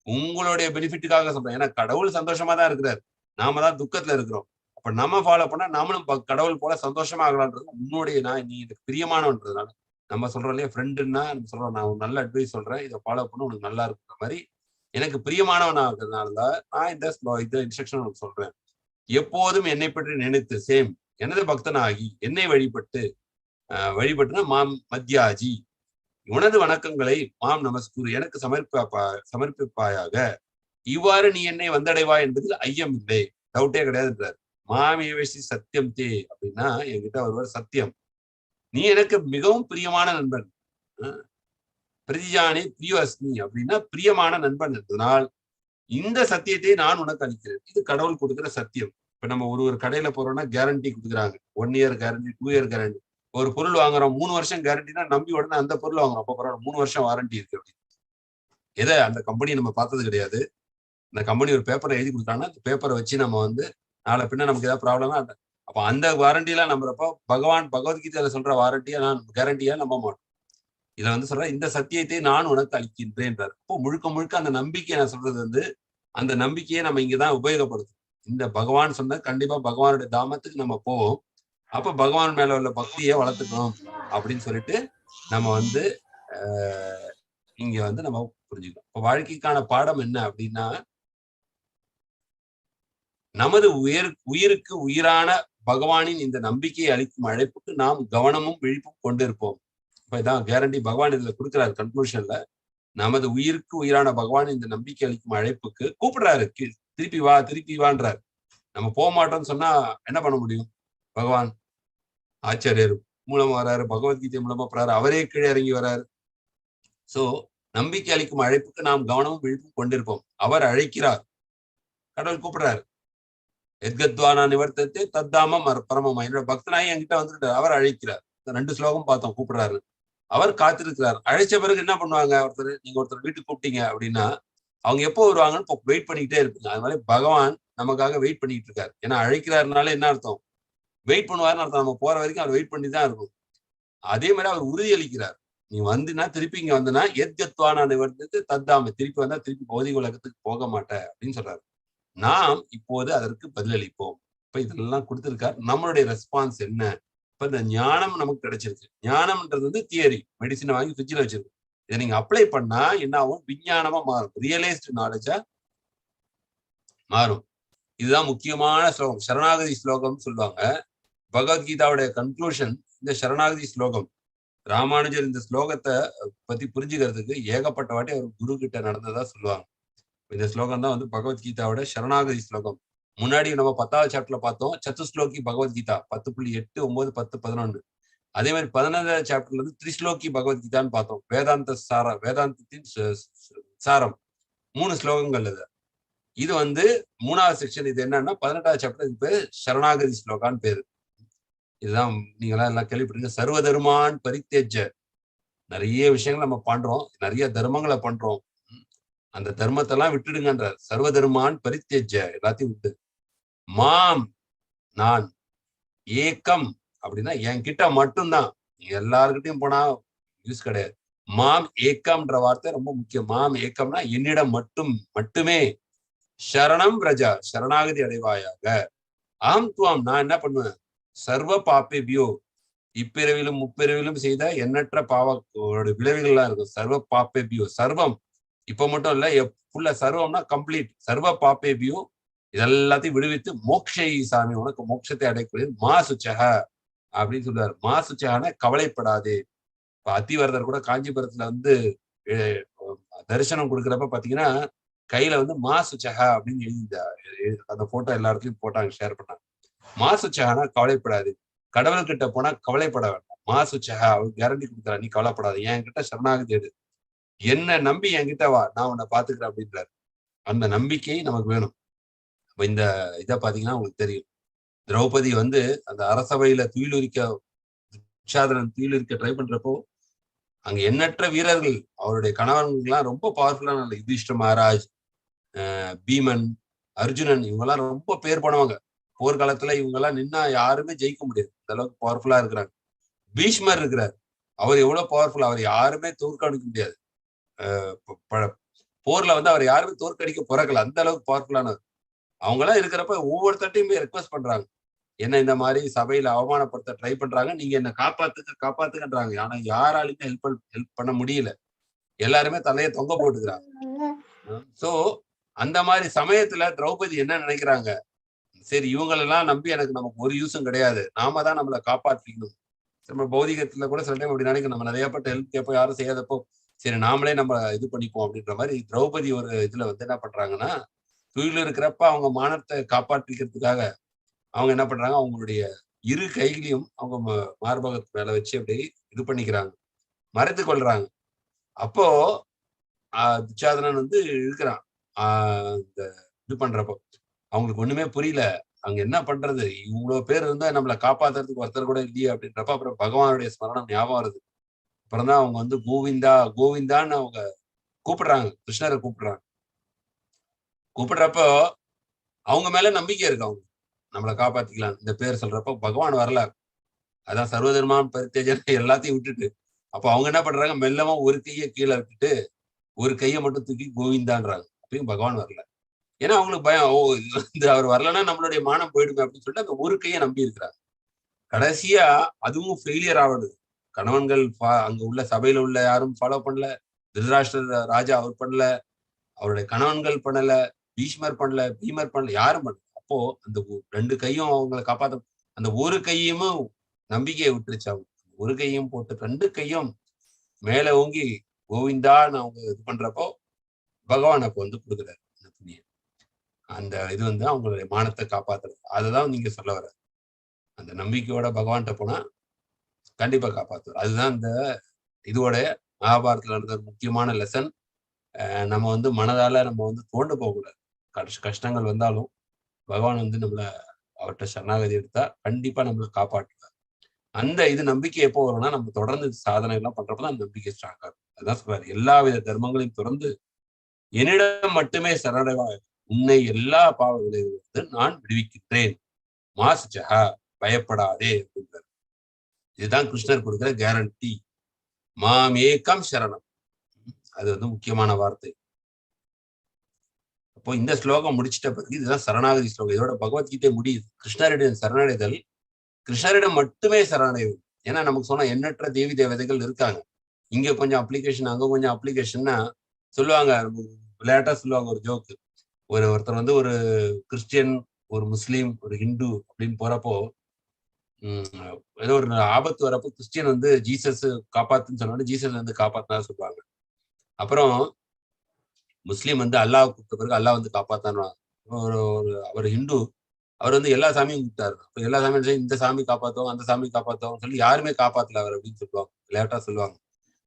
உங்களுடைய பெனிஃபிட்டுக்காக சொல்றேன். ஏன்னா கடவுள் சந்தோஷமா தான் இருக்கிறார், நாம தான் துக்கத்துல இருக்கிறோம். அப்ப நம்ம ஃபாலோ பண்ணா நம்மளும் கடவுள் போல சந்தோஷமா ஆகலான்றது உன்னுடைய, நீ எனக்கு பிரியமானவன்றதுனால நம்ம சொல்றோம் இல்லையா, ஃப்ரெண்டுன்னா நம்ம சொல்றோம், நான் ஒரு நல்ல அட்வைஸ் சொல்றேன், இதை ஃபாலோ பண்ண உனக்கு நல்லா இருக்கிற மாதிரி எனக்கு பிரியமானவன் ஆகிறதுனாலதான் நான் இந்த இன்ஸ்ட்ரக்ஷன் உனக்கு சொல்றேன். எப்போதும் என்னை பற்றி நினைத்து சேம் எனது பக்தனாகி என்னை வழிபட்டுனா மாம் மத்யாஜி, உனது வணக்கங்களை மாம் நமஸ்குரு எனக்கு சமர்ப்பிப்பாயாக. இவ்வாறு நீ என்னை வந்தடைவாய் என்பதில் ஐயம் இல்லை, டவுட்டே கிடையாதுன்றார். மாமேவசி சத்தியம் தே அப்படின்னா என்கிட்ட ஒருவர் சத்தியம், நீ எனக்கு மிகவும் பிரியமான நண்பன். பிரதிஜானி பிரியோ அஸ்மி அப்படின்னா பிரியமான நண்பன் என்பதனால் இந்த சத்தியத்தை நான் உனக்கு அளிக்கிறேன். இது கடவுள் கொடுக்கிற சத்தியம். இப்ப நம்ம ஒரு கடையில போறோம்னா கேரண்டி கொடுக்குறாங்க, 1 இயர் கேரண்டி, 2 இயர் கேரண்டி. ஒரு பொருள் வாங்குறோம் 3 வருஷம் கேரண்டினா நம்பி உடனே அந்த பொருள் வாங்குறோம். அப்ப பரவாயில்ல 3 வருஷம் வாரண்டி இருக்கு அப்படின்னு. எதை அந்த கம்பெனி நம்ம பார்த்தது கிடையாது. அந்த கம்பெனி ஒரு பேப்பரை எழுதி கொடுத்தாங்கன்னா அந்த பேப்பரை வச்சு நம்ம நாளை பின்ன நமக்கு ஏதாவது ப்ராப்ளம்னா அப்ப அந்த வாரண்டியெல்லாம் நம்புறப்போ பகவத்கீதையில சொல்ற வாரண்டியா நான் கேரண்டியா நம்ப மாட்டோம். இதுல சொல்ற இந்த சத்தியத்தை நான் உனக்கு அளிக்கின்றேன்றார். அப்போ முழுக்க முழுக்க அந்த நம்பிக்கையை நான் சொல்றது அந்த நம்பிக்கையை நம்ம இங்கதான் உபயோகப்படுத்தும். இந்த பகவான் சொன்ன கண்டிப்பா பகவானுடைய தாமத்துக்கு நம்ம போவோம். அப்ப பகவான் மேல உள்ள பக்தியை வளர்த்துக்கணும் அப்படின்னு சொல்லிட்டு நம்ம இங்க நம்ம புரிஞ்சுக்கணும். இப்ப வாழ்க்கைக்கான பாடம் என்ன அப்படின்னா, நமது உயிருக்கு உயிரான பகவானின் இந்த நம்பிக்கையை அளிக்கும் அழைப்புக்கு நாம் கவனமும் விழிப்பும் கொண்டிருப்போம். இப்ப இதான் கேரண்டி பகவான் இதுல கொடுக்கிறாரு கன்க்ளூஷன்ல. நமது உயிருக்கு உயிரான பகவான் இந்த நம்பிக்கை அளிக்கும் அழைப்புக்கு கூப்பிடுறாரு, திருப்பி வான்றாரு. நம்ம போக மாட்டோம்னு சொன்னா என்ன பண்ண முடியும்? பகவான் ஆச்சாரியர் மூலமா வராரு, பகவத்கீதை மூலமா போறாரு, அவரே கீழே இறங்கி வராரு. சோ நம்பிக்கை அளிக்கும் அழைப்புக்கு நாம் கவனமும் விழிப்பும் கொண்டிருப்போம். அவர் அழைக்கிறார், கடவுள் கூப்பிடுறாரு. எத்கத்வானா நிவர்த்தத்தை தத்தாமம் பரமமா, என்னோட பக்தனாய் என்கிட்ட வந்துட்டார், அவர் அழைக்கிறார். 2 ஸ்லோகம் பார்த்தோம், கூப்பிடுறாரு. அவர் காத்திருக்கிறார். அழைச்ச பிறகு என்ன பண்ணுவாங்க? நீங்க ஒருத்தர் வீட்டுக்கு கூப்பிட்டீங்க அப்படின்னா அவங்க எப்போ வருவாங்கன்னு வெயிட் பண்ணிக்கிட்டே இருப்பீங்க. அது மாதிரி பகவான் நமக்காக வெயிட் பண்ணிட்டு இருக்காரு. ஏன்னா அழைக்கிறாருனால என்ன அர்த்தம்? வெயிட் பண்ணுவாருன்னு அர்த்தம். நம்ம போற வரைக்கும் அவர் வெயிட் பண்ணி தான் இருக்கும். அதே மாதிரி அவர் உறுதி அளிக்கிறார், நீ வந்துனா திருப்பி இங்க வந்தனா எத்கத்வானா நிவர்த்தத்தை தத்தாம, திருப்பி வந்தா திருப்பி பௌதிக உலகத்துக்கு போக மாட்டேன் அப்படின்னு சொல்றாரு. நாம் இப்போது அதற்கு பதிலளிப்போம். இப்ப இதெல்லாம் கொடுத்திருக்காரு. நம்மளுடைய ரெஸ்பான்ஸ் என்ன? இப்ப இந்த ஞானம் நமக்கு கிடைச்சிருக்கு. ஞானம்ன்றது தியரி, மெடிசினை வாங்கி ஃப்ரிட்ஜில் வச்சிருக்கு. இதை நீங்க அப்ளை பண்ணா என்ன ஆகும்? விஞ்ஞானமா மாறும், ரியலைஸ்டு நாலேஜா மாறும். இதுதான் முக்கியமான ஸ்லோகம், சரணாகதி ஸ்லோகம் சொல்லுவாங்க. பகவத்கீதாவுடைய கன்க்ளூஷன் இந்த சரணாகதி ஸ்லோகம். ராமானுஜர் இந்த ஸ்லோகத்தை பத்தி புரிஞ்சுக்கிறதுக்கு ஏகப்பட்ட வாட்டி அவர் குரு கிட்ட நடந்ததா சொல்லுவாங்க. இந்த ஸ்லோகம் தான் பகவத்கீதாவோட சரணாகதி ஸ்லோகம். முன்னாடி நம்ம 10வது சாப்டர்ல பார்த்தோம், சத்துஸ்லோகி பகவத்கீதா 10.8, 9, 10, 11. அதே மாதிரி 11வது சாப்டர்ல திரிஸ்லோகி பகவத்கீதான்னு பார்த்தோம். வேதாந்தத்தின் சாரம் 3 ஸ்லோகங்கள். இது 3வது செக்ஷன். இது என்னன்னா 18வது சாப்டர். இது பேர் சரணாகதி ஸ்லோகான்னு பேரு. இதுதான் எல்லாம் கேள்விப்பட்டிருக்க. சர்வதர்மான் பரித்தேஜ, நிறைய விஷயங்கள் நம்ம பண்றோம், நிறைய தர்மங்களை பண்றோம், அந்த தர்மத்தை எல்லாம் விட்டுடுங்கன்றார். சர்வதர்மான் பரித்தேஜ, எல்லாத்தையும் விட்டு, மாம் நான், ஏக்கம் அப்படின்னா என்கிட்ட மட்டும்தான், எல்லாருக்கிட்டையும் போனா யூஸ் கிடையாது. மாம் ஏக்கம்ன்ற வார்த்தை ரொம்ப முக்கியம். மாம் ஏக்கம்னா என்னிடம் மட்டுமே. சரணம் ரஜா, சரணாகதி அடைவாயாக. அகம் துவாம், நான் என்ன பண்ணுவேன்? சர்வ பாப்பேபியோ, இப்பிறவிலும் முப்பிறவிலும் செய்த எண்ணற்ற பாவ விளைவுகள்லாம் இருக்கும். சர்வ பாப்பேபியோ, சர்வம் இப்ப மட்டும் இல்ல, ஃபுல்லா சர்வம்னா கம்ப்ளீட். சர்வ பாப்பேபியோ, இதெல்லாத்தையும் விடுவித்து மோக்ஷை சாமி, உனக்கு மோட்சத்தை அடையக்கூடிய மா சுச்சக அப்படின்னு சொல்றாரு. மா சுச்சகனா கவலைப்படாதே. இப்ப அத்திவரதர் கூட காஞ்சிபுரத்துல தரிசனம் கொடுக்குறப்ப பாத்தீங்கன்னா கையில மா சுச்சக அப்படின்னு எழுதி அந்த போட்டோ எல்லா இடத்துலயும் போட்டாங்க, ஷேர் பண்ணாங்க. மா சுச்சகனா கவலைப்படாது. கடவுள்கிட்ட போனா கவலைப்பட வேண்டாம். மா சுச்சக அவர் கேரண்டி கொடுக்குறா, நீ கவலைப்படாது, என்கிட்ட சரணாகதி எடு, என்ன நம்பி என்கிட்ட வா, நான் உன்னை பாத்துக்கிறேன் அப்படின்றாரு. அந்த நம்பிக்கை நமக்கு வேணும். இப்ப இந்த இதை பாத்தீங்கன்னா உங்களுக்கு தெரியும், திரௌபதி அந்த அரசவையில துயிலுரிக்க ட்ரை பண்றப்போ அங்க எண்ணற்ற வீரர்கள், அவருடைய கணவன்கள்லாம் ரொம்ப பவர்ஃபுல்லான, யுதிஷ்ட மகாராஜ், பீமன், அர்ஜுனன், இவங்கெல்லாம் ரொம்ப பேர் போனவங்க. போர்க்காலத்துல இவங்க எல்லாம் நின்னா யாருமே ஜெயிக்க முடியாது, அந்த அளவுக்கு பவர்ஃபுல்லா இருக்கிறாங்க. பீஷ்மர் இருக்கிறார், அவர் எவ்வளவு பவர்ஃபுல், அவர் யாருமே தோற்கடிக்க முடியாது. போர்ல வந்து அவர் யாருமே தோற்கடிக்க பிறக்கல, அந்த அளவுக்கு பவர்ஃபுல்லானவர். அவங்க எல்லாம் இருக்கிறப்ப ஒவ்வொருத்தையுமே ரெக்வஸ்ட் பண்றாங்க, என்ன இந்த மாதிரி சபையில அவமானப்படுத்த ட்ரை பண்றாங்க, நீங்க என்ன காப்பாத்துக்கன்றாங்க. ஆனா யாராலுமே ஹெல்ப் பண்ண முடியல, எல்லாருமே தலையை தொங்க போட்டுக்கிறாங்க. சோ அந்த மாதிரி சமயத்துல திரௌபதி என்ன நினைக்கிறாங்க, சரி இவங்களெல்லாம் நம்பி நமக்கு ஒரு யூஸும் கிடையாது, நாம தான் நம்மளை காப்பாற்றிக்கணும். நம்ம பௌதிகத்துல கூட சில டைம் அப்படி நினைக்கணும், நம்ம நிறைய பேர் ஹெல்ப் கேட்போம், யாரும் செய்யாதப்போ சரி நாமளே நம்ம இது பண்ணிப்போம் அப்படின்ற மாதிரி திரௌபதி ஒரு இதுல வந்து என்ன பண்றாங்கன்னா, துயில் இருக்கிறப்ப அவங்க மானத்தை காப்பாற்றிக்கிறதுக்காக அவங்க என்ன பண்றாங்க, அவங்களுடைய இரு கைகளையும் அவங்க மார்பகத்து மேல வச்சு அப்படி இது பண்ணிக்கிறாங்க, மறைத்து கொள்றாங்க. அப்போ துச்சாதனன் வந்து இருக்கிறான் இந்த இது பண்றப்போ அவங்களுக்கு ஒண்ணுமே புரியல, அங்க என்ன பண்றது, இவ்வளவு பேர் இருந்தா நம்மளை காப்பாத்துறதுக்கு ஒருத்தர் கூட இல்லையே அப்படின்றப்ப அப்புறம் பகவானுடைய ஸ்மரணம் ஞாபகம் வருது. அப்புறம் தான் அவங்க வந்து கோவிந்தா கோவிந்தான்னு அவங்க கூப்பிடுறாங்க, கிருஷ்ணரை கூப்பிடுறாங்க. கூப்பிடுறப்போ அவங்க மேல நம்பிக்கை இருக்கு, அவங்க நம்மளை காப்பாத்திக்கலாம் இந்த பேர் சொல்றப்போ பகவான் வரல, அதான் சர்வதர்மான் பரித்தேஜன் எல்லாத்தையும் விட்டுட்டு அப்போ அவங்க என்ன பண்றாங்க, மெல்லமா ஒரு கையை கீழே விட்டுட்டு ஒரு கையை மட்டும் தூக்கி கோவிந்தான்றாங்க. அப்பயும் பகவான் வரல, ஏன்னா அவங்களுக்கு பயம், ஓ இந்த அவர் வரலன்னா நம்மளுடைய மானம் போயிடுமே அப்படின்னு சொல்லிட்டு அந்த ஒரு கையை நம்பி இருக்கிறாங்க. கடைசியா அதுவும் ஃபெயிலியர் ஆகுது, கணவன்கள் அங்க உள்ள சபையில உள்ள யாரும் ஃபாலோ பண்ணல, திருதராஷ்டிர ராஜா அவர் பண்ணல, அவருடைய கணவன்கள் பண்ணல, பீஷ்மர் பண்ணல, பீமர் பண்ணல, யாரும் பண்ணல. அப்போ அந்த ரெண்டு கையும் அவங்களை காப்பாத்த அந்த ஒரு கையும் நம்பிக்கையை விட்டுருச்சு. அவங்க ஒரு கையும் போட்டு ரெண்டு கையும் மேல ஓங்கி கோவிந்தான்னு அவங்க இது பண்றப்போ பகவான் அப்போ வந்து கொடுக்குறாரு அந்த இது வந்து அவங்களுடைய மானத்தை காப்பாத்துறது. அதுதான் நீங்க சொல்ல வர, அந்த நம்பிக்கையோட பகவான்கிட்ட போனா கண்டிப்பா காப்பாத்துவார். அதுதான் இந்த இதோட மகாபாரதத்துல நடந்த முக்கியமான லெசன். நம்ம வந்து மனதால நம்ம வந்து தோண்டு போகக்கூடாது, கஷ்டங்கள் வந்தாலும் பகவான் வந்து நம்மள அவர்கிட்ட சரணாகதி எடுத்தா கண்டிப்பா நம்மளை காப்பாற்றுவார். அந்த இது நம்பிக்கை எப்போ வரும்னா நம்ம தொடர்ந்து சாதனை எல்லாம் பண்றப்பதான் அந்த நம்பிக்கை ஸ்ட்ராங்கா இருக்கும். அதான் சொல்றாரு, எல்லா வித தர்மங்களையும் தொடர்ந்து என்னிடம் மட்டுமே சரணடைவாய், உன்னை எல்லா பாவ விளைவிலிருந்து நான் விடுவிக்கின்றேன், மாசுச்சகா பயப்படாதே அப்படின்றார். இதுதான் கிருஷ்ணர் கொடுக்கிற கேரண்டி, மாமேகம் சரணம். அது வந்து முக்கியமான வார்த்தை. அப்போ இந்த ஸ்லோகம் முடிச்சிட்ட பிறகு இதுதான் சரணாகதி ஸ்லோகம், இதோட பகவத்கீதை முடியுது. கிருஷ்ணரிடம் சரணடைதல், கிருஷ்ணரிடம் மட்டுமே சரணடைவது. ஏன்னா நமக்கு சொன்ன எண்ணற்ற தேவி தேவதைகள் இருக்காங்க, இங்க கொஞ்சம் அப்ளிகேஷன் அங்க கொஞ்சம் அப்ளிகேஷன்னா சொல்லுவாங்க, விளையாட்டா சொல்லுவாங்க ஒரு ஜோக்கு, ஒருத்தர் வந்து ஒரு கிறிஸ்டியன், ஒரு முஸ்லீம், ஒரு ஹிந்து அப்படின்னு போறப்போ ஏதோ ஒரு ஆபத்து வரப்போ கிறிஸ்டியன் வந்து ஜீசஸ் காப்பாத்துன்னு சொன்னோட ஜீசஸ் வந்து காப்பாத்தினா சொல்லுவாங்க. அப்புறம் முஸ்லீம் வந்து அல்லாஹ் கூப்பிட்ட பிறகு அல்லாஹ் வந்து காப்பாத்தான்னு. அவர் ஹிந்து, அவர் வந்து எல்லா சாமியும் கூப்பிட்டாரு, எல்லா சாமியும் இந்த சாமி காப்பாத்துவோம் அந்த சாமி காப்பாத்துவோம் சொல்லி யாருமே காப்பாத்தல அவர் அப்படின்னு சொல்லுவாங்க, விளையாட்டா சொல்லுவாங்க.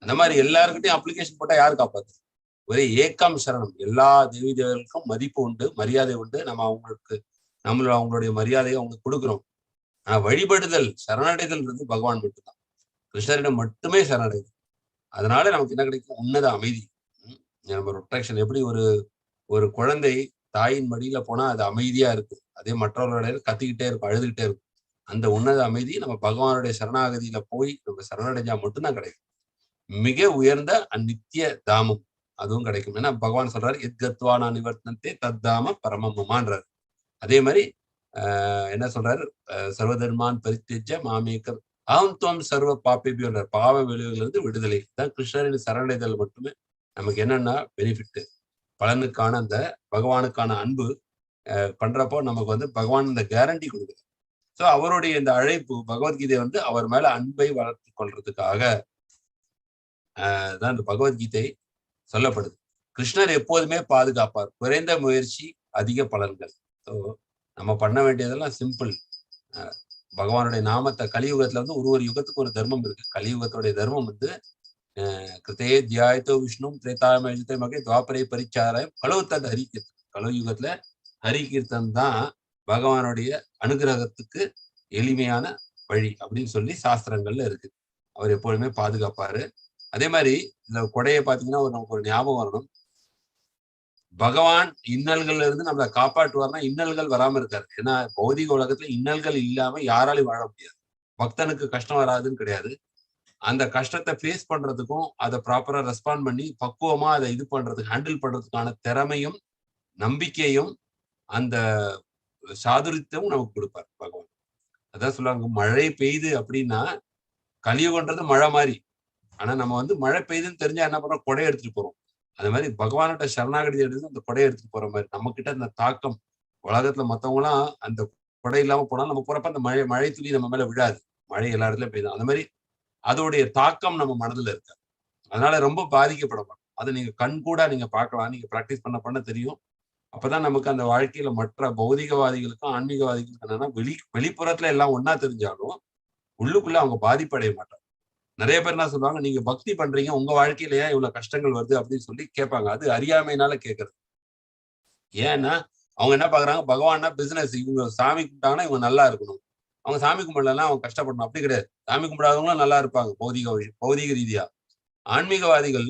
அந்த மாதிரி எல்லாருக்கிட்டையும் அப்ளிகேஷன் போட்டா யாரு காப்பாத்து, ஒரே ஏக்கம் சரணம். எல்லா தேவி தேவர்களுக்கும் மதிப்பு உண்டு, மரியாதை உண்டு, நம்ம அவங்களுக்கு அவங்களுடைய மரியாதையை அவங்களுக்கு கொடுக்குறோம். வழிபடுதல் சரணடைதல் வந்து பகவான் மட்டும்தான், கிருஷ்ணரிடம் மட்டுமே சரணடைதல். அதனால நமக்கு என்ன கிடைக்கும், உன்னத அமைதி. நம்ம ரொட்டேஷன் எப்படி ஒரு குழந்தை தாயின் மடியில போனா அது அமைதியா இருக்கு, அதே மற்றவர்களுடைய கத்திக்கிட்டே இருக்கும், அழுதுகிட்டே இருக்கும். அந்த உன்னத அமைதி நம்ம பகவானுடைய சரணாகதியில போய் நம்ம சரணடைஞ்சா மட்டும்தான் கிடைக்கும். மிக உயர்ந்த அந்நித்திய தாமம் அதுவும் கிடைக்கும். ஏன்னா பகவான் சொல்றாரு, எத்கத்வானா நிவர்த்தனத்தே தத்தாம பரமமான்றாரு. அதே மாதிரி என்ன சொல்றாரு, சர்வதர்மான் பரித்தேஜ மாமேக்கம் அகம் துவம் சர்வ பாப்பேபியோட பாவ விளைவுகளிலிருந்து விடுதலை தான் கிருஷ்ணரின் சரணடைதல் மட்டுமே நமக்கு என்னன்னா பெனிஃபிட், பலனுக்கான அந்த பகவானுக்கான அன்பு பண்றப்போ நமக்கு வந்து பகவான் இந்த கேரண்டி கொடுக்குது. ஸோ அவருடைய இந்த அழைப்பு பகவத்கீதை வந்து அவர் மேல அன்பை வளர்த்து கொள்றதுக்காக தான் இந்த பகவத்கீதை சொல்லப்படுது. கிருஷ்ணர் எப்போதுமே பாதுகாப்பார், குறைந்த முயற்சி அதிக பலன்கள். ஸோ நம்ம பண்ண வேண்டியதெல்லாம் சிம்பிள், பகவானுடைய நாமத்தை கலியுகத்துல வந்து ஒரு யுகத்துக்கு ஒரு தர்மம் இருக்கு. கலியுகத்துடைய தர்மம் வந்து கிருத்தையே தியாயத்தோ விஷ்ணு திரேதாயமே மகே துவாபரே பரிச்சாராயம் கலவுத்தது ஹரிகீர்த்தன். கலியுகத்துல ஹரிகீர்த்தன் தான் பகவானுடைய அனுகிரகத்துக்கு எளிமையான வழி அப்படின்னு சொல்லி சாஸ்திரங்கள்ல இருக்கு. அவர் எப்பொழுதுமே பாதுகாப்பாரு. அதே மாதிரி இந்த கொடையை பார்த்தீங்கன்னா நமக்கு ஒரு ஞாபகம் வரணும், பகவான் இன்னல்கள்ல இருந்து நம்மளை காப்பாற்றுவார்னா இன்னல்கள் வராம இருக்காரு. ஏன்னா பௌதிக உலகத்துல இன்னல்கள் இல்லாம யாராலையும் வாழ முடியாது. பக்தனுக்கு கஷ்டம் வராதுன்னு கிடையாது. அந்த கஷ்டத்தை ஃபேஸ் பண்றதுக்கும் அதை ப்ராப்பரா ரெஸ்பாண்ட் பண்ணி பக்குவமா அதை இது பண்றதுக்கு ஹேண்டில் பண்றதுக்கான திறமையும் நம்பிக்கையும் அந்த சாதுரியத்தையும் நமக்கு கொடுப்பார் பகவான். அதான் சொல்லுவாங்க, மழை பெய்யுது அப்படின்னா கலியுகன்றது மழை மாதிரி. ஆனா நம்ம வந்து மழை பெய்யுதுன்னு தெரிஞ்சா என்ன பண்றோம், கொடை எடுத்துட்டு போறோம். அது மாதிரி பகவான்கிட்ட சரணாகதி எடுத்து அந்த கொடையை எடுத்துட்டு போற மாதிரி நம்ம கிட்ட அந்த தாக்கம் உலகத்துல மத்தவங்க எல்லாம் அந்த கொடை இல்லாம போனாலும் நம்ம போறப்ப அந்த மழை துளி நம்ம மேல விழாது. மழை எல்லா இடத்துலயும் பெய்யுது. அந்த மாதிரி அதோடைய தாக்கம் நம்ம மனதுல இருக்கு. அதனால ரொம்ப பாதிக்கப்பட மாட்டோம். அதை நீங்க கண் கூட நீங்க பார்க்கலாம். நீங்க பிராக்டிஸ் பண்ண தெரியும். அப்பதான் நமக்கு அந்த வாழ்க்கையில மற்ற பௌதிகவாதிகளுக்கும் ஆன்மீகவாதிகளுக்கும் என்னன்னா வெளிப்புறத்துல எல்லாம் ஒன்னா தெரிஞ்சாலும் உள்ளுக்குள்ள அவங்க பாதிப்படைய மாட்டாங்க. நிறைய பேர் என்ன சொல்லுவாங்க, நீங்க பக்தி பண்றீங்க, உங்க வாழ்க்கையில ஏன் இவ்வளவு கஷ்டங்கள் வருது அப்படின்னு சொல்லி கேட்பாங்க. அது அறியாமையினால கேட்கறது. ஏன்னா அவங்க என்ன பாக்குறாங்க, பகவான்னா பிசினஸ், இவங்க சாமி கும்பிட்டாங்கன்னா இவங்க நல்லா இருக்கணும், அவங்க சாமி கும்பிடலாம் அவங்க கஷ்டப்படணும். அப்படி கிடையாது. சாமி கும்பிடாதவங்களும் நல்லா இருப்பாங்க பௌதிக ரீதியா. ஆன்மீகவாதிகள்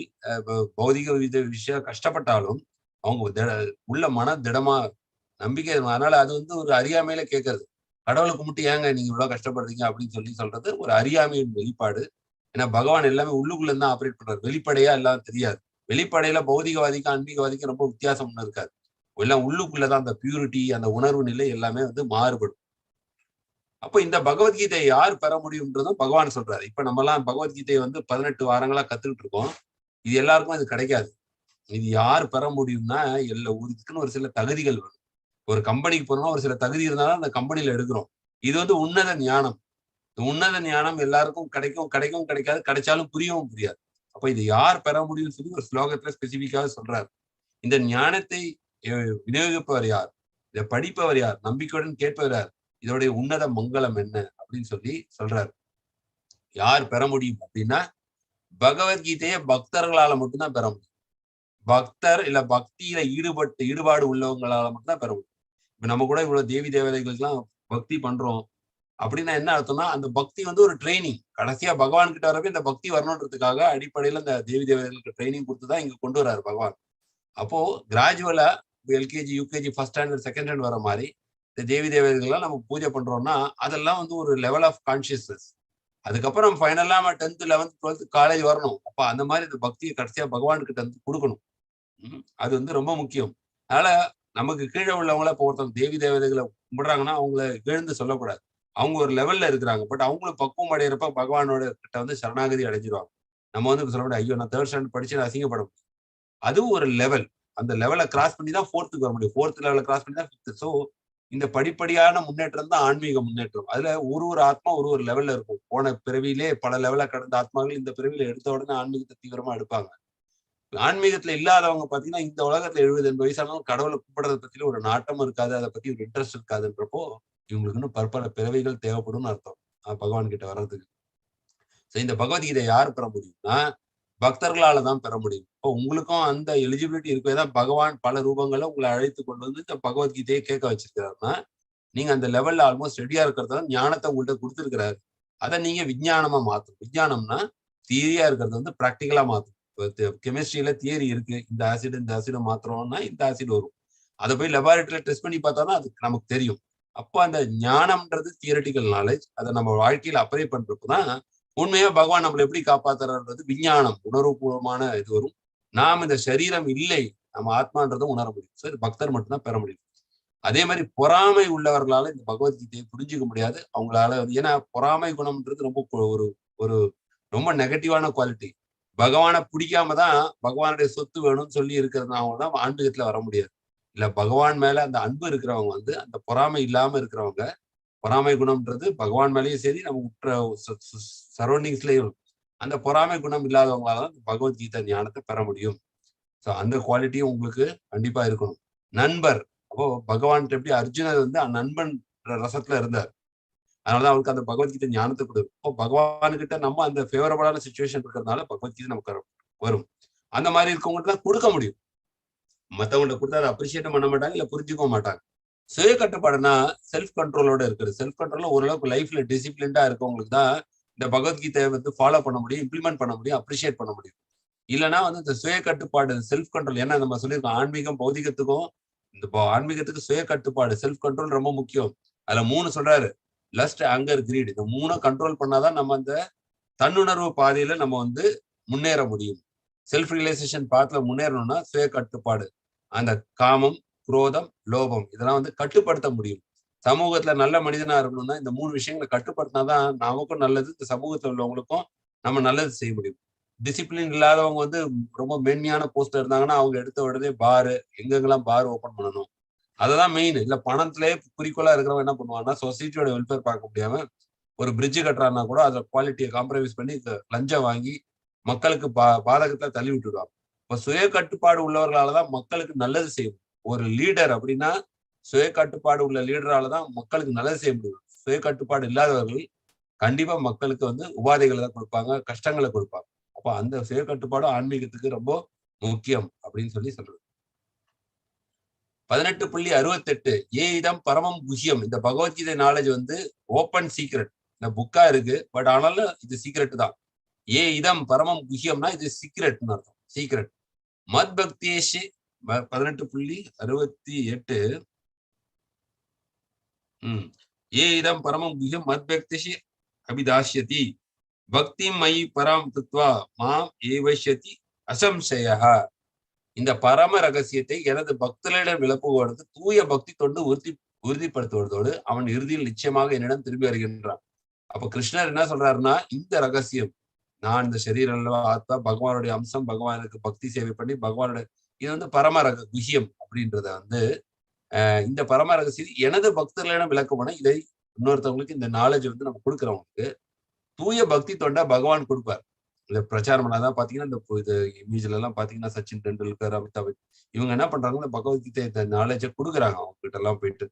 பௌதிக விஷயம் கஷ்டப்பட்டாலும் அவங்க உள்ள மன திடமா நம்பிக்கை. அதனால அது வந்து ஒரு அறியாமையில கேட்கறது. கடவுளை கும்பிட்டு ஏங்க நீங்க இவ்வளவு கஷ்டப்படுறீங்க அப்படின்னு சொல்றது ஒரு அறியாமையின் வெளிப்பாடு. ஏன்னா பகவான் எல்லாமே உள்ளுக்குள்ள இருந்தா ஆப்ரேட் பண்றாரு. வெளிப்படையா எல்லாம் தெரியாது. வெளிப்படையில பௌதிகவாதிக்கும் ஆன்மீகவாதிக்கும் ரொம்ப வித்தியாசம் ஒண்ணு இருக்காது. எல்லாம் உள்ளுக்குள்ளதான் அந்த பியூரிட்டி, அந்த உணர்வு நிலை எல்லாமே வந்து மாறுபடும். அப்போ இந்த பகவத்கீதையை யார் பெற முடியும்ன்றதும் பகவான் சொல்றாரு. இப்ப நம்ம எல்லாம் பகவத்கீதையை வந்து 18 வாரங்களா கத்துக்கிட்டு இருக்கோம். இது எல்லாருக்கும் அது கிடைக்காது. இது யார் பெற முடியும்னா இதுக்குன்னு ஒரு சில தகுதிகள் வேணும். ஒரு கம்பெனிக்கு போனோம்னா ஒரு சில தகுதி இருந்தாலும் அந்த கம்பெனியில எடுக்கிறோம். இது வந்து உன்னத ஞானம். உன்னத ஞானம் எல்லாருக்கும் கிடைக்கும் கிடைக்காது, கிடைச்சாலும் புரியவும் புரியாது. அப்ப இது யார் பெற முடியும்னு சொல்லி ஒரு ஸ்லோகத்துல ஸ்பெசிபிக்காக சொல்றாரு. இந்த ஞானத்தை விநியோகிப்பவர் யார், இதை படிப்பவர் யார், நம்பிக்கையுடன் கேட்பவர் யார், இதோடைய உன்னத மங்களம் என்ன அப்படின்னு சொல்லி சொல்றாரு. யார் பெற முடியும் அப்படின்னா பகவத்கீதையை பக்தர்களால மட்டும்தான் பெற முடியும். பக்தர் இல்ல பக்தியில ஈடுபாடு உள்ளவங்களால மட்டும்தான் பெற முடியும். இப்ப நம்ம கூட இவ்வளவு தேவி தேவதைகளுக்கு எல்லாம் பக்தி பண்றோம் அப்படின்னா என்ன அர்த்தம்னா, அந்த பக்தி வந்து ஒரு ட்ரைனிங். கடைசியா பகவான் கிட்ட வரவே இந்த பக்தி வரணுன்றதுக்காக அடிப்படையில இந்த தேவி தேவதைகளுக்கு ட்ரைனிங் கொடுத்துதான் இங்க கொண்டு வர்றாரு பகவான். அப்போ கிராஜுவலா LKG, UKG, first standard, second standard வர மாதிரி இந்த தேவி தேவதைகள்லாம் நம்ம பூஜை பண்றோம்னா அதெல்லாம் வந்து ஒரு லெவல் ஆஃப் கான்சியஸ்னஸ். அதுக்கப்புறம் ஃபைனலா நம்ம 10th, 11th, 12th காலேஜ் வரணும். அப்ப அந்த மாதிரி இந்த பக்தியை கடைசியா பகவான் கிட்ட வந்து கொடுக்கணும். அது வந்து ரொம்ப முக்கியம். அதனால நமக்கு கீழே உள்ளவங்கள இப்போ ஒருத்தவங்க தேவி தேவதைகளை கும்பிடுறாங்கன்னா அவங்கள எழுந்து சொல்லக்கூடாது. அவங்க ஒரு லெவல்ல இருக்கிறாங்க. பட் அவங்களும் பக்குவம் அடையிறப்ப பகவானோட கிட்ட வந்து சரணாகதி அடைஞ்சிருவாங்க. நம்ம வந்து சொல்லக்கூடாது, ஐயோ நான் 3rd ஸ்டாண்டர்ட் படிச்சு நான் அசிங்கப்படும். அதுவும் ஒரு லெவல். அந்த லெவலை கிராஸ் பண்ணி தான் 4th வர முடியும். 4th லெவலை கிராஸ் பண்ணி தான் 5th. ஸோ இந்த படிப்படியான முன்னேற்றம் தான் ஆன்மீக முன்னேற்றம். அதுல ஒரு ஆத்மா ஒரு லெவல்ல இருக்கும். போன பிறவியிலே பல லெவலை கடந்த ஆத்மாக்கள் இந்த பிறவியில எடுத்த உடனே ஆன்மீகத்தை தீவிரமா எடுப்பாங்க. ஆன்மீகத்துல இல்லாதவங்க பாத்தீங்கன்னா இந்த உலகத்துல 70, 80 வயசானாலும் கடவுளை கும்பிடுறத பத்தி ஒரு நாட்டமும் இருக்காது, அதை பத்தி ஒரு இன்ட்ரெஸ்ட் இருக்காதுன்றப்போ இவங்களுக்கு இன்னும் பற்பல பிறவைகள் தேவைப்படும் அர்த்தம் பகவான் கிட்ட வர்றதுக்கு. இந்த பகவத்கீதை யார் பெற முடியும்னா பக்தர்களால தான் பெற முடியும். இப்போ உங்களுக்கும் அந்த எலிஜிபிலிட்டி இருக்கதான் பகவான் பல ரூபங்களை உங்களை அழைத்து கொண்டு வந்து இந்த பகவத்கீதையை கேட்க வச்சிருக்கிறாருன்னா நீங்க அந்த லெவல்ல ஆல்மோஸ்ட் ரெடியா இருக்கிறதா ஞானத்தை உங்கள்கிட்ட கொடுத்துருக்கிறாரு. அதை நீங்க விஞ்ஞானமா மாத்தும். விஞ்ஞானம்னா தியரியா இருக்கிறது வந்து பிராக்டிக்கலா மாத்தும். கெமிஸ்ட்ரியில தியரி இருக்கு, இந்த ஆசிட மாத்திரம்னா இந்த ஆசிட் வரும். அதை போய் லெபார்டரியில டெஸ்ட் பண்ணி பார்த்தாதான் அது நமக்கு தெரியும். அப்போ அந்த ஞானம்ன்றது தியரிட்டிக்கல் நாலேஜ். அதை நம்ம வாழ்க்கையில அப்ளை பண்றப்பதான் உண்மையா பகவான் நம்மளை எப்படி காப்பாத்துறாருன்றது விஞ்ஞானம், உணர்வுபூர்வமான இது வரும். நாம் இந்த சரீரம் இல்லை, நம்ம ஆத்மான்றதும் உணர முடியும். சரி, பக்தர் மட்டும்தான் பெற முடியும். அதே மாதிரி பொறாமை உள்ளவர்களால இந்த பகவத்கீதையை புரிஞ்சுக்க முடியாது. அவங்களால ஏன்னா பொறாமை குணம்ன்றது ஒரு ரொம்ப நெகட்டிவான குவாலிட்டி. பகவானை பிடிக்காம தான் பகவானுடைய சொத்து வேணும்னு சொல்லி இருக்கிறதுனால தான் ஆன்மீகத்துல வர முடியாது. இல்ல பகவான் மேல அந்த அன்பு இருக்கிறவங்க வந்து அந்த பொறாமை இல்லாம இருக்கிறவங்க, பொறாமை குணம்ன்றது பகவான் மேலேயும் சரி நம்ம உற்ற சரௌண்டிங்ஸ்லயும் அந்த பொறாமை குணம் இல்லாதவங்களால தான் பகவத்கீதை ஞானத்தை பெற முடியும். ஸோ அந்த குவாலிட்டியும் உங்களுக்கு கண்டிப்பா இருக்கணும். நண்பர், அப்போ பகவான் எப்படி அர்ஜுனர் வந்து நண்பன் ரசத்துல இருந்தார். அதனாலதான் அவருக்கு அந்த பகவத்கீதை ஞானத்தை கொடுக்கும். இப்போ பகவான்கிட்ட நம்ம அந்த ஃபேவரபிளான சுச்சுவேஷன் இருக்கிறதுனால பகவத்கீதை நமக்கு வரும். அந்த மாதிரி இருக்கவங்கள்ட்ட தான் கொடுக்க முடியும். மற்றவங்கள்ட்ட கொடுத்தா அதை அப்ரிஷியேட் பண்ண மாட்டாங்க, இல்ல புரிஞ்சுக்க மாட்டாங்க. சுய கட்டுப்பாடுனா செல்ஃப் கண்ட்ரோலோட இருக்குது. செல்ஃப் கண்ட்ரோல்ல ஓரளவுக்கு லைஃப்ல டிசிப்ளின்டா இருக்கவங்களுக்கு தான் இந்த பகவத்கீதையை வந்து ஃபாலோ பண்ண முடியும், இம்ப்ளிமெண்ட் பண்ண முடியும், அப்ரிஷியேட் பண்ண முடியும். இல்லைன்னா வந்து இந்த சுய கட்டுப்பாடு, செல்ஃப் கண்ட்ரோல். ஏன்னா நம்ம சொல்லியிருக்கோம் ஆன்மீகம் பௌதிகத்துக்கும் இந்த ஆன்மீகத்துக்கு சுய கட்டுப்பாடு, செல்ஃப் கண்ட்ரோல் ரொம்ப முக்கியம். அதுல 3 சொல்றாரு. Lust, anger, greed. இந்த 3 கண்ட்ரோல் பண்ணாதான் நம்ம அந்த தன்னுணர்வு பாதையில நம்ம வந்து முன்னேற முடியும். செல்ஃப் ரியலைசேஷன் பாத்துல முன்னேறணும்னா சுய கட்டுப்பாடு, அந்த காமம், குரோதம், லோபம் இதெல்லாம் வந்து கட்டுப்படுத்த முடியும். சமூகத்துல நல்ல மனிதனா இருக்கணும்னா இந்த 3 விஷயங்களை கட்டுப்படுத்தினாதான் நமக்கும் நல்லது, இந்த சமூகத்துல உள்ளவங்களுக்கும் நம்ம நல்லது செய்ய முடியும். டிசிப்ளின் இல்லாதவங்க வந்து ரொம்ப மென்மையான போஸ்ட்ல இருந்தாங்கன்னா அவங்க எடுத்த உடனே பாரு, எங்கெங்கெல்லாம் பார் ஓபன் பண்ணணும், அததான் மெயின். இல்ல பணத்திலே குறிக்கோளா இருக்கிறவங்க என்ன பண்ணுவாங்கன்னா, சொசைட்டியோட வெல்ஃபேர் பார்க்க முடியாம ஒரு பிரிட்ஜ் கட்டுறான்னா கூட அதுல குவாலிட்டியை காம்ப்ரமைஸ் பண்ணி லஞ்சம் வாங்கி மக்களுக்கு பாதகத்தை தள்ளி விட்டுடுவாங்க. இப்ப சுய கட்டுப்பாடு உள்ளவர்களாலதான் மக்களுக்கு நல்லது செய்யும். ஒரு லீடர் அப்படின்னா சுய கட்டுப்பாடு உள்ள லீடரால தான் மக்களுக்கு நல்லது செய்ய முடியும். சுய கட்டுப்பாடு இல்லாதவர்கள் கண்டிப்பா மக்களுக்கு வந்து உபாதைகளை தான் கொடுப்பாங்க, கஷ்டங்களை கொடுப்பாங்க. அப்ப அந்த சுய கட்டுப்பாடு ஆன்மீகத்துக்கு ரொம்ப முக்கியம் அப்படின்னு சொல்லி சொல்றது. 18.68 ஏ இதம் பரமம் குஹ்யம். இந்த பகவத்கீதை நாலேஜ் வந்து ஓப்பன் சீக்ரெட். இந்த புக்கா இருக்கு, பட் ஆனாலும் இது சீக்ரெட் தான். ஏ இதம் பரமம் குஹ்யம்னா இது சீக்ரெட்னு அர்த்தம், சீக்ரெட். மத் பக்தேஷி 18.68 ஏ இதம் பரமம் குஹ்யம் மத் பக்தேஷி அபிதாஷ்யதி பக்தி மயி பரம் தத்வா மாம் ஏவஷ்யதி அசம்சயா. இந்த பரம ரகசியத்தை எனது பக்தர்களிடம் விளப்புவது தூய பக்தி தொண்டு உறுதிப்படுத்துவதோடு அவன் இறுதியில் நிச்சயமாக என்னிடம் திரும்பி வருகின்றான். அப்ப கிருஷ்ணர் என்ன சொல்றாருன்னா, இந்த ரகசியம், நான் இந்த சரீரம் ஆத்மா பகவானுடைய அம்சம், பகவானுக்கு பக்தி சேவை பண்ணி பகவானுடைய இது வந்து பரம குஹ்யம் அப்படின்றத வந்து இந்த பரம ரகசியம் எனது பக்தர்களிடம் விளக்கமான இதை இன்னொருத்தவங்களுக்கு இந்த நாலேஜ் வந்து நம்ம கொடுக்குறவங்களுக்கு தூய பக்தி தொண்டா பகவான் கொடுப்பார். இந்த பிரச்சாரம் பண்ணாதான் பாத்தீங்கன்னா இந்த இது இமேஜ்ல எல்லாம் பாத்தீங்கன்னா சச்சின் டெண்டுல்கர், அமிதாப் இவங்க என்ன பண்றாங்க, இந்த பகவத்கீதை நாலேஜை கொடுக்குறாங்க. அவங்க கிட்ட எல்லாம் போயிட்டு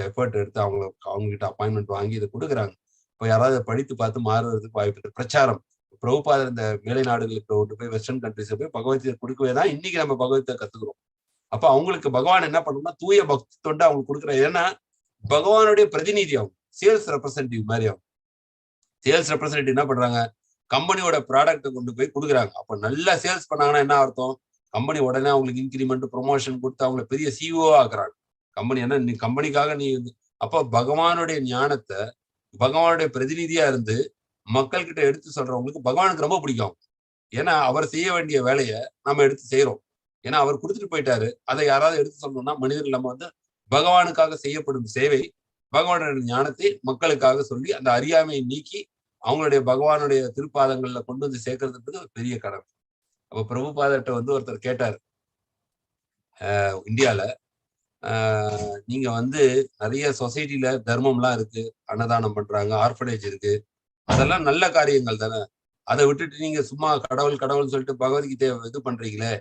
எஃபர்ட் எடுத்து அவங்க கிட்ட அப்பாயின்மெண்ட் வாங்கி இதை கொடுக்குறாங்க. இப்போ யாராவது படித்து பார்த்து மாறுறதுக்கு வாய்ப்பு இருக்கு. பிரச்சாரம் பிரபுபாதர் இந்த மேலை நாடுகளுக்கு கொண்டு போய் வெஸ்டர்ன் கண்ட்ரிஸ் போய் பகவத்கீதை கொடுக்கவே தான் இன்னைக்கு நம்ம பகவத்கீதை கத்துக்கிறோம். அப்ப அவங்களுக்கு பகவான் என்ன பண்ணணும்னா தூய பக்தி தொண்டு அவங்க கொடுக்குறாங்க. ஏன்னா பகவானுடைய பிரதிநிதி அவங்க, சேல்ஸ் ரெப்ரசன்டேட்டிவ் மாதிரி. அவங்க சேல்ஸ் ரெப்ரசன்டேட்டிவ் என்ன பண்றாங்க, கம்பெனியோட ப்ராடக்ட்டை கொண்டு போய் கொடுக்குறாங்க. அப்ப நல்லா சேல்ஸ் பண்ணாங்கன்னா என்ன அர்த்தம், கம்பெனி உடனே அவங்களுக்கு இன்கிரிமெண்ட் ப்ரொமோஷன் கொடுத்து அவங்களை பெரிய சிஇஓ ஆக்குறாங்க. கம்பெனி என்ன நீ கம்பெனிக்காக நீ அப்ப பகவானுடைய ஞானத்தை பகவானுடைய பிரதிநிதியா இருந்து மக்கள் கிட்ட எடுத்து சொல்றவங்களுக்கு பகவானுக்கு ரொம்ப பிடிக்கும். ஏன்னா அவர் செய்ய வேண்டிய வேலையை நம்ம எடுத்து செய்யறோம். ஏன்னா அவர் கொடுத்துட்டு போயிட்டாரு, அதை யாராவது எடுத்து சொல்லணும்னா மனிதர்கள் நம்ம வந்து பகவானுக்காக செய்யப்படும் சேவை, பகவானுடைய ஞானத்தை மக்களுக்காக சொல்லி அந்த அறியாமையை நீக்கி அவங்களுடைய பகவானுடைய திருப்பாதங்கள்ல கொண்டு வந்து சேர்க்கறதுன்றது ஒரு பெரிய கடமை. அப்ப பிரபுபாதர்கிட்ட வந்து ஒருத்தர் கேட்டார், இந்தியால நீங்க வந்து நிறைய சொசைட்டில தர்மம்லாம் இருக்கு, அன்னதானம் பண்றாங்க, ஆர்ஃபனேஜ் இருக்கு, அதெல்லாம் நல்ல காரியங்கள் தானே. அதை விட்டுட்டு நீங்க சும்மா கடவுள் கடவுள்னு சொல்லிட்டு பகவத்கீதையை இது பண்றீங்களே,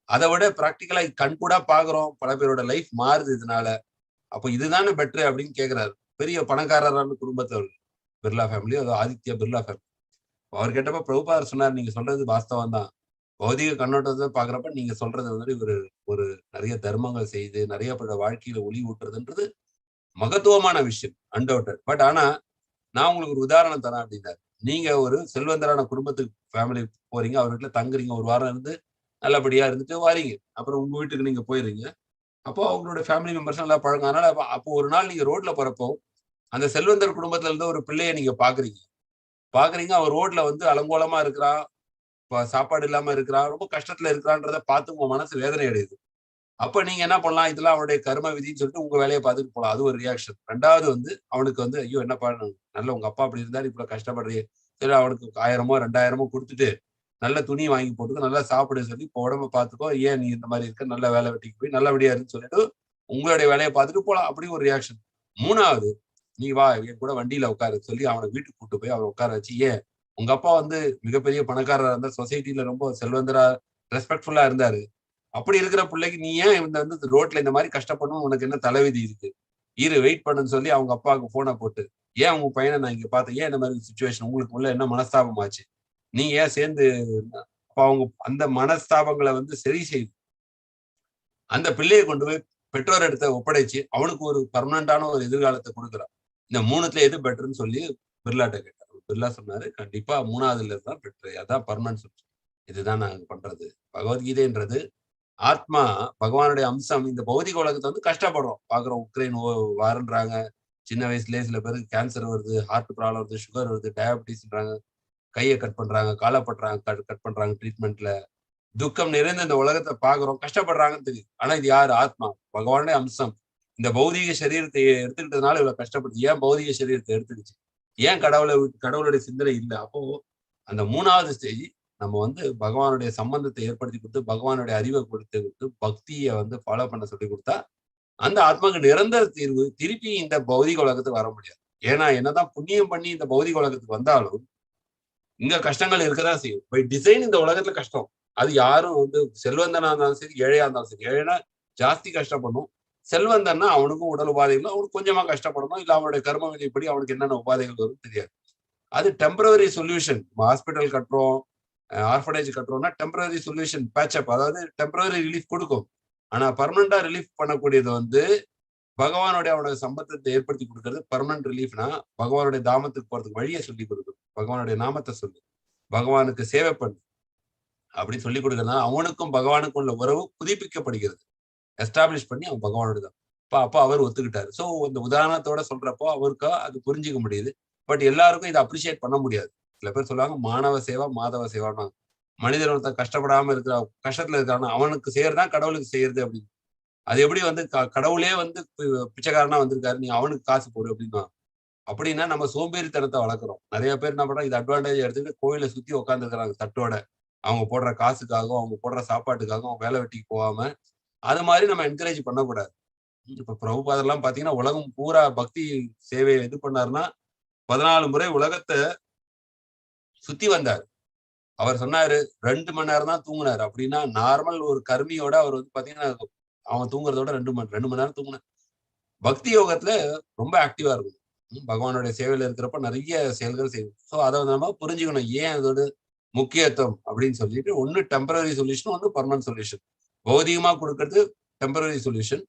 அதை விட பிராக்டிக்கலா கண்கூடா பாக்குறோம், பல பேரோட லைஃப் மாறுது இதனால. அப்ப இதுதானே பெட்ரு அப்படின்னு கேட்கிறாரு. பெரிய பணக்காரரான குடும்பத்தவர், பிர்லா ஃபேமிலி, அது ஆதித்யா பிர்லா ஃபேமிலி. அவர் கேட்டப்ப பிரபுபாதர் சொன்னார், நீங்க சொல்றது வாஸ்தவம் தான். பௌதிக கண்ணோட்டத்தை பாக்குறப்ப நீங்க சொல்றது வந்து ஒரு நிறைய தர்மங்கள் செய்து நிறைய பேரோட வாழ்க்கையில ஒளி ஊட்டுறதுன்றது மகத்துவமான விஷயம், அன்டவுட்டட். பட் ஆனா நான் உங்களுக்கு ஒரு உதாரணம் தரேன் அப்படின்னாரு. நீங்க ஒரு செல்வந்தரான குடும்பத்துக்கு ஃபேமிலி போறீங்க, அவர் வீட்டுல தங்குறீங்க, ஒரு வாரம் இருந்து நல்லபடியா இருந்துட்டு வாரீங்க, அப்புறம் உங்க வீட்டுக்கு நீங்க போயிடுறீங்க. அப்போ அவங்களோட ஃபேமிலி மெம்பர்ஸ் நல்லா பழக்கம். அதனால அப்போ ஒரு நாள் நீங்க ரோட்ல போறப்போ அந்த செல்வந்தர் குடும்பத்துல இருந்து ஒரு பிள்ளைய நீங்க பாக்குறீங்க. அவன் ரோட்ல வந்து அலங்கோலமா இருக்கிறான், சாப்பாடு இல்லாம இருக்கிறான், ரொம்ப கஷ்டத்துல இருக்கிறான்றத பார்த்து உங்க மனசு வேதனை அடையுது. அப்ப நீங்க என்ன பண்ணலாம், இதெல்லாம் அவனுடைய கர்ம விதின்னு சொல்லிட்டு உங்க வேலையை பார்த்துட்டு போலாம். அது ஒரு ரியாக்ஷன். ரெண்டாவது வந்து அவனுக்கு வந்து ஐயோ என்னப்பா நல்ல உங்க அப்பா அப்படி இருந்தாரு, இவ்வளவு கஷ்டப்படுறீங்க, சரி அவனுக்கு 1000மோ 2000மோ கொடுத்துட்டு நல்ல துணி வாங்கி போட்டுக்க, நல்லா சாப்பிடு சொல்லி இப்போ உடம்ப பார்த்துக்கோ, ஏன் நீ இந்த மாதிரி இருக்க, நல்ல வேலை வெட்டிக்கு போய் நல்லபடியா இருக்குன்னு சொல்லிட்டு உங்களுடைய வேலையை பார்த்துட்டு போலாம். அப்படி ஒரு ரியாக்ஷன். மூணாவது, நீ வா என் கூட வண்டியில உட்காரு சொல்லி அவனை வீட்டுக்கு கூட்டு போய் அவனை உட்கார வச்சு, ஏன் உங்க அப்பா வந்து மிகப்பெரிய பணக்காரரா இருந்தா, சொசைட்டில ரொம்ப செல்வந்தரா ரெஸ்பெக்ட்ஃபுல்லா இருந்தாரு, அப்படி இருக்கிற பிள்ளைக்கு நீ ஏன் இந்த வந்து ரோட்ல இந்த மாதிரி கஷ்டப்படணும், உனக்கு என்ன தலைவிதி இருக்கு, இரு வெயிட் பண்ணுன்னு சொல்லி அவங்க அப்பாவுக்கு போனை போட்டு, ஏன் உங்க பையனை நான் இங்க பார்த்தேன், ஏன் இந்த மாதிரி சுச்சுவேஷன், உங்களுக்கு உள்ள என்ன மனஸ்தாபம் ஆச்சு, நீங்க ஏன் சேர்ந்து, அப்ப அவங்க அந்த மனஸ்தாபங்களை வந்து சரி செய்து அந்த பிள்ளையை கொண்டு போய் பெற்றோர் இடத்த ஒப்படைச்சு அவனுக்கு ஒரு பர்மனண்டான ஒரு எதிர்காலத்தை கொடுக்குறான். இந்த மூணுத்துல எது பெட்டர்ன்னு சொல்லி பிர்லாட்ட கேட்டார். பிர்லா சொன்னாரு, கண்டிப்பா மூணாவதுல இருந்தான் பெட்டர், அதான் பர்மனன்ட் சொல்யூஷன். இதுதான் நாங்க பண்றது. பகவத்கீதைன்றது ஆத்மா பகவானுடைய அம்சம். இந்த பௌதிக உலகத்தை வந்து கஷ்டப்படுறோம் பாக்குறோம். உக்ரைன் வாருன்றாங்க. சின்ன வயசுலயே சில பேருக்கு கேன்சர் வருது, ஹார்ட் ப்ராப்ளம் வருது, சுகர் வருது, டயபிட்டிஸ்ன்றாங்க. கையை கட் பண்றாங்க, காலை பண்றாங்க, கட் பண்றாங்க ட்ரீட்மெண்ட்ல. துக்கம் நிறைந்த இந்த உலகத்தை பாக்குறோம். கஷ்டப்படுறாங்கன்னு தெரியுது. ஆனா இது யாரு? ஆத்மா. பகவானுடைய அம்சம். இந்த பௌதீக சரீரத்தை எடுத்துக்கிட்டதுனால இவ்வளவு கஷ்டப்படுது. ஏன் பௌதீக சரீரத்தை எடுத்துக்கிச்சு? ஏன் கடவுளுடைய சிந்தனை இல்லை? அப்போ அந்த 3வது ஸ்டேஜ் நம்ம வந்து பகவானுடைய சம்பந்தத்தை ஏற்படுத்தி கொடுத்து, பகவானுடைய அறிவை கொடுத்து கொடுத்து, பக்தியை வந்து ஃபாலோ பண்ண சொல்லி கொடுத்தா, அந்த ஆத்மாக்கு நிரந்தர தீர்வு திருப்பி இந்த பௌதிக உலகத்துக்கு வர முடியாது. ஏன்னா என்னதான் புண்ணியம் பண்ணி இந்த பௌதிக உலகத்துக்கு வந்தாலும் இங்க கஷ்டங்கள் இருக்கதான் செய்யும். பை டிசைன் இந்த உலகத்துல கஷ்டம். அது யாரும் வந்து செல்வந்தனா இருந்தாலும் சரி, ஏழையா இருந்தாலும் சரி. ஏழைனா ஜாஸ்தி கஷ்டப்படணும். செல்வந்தன்னா அவனுக்கும் உடல் உபாதைகள், அவனுக்கு கொஞ்சமா கஷ்டப்படணும். இல்ல அவனுடைய கர்ம விதிப்படி அவனுக்கு என்னென்ன உபாதைகள் வரும் தெரியாது. அது டெம்பரவரி சொல்யூஷன். ஹாஸ்பிட்டல் கட்டுறோம், ஆர்ஃபனேஜ் கட்டுறோம்னா டெம்பரவரி சொல்யூஷன், பேட்சப், அதாவது டெம்பரவரி ரிலீஃப் கொடுக்கும். ஆனா பர்மனண்டா ரிலீஃப் பண்ணக்கூடியது வந்து பகவானுடைய அவனோட சம்பந்தத்தை ஏற்படுத்தி கொடுக்கறது. பர்மனன்ட் ரிலீஃப்னா பகவானுடைய தாமத்துக்கு போறதுக்கு வழியை சொல்லி கொடுக்கும். பகவானுடைய நாமத்தை சொல்லு, பகவானுக்கு சேவை பண்ணு அப்படின்னு சொல்லி கொடுக்கறதுனால அவனுக்கும் பகவானுக்கும் உள்ள உறவு புதுப்பிக்கப்படுகிறது. எஸ்டாப்ளிஷ் பண்ணி அவன் பகவானோட தான். அப்ப அவர் ஒத்துக்கிட்டாரு. சோ இந்த உதாரணத்தோட சொல்றப்போ அவருக்கு அது புரிஞ்சுக்க முடியுது. பட் எல்லாருக்கும் இதை அப்ரிஷியேட் பண்ண முடியாது. சில பேர் சொல்லுவாங்க மாணவ சேவா மாதவ சேவான்னு. மனிதன் ஒருத்தன் கஷ்டப்படாம இருக்கிற கஷ்டத்துல இருக்கான அவனுக்கு செய்யறதுதான் கடவுளுக்கு செய்யறது அப்படின்னு. அது எப்படி வந்து கடவுளே வந்து பிச்சைக்காரனா வந்திருக்காரு, நீ அவனுக்கு காசு போடு அப்படின்னா. அப்படின்னா நம்ம சோம்பேறித்தனத்தை வளர்க்குறோம். நிறைய பேர் என்ன பண்றாங்க, இது அட்வான்டேஜ் எடுத்துக்கிட்டு கோயிலை சுத்தி உட்காந்துருக்காங்க தட்டோட. அவங்க போடுற காசுக்காகவும் அவங்க போடுற சாப்பாட்டுக்காகவும் வேலை வெட்டிக்கு போகாம அது மாதிரி நம்ம என்கரேஜ் பண்ணக்கூடாது. இப்ப பிரபுபாதர்லாம் பாத்தீங்கன்னா உலகம் பூரா பக்தி சேவையை இது பண்ணாருன்னா 14 முறை உலகத்தை சுத்தி வந்தார். அவர் சொன்னாரு 2 மணி நேரம் தான் தூங்குனாரு. அப்படின்னா நார்மல் ஒரு கர்மியோட அவர் வந்து பாத்தீங்கன்னா அவன் தூங்குறதோட 2 மணி நேரம் தூங்குனார். பக்தி யோகத்துல ரொம்ப ஆக்டிவா இருக்கும். பகவானுடைய சேவையில இருக்கிறப்ப நிறைய செயல்கள் செய்யும். சோ அதை நம்ம புரிஞ்சுக்கணும். ஏன் அதோட முக்கியத்துவம் அப்படின்னு சொல்லிட்டு ஒன்னு டெம்பரரி சொல்யூஷன், ஒன்னு பர்மனன்ட் சொல்யூஷன். பௌதிகமா கொடுக்கறது டெம்பரரி சொல்யூஷன்,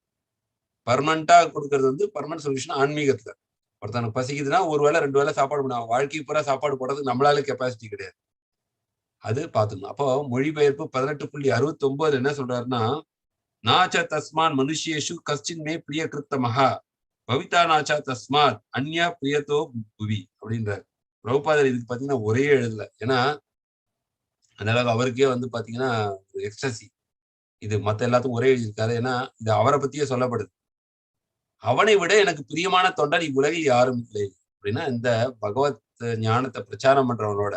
பர்மனண்டா கொடுக்கறது வந்து பர்மனன்ட் சொல்யூஷன் ஆன்மீகத்துல. ஒருத்தனுக்கு பசிக்குதுன்னா ஒரு வேளை 2 வேளை சாப்பாடு பண்ணுவாங்க. வாழ்க்கை பூரா சாப்பாடு போடுறதுக்கு நம்மளால கெப்பாசிட்டி கிடையாது. அது பாத்துக்கணும். அப்போ மொழிபெயர்ப்பு 18.69 என்ன சொல்றாருன்னா, நாச்ச தஸ்மான் மனுஷியேஷு கஷ்டின் மே பிரிய கிருத்தமஹா பவிதா நாச்சா தஸ்மாத் அந்யா பிரியத்தோ புவி அப்படின்றார். பிரபுபாதர் இதுக்கு பாத்தீங்கன்னா ஒரே எழுதல. ஏன்னா அந்த அளவுக்கு அவருக்கே வந்து பாத்தீங்கன்னா எக்ஸ்டசி. இது மத்த எல்லாத்துக்கும் ஒரே எழுதியிருக்காரு. ஏன்னா இது அவரை பத்தியே சொல்லப்படுது. அவனை விட எனக்கு பிரியமான தொண்டன் இவ்வுலகில் யாரும் இல்லை அப்படின்னா, இந்த பகவத் ஞானத்தை பிரச்சாரம் பண்றவனோட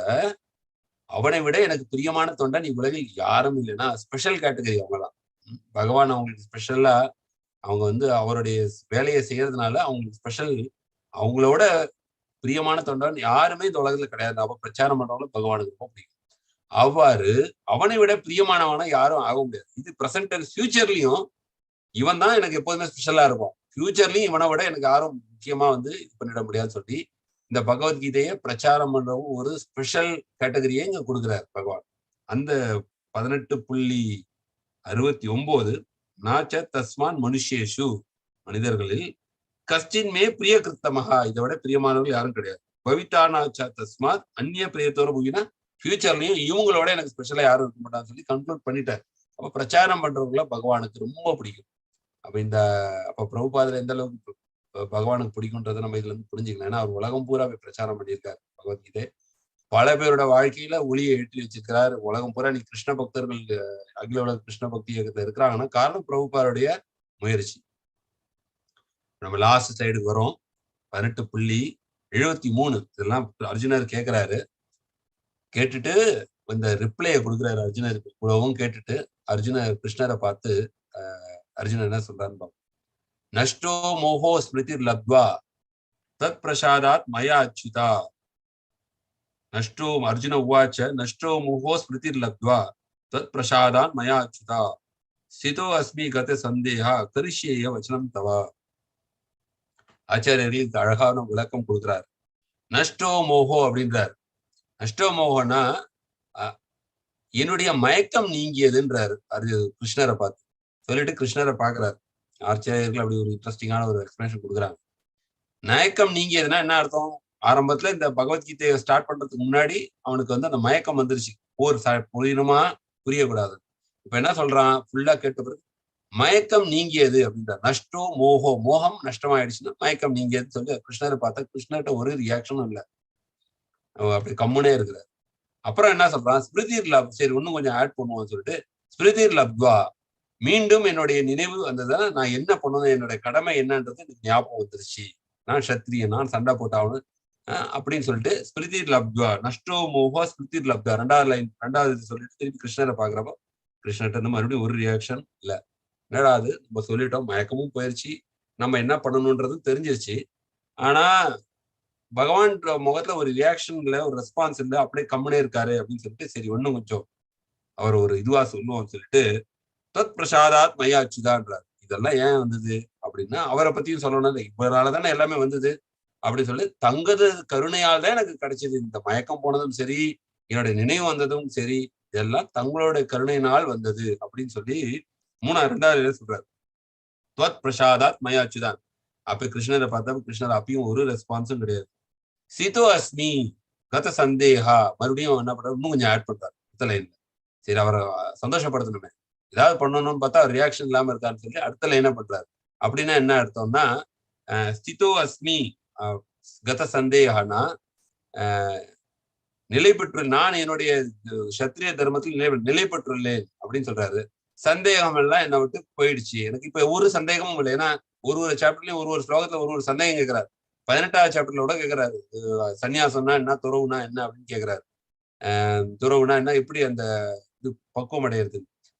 அவனை விட எனக்கு பிரியமான தொண்டன் இவ்வுலகில் யாரும் இல்லைன்னா ஸ்பெஷல் கேட்டகரி அவங்கதான். பகவான் அவங்களுக்கு ஸ்பெஷலா அவங்க வந்து அவருடைய வேலையை செய்யறதுனால அவங்களுக்கு ஸ்பெஷல். அவங்களோட பிரியமான தொண்டன் யாருமே இந்த உலகத்துல கிடையாது. அவ பிரச்சாரம் பண்றவங்களும் பகவானுக்கு ரொம்ப பிடிக்கும். அவ்வாறு அவனை விட பிரியமானவனா யாரும் ஆக முடியாது. இது பிரசன்ட் அண்ட் ஃபியூச்சர்லயும் இவன் தான் எனக்கு எப்போதுமே ஸ்பெஷலா இருக்கும். ஃபியூச்சர்லயும் இவனை விட எனக்கு யாரும் முக்கியமா வந்து இது பண்ணிட முடியாதுன்னு சொல்லி இந்த பகவத்கீதையை பிரச்சாரம் பண்றவும் ஒரு ஸ்பெஷல் கேட்டகரியை இங்க கொடுக்குறாரு பகவான். அந்த 18.69 நாச்ச தஸ்மான் மனுஷேஷு மனிதர்களில் கஷ்டின் மே பிரிய கிருத்தமகா இதை விட பிரியமானவர்கள் யாரும் கிடையாது. பவிதா நாச்சா தஸ்மாத் அந்நிய பிரியத்தோட போகினா ஃபியூச்சர்லயும் இவங்களோட எனக்கு ஸ்பெஷலா யாரும் இருக்க மாட்டான்னு சொல்லி கன்க்ளூட் பண்ணிட்டார். அப்ப பிரச்சாரம் பண்றவங்கள பகவானுக்கு ரொம்ப பிடிக்கும். அப்ப பிரபுபாதர் எந்த அளவுக்கு பகவானுக்கு பிடிக்கும்ன்றதை நம்ம இதுல இருந்து புரிஞ்சுக்கலாம். ஏன்னா அவர் உலகம் பூராவே பிரச்சாரம் பண்ணியிருக்காரு பகவத்கீதை. பல பேரோட வாழ்க்கையில ஒளியை ஏற்றி வச்சிருக்கிறார். உலகம் பூரா நீ கிருஷ்ண பக்தர்கள் அகில உலக கிருஷ்ண பக்தி இயக்கத்துல இருக்கிறாங்கன்னா காரணம் பிரபுபாருடைய முயற்சி. நம்ம லாஸ்ட் சைடுக்கு வரோம். 18.73 இதெல்லாம் அர்ஜுனர் கேட்கிறாரு. கேட்டுட்டு இந்த ரிப்ளைய கொடுக்குறாரு அர்ஜுனருக்கு. இவ்வளவும் கேட்டுட்டு கிருஷ்ணரை பார்த்து அர்ஜுனர் என்ன சொல்றாருன்னு பார்ப்போம். நஷ்டோ மோகோ ஸ்மிருதிர் லப்த்வா தத் பிரசாதாத் மயா அச்சுதா. நஷ்டோ அர்ஜுன உவாச்ச நஷ்டோ மோகோ ஸ்மிருதிர் லப்த்வா தத் பிரசாதாத் மயா அச்சுதா ஸ்திதோ அஸ்மி கத சந்தேகா கரிஷ்யேய வச்சனம் தவா. ஆச்சாரியர்கள் அழகான விளக்கம் கொடுக்கிறார். நஷ்டோ மோகோ அப்படின்றார். நஷ்டோ மோகோன்னா என்னுடைய மயக்கம் நீங்கியதுன்றாரு கிருஷ்ணரை பார்த்து. சொல்லிட்டு கிருஷ்ணரை பாக்குறாரு. ஆச்சாரியர்கள் அப்படி ஒரு இன்ட்ரெஸ்டிங்கான ஒரு எக்ஸ்பிளனேஷன் கொடுக்குறாங்க. மயக்கம் நீங்கியதுன்னா என்ன அர்த்தம்? ஆரம்பத்துல இந்த பகவத்கீதையை ஸ்டார்ட் பண்றதுக்கு முன்னாடி அவனுக்கு வந்து அந்த மயக்கம் வந்துருச்சு. போர் புரியணுமா புரியக்கூடாது. இப்ப என்ன சொல்றான், ஃபுல்லா கேட்ட பிறகு மயக்கம் நீங்கியது அப்படின்றார். நஷ்டோ மோகோ, மோகம் நஷ்டமாயிடுச்சுன்னா மயக்கம் நீங்கியதுன்னு சொல்லி கிருஷ்ணரை பார்த்தா கிருஷ்ணர்கிட்ட ஒரு ரியாக்ஷனும் இல்லை. அப்படி கம்முனே இருக்கிறார். அப்புறம் என்ன சொல்றான், ஸ்மிருதிர் லப், சரி இன்னும் கொஞ்சம் ஆட் பண்ணுவோம்னு சொல்லிட்டு ஸ்மிருதிர் லப்வா, மீண்டும் என்னுடைய நினைவு வந்ததுன்னா நான் என்ன பண்ணணும், என்னுடைய கடமை என்னன்றது எனக்கு ஞாபகம் வந்துருச்சு. நான் சத்திரியன், நான் சண்டை போட்டாகணும் அப்படின்னு சொல்லிட்டு ஸ்மிருதிர் லப்வா நஷ்டோ மோகோ ஸ்மிருதிர் லப்வா, ரெண்டாவது சொல்லிட்டு திருப்பி கிருஷ்ணரை பாக்குறப்போ கிருஷ்ணர்கிட்ட இருந்து மறுபடியும் ஒரு ரியாக்ஷன் இல்ல. என்னடா அது, நம்ம சொல்லிட்டோம், மயக்கமும் போயிருச்சு, நம்ம என்ன பண்ணணும்ன்றது தெரிஞ்சிருச்சு. ஆனா பகவான் முகத்துல ஒரு ரியாக்ஷன் இல்ல, ஒரு ரெஸ்பான்ஸ் இல்ல, அப்படியே கம்முனே இருக்காரு அப்படின்னு சொல்லிட்டு சரி ஒண்ணும் கொஞ்சம் அவர் ஒரு இதுவா சொல்லுவோம்னு சொல்லிட்டு தத் பிரசாதாத் மயாச்சுதான்றார். இதெல்லாம் ஏன் வந்தது அப்படின்னா அவரை பத்தியும் சொல்லணும், இவரால தானே எல்லாமே வந்தது அப்படின்னு சொல்லி தங்கது கருணையால் தான் எனக்கு கிடைச்சது. இந்த மயக்கம் போனதும் சரி, என்னுடைய நினைவு வந்ததும் சரி, இதெல்லாம் தங்களுடைய கருணையினால் வந்தது அப்படின்னு சொல்லி ரெண்டாவது சொல்றாரு. துவத் பிரசாதாத் மயாச்சுதான். அப்ப கிருஷ்ணரை பார்த்தா கிருஷ்ணர் அப்பயும் ஒரு ரெஸ்பான்ஸும் கிடையாது. சீதோ அஸ்மி கத சந்தேகா, மறுபடியும் என்ன பண்றாரு, இன்னும் கொஞ்சம் ஆட் பண்றாரு அடுத்த லைன்ல. சரி அவரை சந்தோஷப்படுத்தணுமே, ஏதாவது பண்ணணும்னு பார்த்தா அவர் ரியாக்ஷன் இல்லாம இருக்கான்னு சொல்லி அடுத்த லைனை பண்றாரு. அப்படின்னா என்ன அர்த்தம்னா, ஸ்திதோ அஸ்மி கத சந்தேகனா நிலை பெற்று, நான் என்னுடைய சத்திரிய தர்மத்தில் நிலை பெற்றுள்ளேன் அப்படின்னு சொல்றாரு. சந்தேகம் எல்லாம் என்னை விட்டு போயிடுச்சு, எனக்கு இப்ப ஒரு சந்தேகமும் இல்லை. ஏன்னா ஒரு சாப்டர்லயும் ஒரு ஸ்லோகத்துல ஒரு சந்தேகம் கேட்கிறாரு. 18வது சாப்டர்ல கூட கேட்கிறாரு, சன்னியாசம்னா என்ன, துறவுனா என்ன அப்படின்னு கேட்கிறாரு. துறவுனா என்ன, எப்படி அந்த இது பக்குவம் அடையிறது.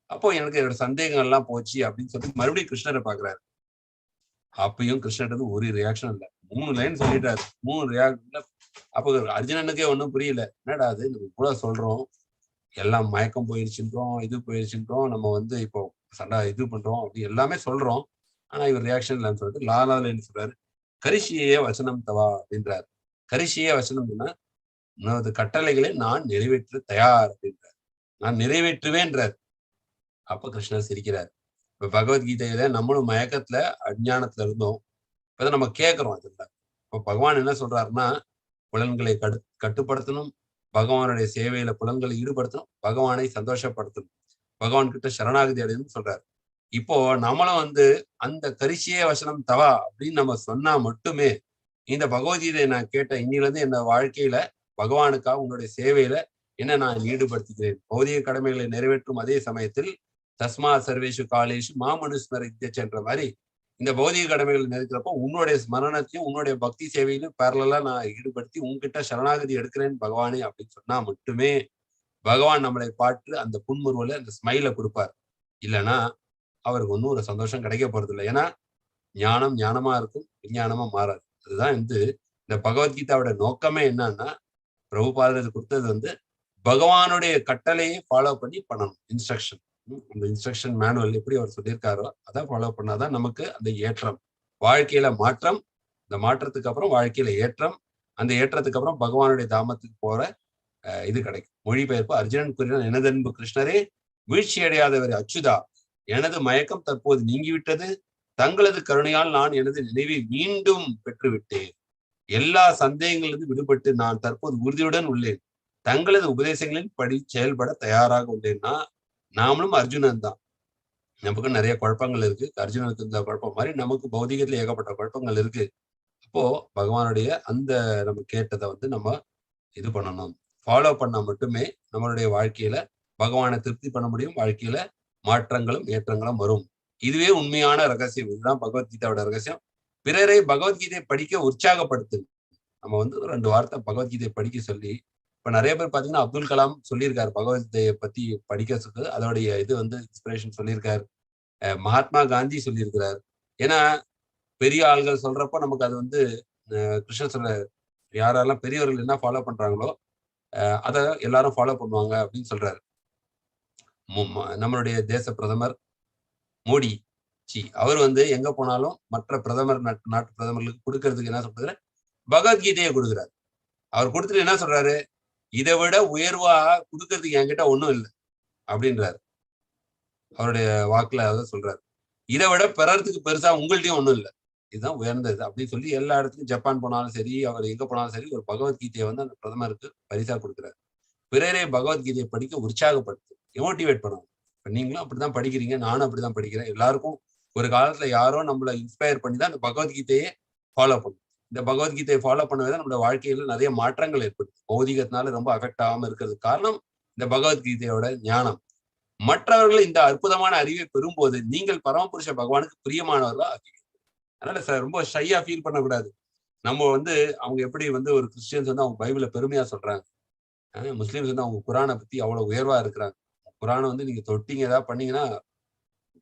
அப்போ எனக்கு என்னோட சந்தேகம் எல்லாம் போச்சு அப்படின்னு சொல்லிட்டு மறுபடியும் கிருஷ்ணரை பாக்குறாரு. அப்பயும் கிருஷ்ணர் ஒரு ரியாக்ஷன் இல்லை. 3 லைன் சொல்லிட்டாரு, 3 ரியாக்ஷன். அப்போ அர்ஜுனனுக்கே ஒன்றும் புரியல, என்னடா அது நம்ம கூட சொல்றோம், எல்லாம் மயக்கம் போயிருச்சுன்றோம், இது போயிருச்சுன்றோம், நம்ம வந்து இப்போ சண்டை இது பண்றோம் அப்படி எல்லாமே சொல்றோம், ஆனா இவர் ரியாக்ஷன் இல்லைன்னு சொல்லிட்டு 4வது லைன் சொல்றாரு, கரிஷியே வசனம் தவா அப்படின்றார். கரிஷியே வசனம்னா உனது கட்டளைகளை நான் நிறைவேற்ற தயார் அப்படின்றார். நான் நிறைவேற்றுவேன்றார். அப்ப கிருஷ்ணர் சிரிக்கிறார். இப்ப பகவத்கீதையில நம்மளும் மயக்கத்துல அஜ்ஞானத்துல இருந்தோம், இப்பதான் நம்ம கேட்கிறோம். அதுல இப்ப பகவான் என்ன சொல்றாருன்னா, புலன்களை கட்டுப்படுத்தணும், பகவானுடைய சேவையில புலன்களை ஈடுபடுத்தணும், பகவானை சந்தோஷப்படுத்தணும், பகவான் கிட்ட சரணாகதி அடையணும்னு சொல்றாரு. இப்போ நம்மளும் வந்து அந்த கரிசியே வசனம் தவா அப்படின்னு நம்ம சொன்னா மட்டுமே, இந்த பகவத்கீதை நான் கேட்ட இன்னில இருந்து என் வாழ்க்கையில பகவானுக்காக உன்னுடைய சேவையில என்ன நான் ஈடுபடுத்திக்கிறேன், பௌதிக கடமைகளை நிறைவேற்றும் அதே சமயத்தில் தஸ்மா சர்வேஷு காலேஷு மாமனுஸ்மரிச்சென்ற மாதிரி இந்த பௌதிக கடமைகளை நிறைவேற்றப்போ உன்னுடைய ஸ்மரணத்தையும் உன்னுடைய பக்தி சேவையிலும் பேரலா நான் ஈடுபடுத்தி உன்கிட்ட சரணாகதி எடுக்கிறேன் பகவானே அப்படின்னு சொன்னா மட்டுமே பகவான் நம்மளை பாட்டு அந்த புன்முறுவல அந்த ஸ்மைல கொடுப்பார். இல்லைன்னா அவருக்கு ஒன்றும் ஒரு சந்தோஷம் கிடைக்க போறது இல்லை. ஏன்னா ஞானம் ஞானமா இருக்கும், விஞ்ஞானமா மாறாது. அதுதான் வந்து இந்த பகவத்கீதாவோட நோக்கமே என்னன்னா, பிரபுபாதர் கொடுத்தது வந்து பகவானுடைய கட்டளையை ஃபாலோ பண்ணி பண்ணணும். இன்ஸ்ட்ரக்ஷன், அந்த இன்ஸ்ட்ரக்ஷன் மேனுவல் எப்படி அவர் சொல்லியிருக்காரோ அதை ஃபாலோ பண்ணாதான் நமக்கு அந்த ஏற்றம், வாழ்க்கையில மாற்றம், இந்த மாற்றத்துக்கு அப்புறம் வாழ்க்கையில ஏற்றம், அந்த ஏற்றத்துக்கு அப்புறம் பகவானுடைய தாமத்துக்கு போற இது கிடைக்கும். மொழிபெயர்ப்பு அர்ஜுனன் கூறினான், எனதன்பு கிருஷ்ணரே, வீழ்ச்சி அடையாதவரே அச்சுதா, எனது மயக்கம் தற்போது நீங்கிவிட்டது, தங்களது கருணையால் நான் எனது நினைவை மீண்டும் பெற்றுவிட்டேன், எல்லா சந்தேகங்களிலிருந்து விடுபட்டு நான் தற்போது உறுதியுடன் உள்ளேன், தங்களது உபதேசங்களின் படி செயல்பட தயாராக உள்ளேன்னா நாமளும் அர்ஜுனன் தான். நமக்கு நிறைய குழப்பங்கள் இருக்கு, அர்ஜுனனுக்கு இந்த குழப்பம் மாதிரி நமக்கு பௌதிகத்துல ஏகப்பட்ட குழப்பங்கள் இருக்கு. அப்போ பகவானுடைய அந்த நம்ம கேட்டதை வந்து நம்ம இது பண்ணணும், ஃபாலோ பண்ணா மட்டுமே நம்மளுடைய வாழ்க்கையில பகவானை திருப்தி பண்ண முடியும், வாழ்க்கையில மாற்றங்களும் ஏற்றங்களும் வரும். இதுவே உண்மையான ரகசியம். இதுதான் பகவத்கீதாவோட ரகசியம். பிறரை பகவத்கீதையை படிக்க உற்சாகப்படுத்து. நம்ம வந்து 2 வார்த்தை பகவத்கீதையை படிக்க சொல்லி, இப்ப நிறைய பேர் பாத்தீங்கன்னா அப்துல் கலாம் சொல்லியிருக்காரு பகவத்கீதையை பத்தி படிக்க சொல்றது, அதோடைய இது வந்து இன்ஸ்பிரேஷன் சொல்லியிருக்காரு. மகாத்மா காந்தி சொல்லியிருக்கிறார். ஏன்னா பெரிய ஆள்கள் சொல்றப்போ நமக்கு அது வந்து கிருஷ்ணன் சொல்ற, யாரெல்லாம் பெரியவர்கள் என்ன ஃபாலோ பண்றாங்களோ அதை எல்லாரும் ஃபாலோ பண்ணுவாங்க அப்படின்னு சொல்றாரு. நம்மளுடைய தேச பிரதமர் மோடி அவர் வந்து எங்க போனாலும் மற்ற நாட்டு பிரதமர்களுக்கு கொடுக்கறதுக்கு என்ன சொல்றாரு, பகவத்கீதையை கொடுக்குறாரு. அவர் கொடுத்துட்டு என்ன சொல்றாரு, இதை விட உயர்வா கொடுக்கறதுக்கு என்கிட்ட ஒண்ணும் இல்லை அப்படின்றாரு. அவருடைய வாக்குல அதை சொல்றாரு, இதை விட பெறறதுக்கு பெருசா உங்கள்ட்டையும் ஒண்ணும் இல்லை. இதுதான் உயர்ந்தது அப்படின்னு சொல்லி எல்லா இடத்துக்கும் ஜப்பான் போனாலும் சரி, அவர் எங்க போனாலும் சரி, ஒரு பகவத்கீதையை வந்து அந்த பிரதமருக்கு பரிசா கொடுக்குறாரு. பிறரே பகவத்கீதையை படிக்க உற்சாகப்படுத்து, மோட்டிவேட் பண்ணணும். இப்ப நீங்களும் அப்படிதான் படிக்கிறீங்க, நானும் அப்படிதான் படிக்கிறேன். எல்லாருக்கும் ஒரு காலத்துல யாரோ நம்மளை இன்ஸ்பயர் பண்ணி தான் அந்த பகவத்கீதையை ஃபாலோ பண்ணும். இந்த பகவத்கீதையை ஃபாலோ பண்ணவே தான் நம்மளோட வாழ்க்கையில நிறைய மாற்றங்கள் ஏற்படுது. பௌதிகத்தினால ரொம்ப அஃபெக்ட் ஆகாம இருக்கிறதுக்கு காரணம் இந்த பகவத்கீதையோட ஞானம். மற்றவர்கள் இந்த அற்புதமான அறிவை பெறும்போது நீங்கள் பரமபுருஷ பகவானுக்கு பிரியமானவர்களா ஆக்கீங்க. அதனால ரொம்ப ஷையா ஃபீல் பண்ணக்கூடாது. நம்ம வந்து அவங்க எப்படி வந்து ஒரு கிறிஸ்டியன்ஸ் வந்து அவங்க பைபிள பெருமையா சொல்றாங்க. முஸ்லிம்ஸ் வந்து அவங்க குரானை பத்தி அவ்வளவு உயர்வா இருக்கிறாங்க. குரானை வந்து நீங்க தொட்டீங்க ஏதாவது பண்ணீங்கன்னா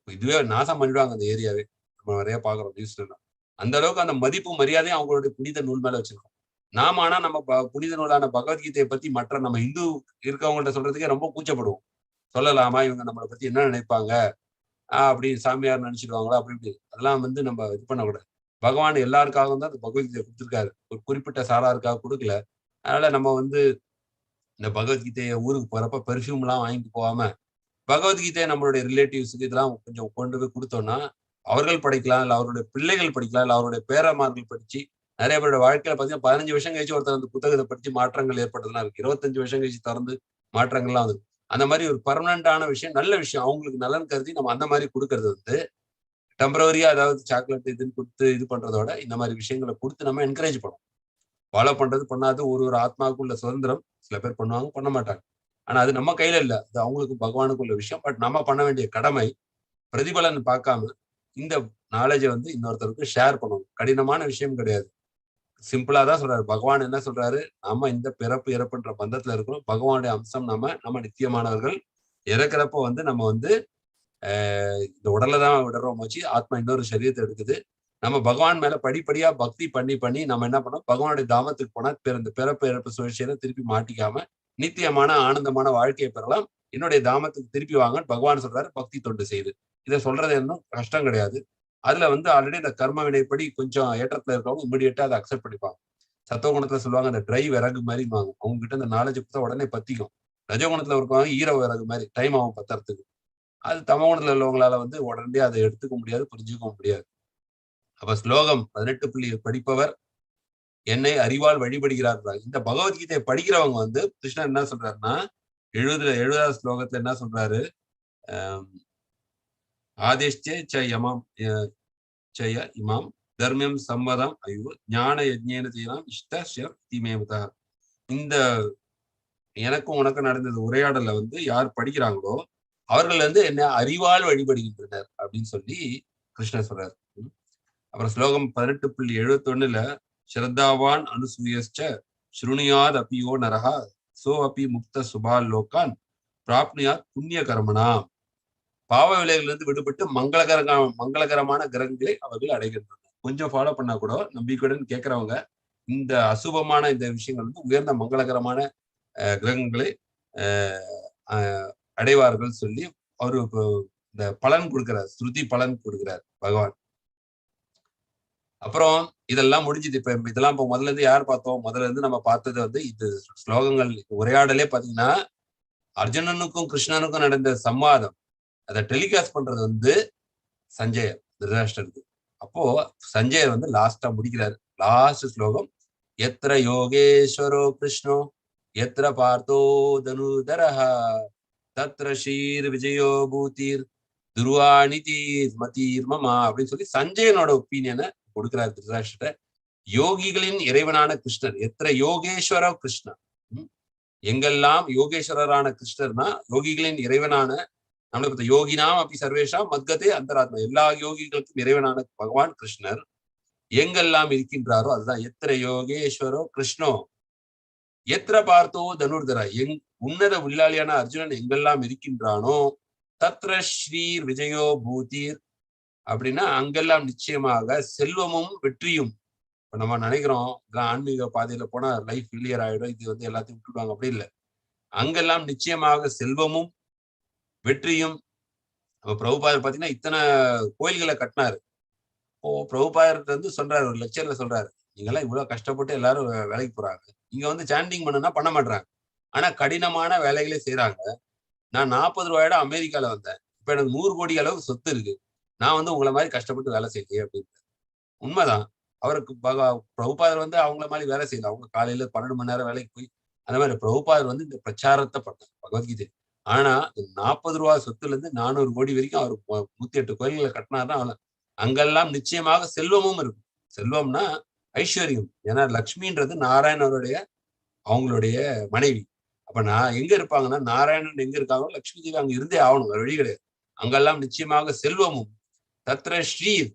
இதுவே நாசம் பண்ணிடுவாங்க அந்த ஏரியாவே. நம்ம நிறைய பாக்குறோம் நியூஸ்ல எல்லாம். அந்த அளவுக்கு அந்த மதிப்பு மரியாதையும் அவங்களுடைய புனித நூல் மேல வச்சிருக்கோம். நாம ஆனா நம்ம புனித நூலான பகவத்கீதையை பத்தி மற்ற நம்ம இந்து இருக்கவங்கள்ட்ட சொல்றதுக்கே ரொம்ப கூச்சப்படுவோம். சொல்லலாமா, இவங்க நம்மளை பத்தி என்ன நினைப்பாங்க, அப்படி சாமியார் நினைச்சிடுவாங்களா, அப்படி இப்படி அதெல்லாம் வந்து நம்ம இது பண்ணக்கூடாது. பகவான் எல்லாருக்காகவும் தான் அந்த பகவத்கீதை கொடுத்திருக்காரு. ஒரு குறிப்பிட்ட சாராருக்காக கொடுக்கல. அதனால நம்ம வந்து இந்த பகவத்கீதையை ஊருக்கு போறப்ப பெர்ஃபியூம் எல்லாம் வாங்கிட்டு போகாம பகவத்கீதையை நம்மளுடைய ரிலேட்டிவ்ஸுக்கு இதெல்லாம் கொஞ்சம் கொண்டு போய் கொடுத்தோம்னா அவர்கள் படிக்கலாம், இல்ல அவருடைய பிள்ளைகள் படிக்கலாம், இல்ல அவருடைய பேரமார்கள் படிச்சு நிறைய பேரோட வாழ்க்கையில பாத்தீங்கன்னா 15 வருஷம் கழிச்சு ஒருத்தர் அந்த புத்தகத்தை படிச்சு மாற்றங்கள் ஏற்பட்டதுலாம் இருக்கு. 25 வருஷம் கழிச்சு திறந்து மாற்றங்கள்லாம் வந்து அந்த மாதிரி ஒரு பர்மனண்டான விஷயம், நல்ல விஷயம் அவங்களுக்கு நலன் கருதி நம்ம அந்த மாதிரி கொடுக்கறது வந்து டெம்பரவரியா அதாவது சாக்லேட் இதுன்னு கொடுத்து இது பண்றதோட இந்த மாதிரி விஷயங்களை கொடுத்து நம்ம என்கரேஜ் பண்ணுவோம். ஃபாலோ பண்றது பண்ணாது ஒரு ஒரு ஆத்மாவுக்குள்ள சுதந்திரம். சில பேர் பண்ணுவாங்க, பண்ண மாட்டாங்க. ஆனா அது நம்ம கையில இல்ல. அது அவங்களுக்கு பகவானுக்குள்ள விஷயம். பட் நம்ம பண்ண வேண்டிய கடமை பிரதிபலன் பார்க்காம இந்த நாலேஜை வந்து இன்னொருத்தருக்கு ஷேர் பண்ணணும். கடினமான விஷயம் கிடையாது. சிம்பிளா தான் சொல்றாரு. பகவான் என்ன சொல்றாரு? நம்ம இந்த பிறப்பு இறப்புன்ற பந்தத்துல இருக்கிறோம். பகவானுடைய அம்சம் நம்ம நித்தியமானவர்கள். இறக்குறப்ப வந்து நம்ம வந்து இந்த உடல்ல தான் விடுறோம் வச்சு ஆத்மா இன்னொரு சரீரத்தை எடுக்குது. நம்ம பகவான் மேல படிப்படியா பக்தி பண்ணி பண்ணி நம்ம என்ன பண்ணோம், பகவானுடைய தாமத்துக்கு போனா இந்த பிறப்பு இறப்பு சுழற்சியில திருப்பி மாட்டிக்காம நித்தியமான ஆனந்தமான வாழ்க்கையை பெறலாம். என்னுடைய தாமத்துக்கு திருப்பி வாங்கன்னு பகவான் சொல்றாரு, பக்தி தொண்டு செய்து. இதை சொல்றது இன்னும் கஷ்டம் கிடையாது. அதுல வந்து ஆல்ரெடி இந்த கர்ம வினைப்படி கொஞ்சம் ஏற்றத்துல இருக்கவங்க இமிடியேட்டா அதை அக்செப்ட் பண்ணிப்பாங்க. சத்துவகுணத்துல சொல்லுவாங்க அந்த ட்ரை விறகு மாதிரிவாங்க. அவங்க கிட்ட இந்த நாலேஜ் கொடுத்தா உடனே பத்திக்கும். ரஜகுணத்துல இருக்கவங்க ஈர விறகு மாதிரி டைம் ஆகும் பத்தறதுக்கு. அது தமகுணத்துல உள்ளவங்களால வந்து உடனே அதை எடுத்துக்க முடியாது, புரிஞ்சுக்க முடியாது. அப்ப ஸ்லோகம் 18 படிப்பவர் என்னை அறிவால் வழிபடுகிறார். இந்த பகவத்கீதையை படிக்கிறவங்க வந்து கிருஷ்ணன் என்ன சொல்றாருன்னா 70வது ஸ்லோகத்துல என்ன சொல்றாரு, ஆதிஷ்டே யமம் சய இமாம் தர்மியம் சம்மதம் ஐயோ ஞான யஜ்ஞேன செய்யலாம் இஷ்ட தீமேமதா. இந்த எனக்கும் உனக்கும் நடந்தது உரையாடல வந்து யார் படிக்கிறாங்களோ அவர்கள் வந்து என்ன அறிவால் வழிபடுகின்றனர் அப்படின்னு சொல்லி கிருஷ்ணர் சொல்றாரு. அப்புறம் ஸ்லோகம் 18.71 ஸ்ரத்தாவான் அனுசூயஸ்ச ஸ்ருணுயாத் அபியோ நரஹா சோ அபி முக்த சுபால் லோகான் பிராப்னுயாத் புண்ணிய கர்மனா. பாவ விலைகளிலிருந்து விடுபட்டு மங்களகரமான கிரகங்களை அவர்கள் அடைகின்றனர். கொஞ்சம் ஃபாலோ பண்ணா கூட நம்பிக்கையுடன் கேட்கிறவங்க இந்த அசுபமான இந்த விஷயங்கள் வந்து உயர்ந்த மங்களகரமான கிரகங்களை அடைவார்கள் சொல்லி அவரு இந்த பலன் கொடுக்கிறார், ஸ்ருதி பலன் கொடுக்கிறார் பகவான். அப்புறம் இதெல்லாம் முடிஞ்சது. இப்ப இதெல்லாம் இப்போ முதல்ல இருந்து யார் பார்த்தோம்? முதல்ல இருந்து நம்ம பார்த்தது வந்து இது ஸ்லோகங்கள் உரையாடலே பாத்தீங்கன்னா அர்ஜுனனுக்கும் கிருஷ்ணனுக்கும் நடந்த சம்வாதம் அதை டெலிகாஸ்ட் பண்றது வந்து சஞ்சயர் திருதராஷ்டிரருக்கு. அப்போ சஞ்சயர் வந்து லாஸ்டா முடிக்கிறார். லாஸ்ட் ஸ்லோகம் எத்திர யோகேஸ்வரோ கிருஷ்ணோ எத்திர பார்த்தோ தனுதரஹா தத்ர ஸ்ரீர் விஜயோ பூதீர் துருவாணிதீர் மதீர் மமா அப்படின்னு சொல்லி சஞ்சயனோட ஒப்பீனியனை கொடுக்கிறார் திருதராஷ்டிர. யோகிகளின் இறைவனான கிருஷ்ணர் எத்திர யோகேஸ்வர கிருஷ்ணர், எங்கெல்லாம் யோகேஸ்வரரான கிருஷ்ணர்னா யோகிகளின் இறைவனான நம்மளுக்கு யோகினாம் அப்படி சர்வேஷா மத்கதே அந்தராத்மா, எல்லா யோகிகளுக்கும் இறைவனான பகவான் கிருஷ்ணர் எங்கெல்லாம் இருக்கின்றாரோ அதுதான் எத்திர யோகேஸ்வரோ கிருஷ்ணோ எத்திர பார்த்தோ தனுர்தரா, உன்னத வில்லாளியான அர்ஜுனன் எங்கெல்லாம் இருக்கின்றானோ தத்ர ஸ்ரீர் விஜயோ பூதீர் அப்படின்னா அங்கெல்லாம் நிச்சயமாக செல்வமும் வெற்றியும். இப்ப நம்ம நினைக்கிறோம் இதெல்லாம் ஆன்மீக பாதையில போனா லைஃப் கிளியர் ஆயிடும், இது வந்து எல்லாத்தையும் விட்டுடுவாங்க, அப்படி இல்லை. அங்கெல்லாம் நிச்சயமாக செல்வமும் வெற்றியும். பிரபுபாதர் பாத்தீங்கன்னா இத்தனை கோயில்களை கட்டினாரு. இப்போ பிரபுபாதர் வந்து சொல்றாரு, ஒரு லெக்சர்ல சொல்றாரு, நீங்கெல்லாம் இவ்வளவு கஷ்டப்பட்டு எல்லாரும் வேலைக்கு போறாங்க, இங்க வந்து சாண்டிங் பண்ணுனா பண்ண மாட்டாங்க, ஆனா கடினமான வேலைகளே செய்யறாங்க. நான் 40 ரூபாயோட அமெரிக்கால வந்தேன், இப்ப எனக்கு 100 கோடி அளவுக்கு சொத்து இருக்கு, நான் வந்து உங்களை மாதிரி கஷ்டப்பட்டு வேலை செய்யலையே அப்படின்னு. உண்மைதான். அவருக்கு பிரபுபாதர் வந்து அவங்கள மாதிரி வேலை செய்யல. அவங்க காலையில 12 மணி நேரம் வேலைக்கு போய் அந்த மாதிரி பிரபுபாதர் வந்து இந்த பிரச்சாரத்தை பண்ணார் பகவத்கீதை. ஆனா 40 ரூபா சொத்துல இருந்து 400 கோடி வரைக்கும் அவர் 108 கோயில்களை கட்டினார்னா அங்கெல்லாம் நிச்சயமாக செல்வமும் இருக்கும். செல்வம்னா ஐஸ்வர்யம். ஏன்னா லக்ஷ்மின்றது நாராயணருடைய அவங்களுடைய மனைவி. அப்ப நான் எங்க இருப்பாங்கன்னா நாராயணன் எங்க இருக்காங்களோ லட்சுமி தேவி அங்க இருந்தே ஆகணும், வேற வழி கிடையாது. அங்கெல்லாம் நிச்சயமாக செல்வமும் தத்ர ஸ்ரீர்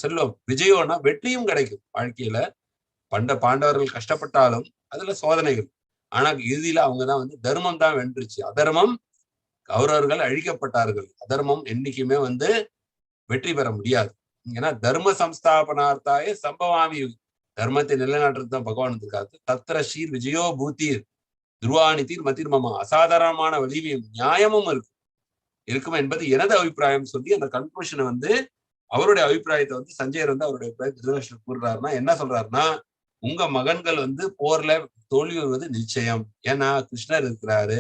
செல்வம் விஜயோன்னா வெற்றியும் கிடைக்கும் வாழ்க்கையில. பாண்டவர்கள் கஷ்டப்பட்டாலும் அதுல சோதனைகள். ஆனா இறுதியில அவங்கதான் வந்து தர்மம் தான் வென்றுச்சு. அதர்மம் கௌரவர்கள் அழிக்கப்பட்டார்கள். அதர்மம் என்னைக்குமே வந்து வெற்றி பெற முடியாது. ஏன்னா தர்ம சம்ஸ்தாபனார்த்தாய சம்பவாமி தர்மத்தை நிலைநாட்டுறது தான் பகவான் இருக்காரு. தத்ர ஸ்ரீர் விஜயோ பூத்தீர் துருவானித்தீர் மதிர்மமா அசாதாரணமான வலிமையும் நியாயமும் இருக்கும் என்பது எனது அபிப்பிராயம் சொல்லி அந்த கன்க்ளூஷனை வந்து அவருடைய அபிப்பிராயத்தை வந்து சஞ்சயர் வந்து அவருடைய திருதராஷ்டிரர் கூறுறாருன்னா என்ன சொல்றாருன்னா, உங்க மகன்கள் வந்து போர்ல தோல்வி வருவது நிச்சயம். ஏன்னா கிருஷ்ணர் இருக்கிறாரு,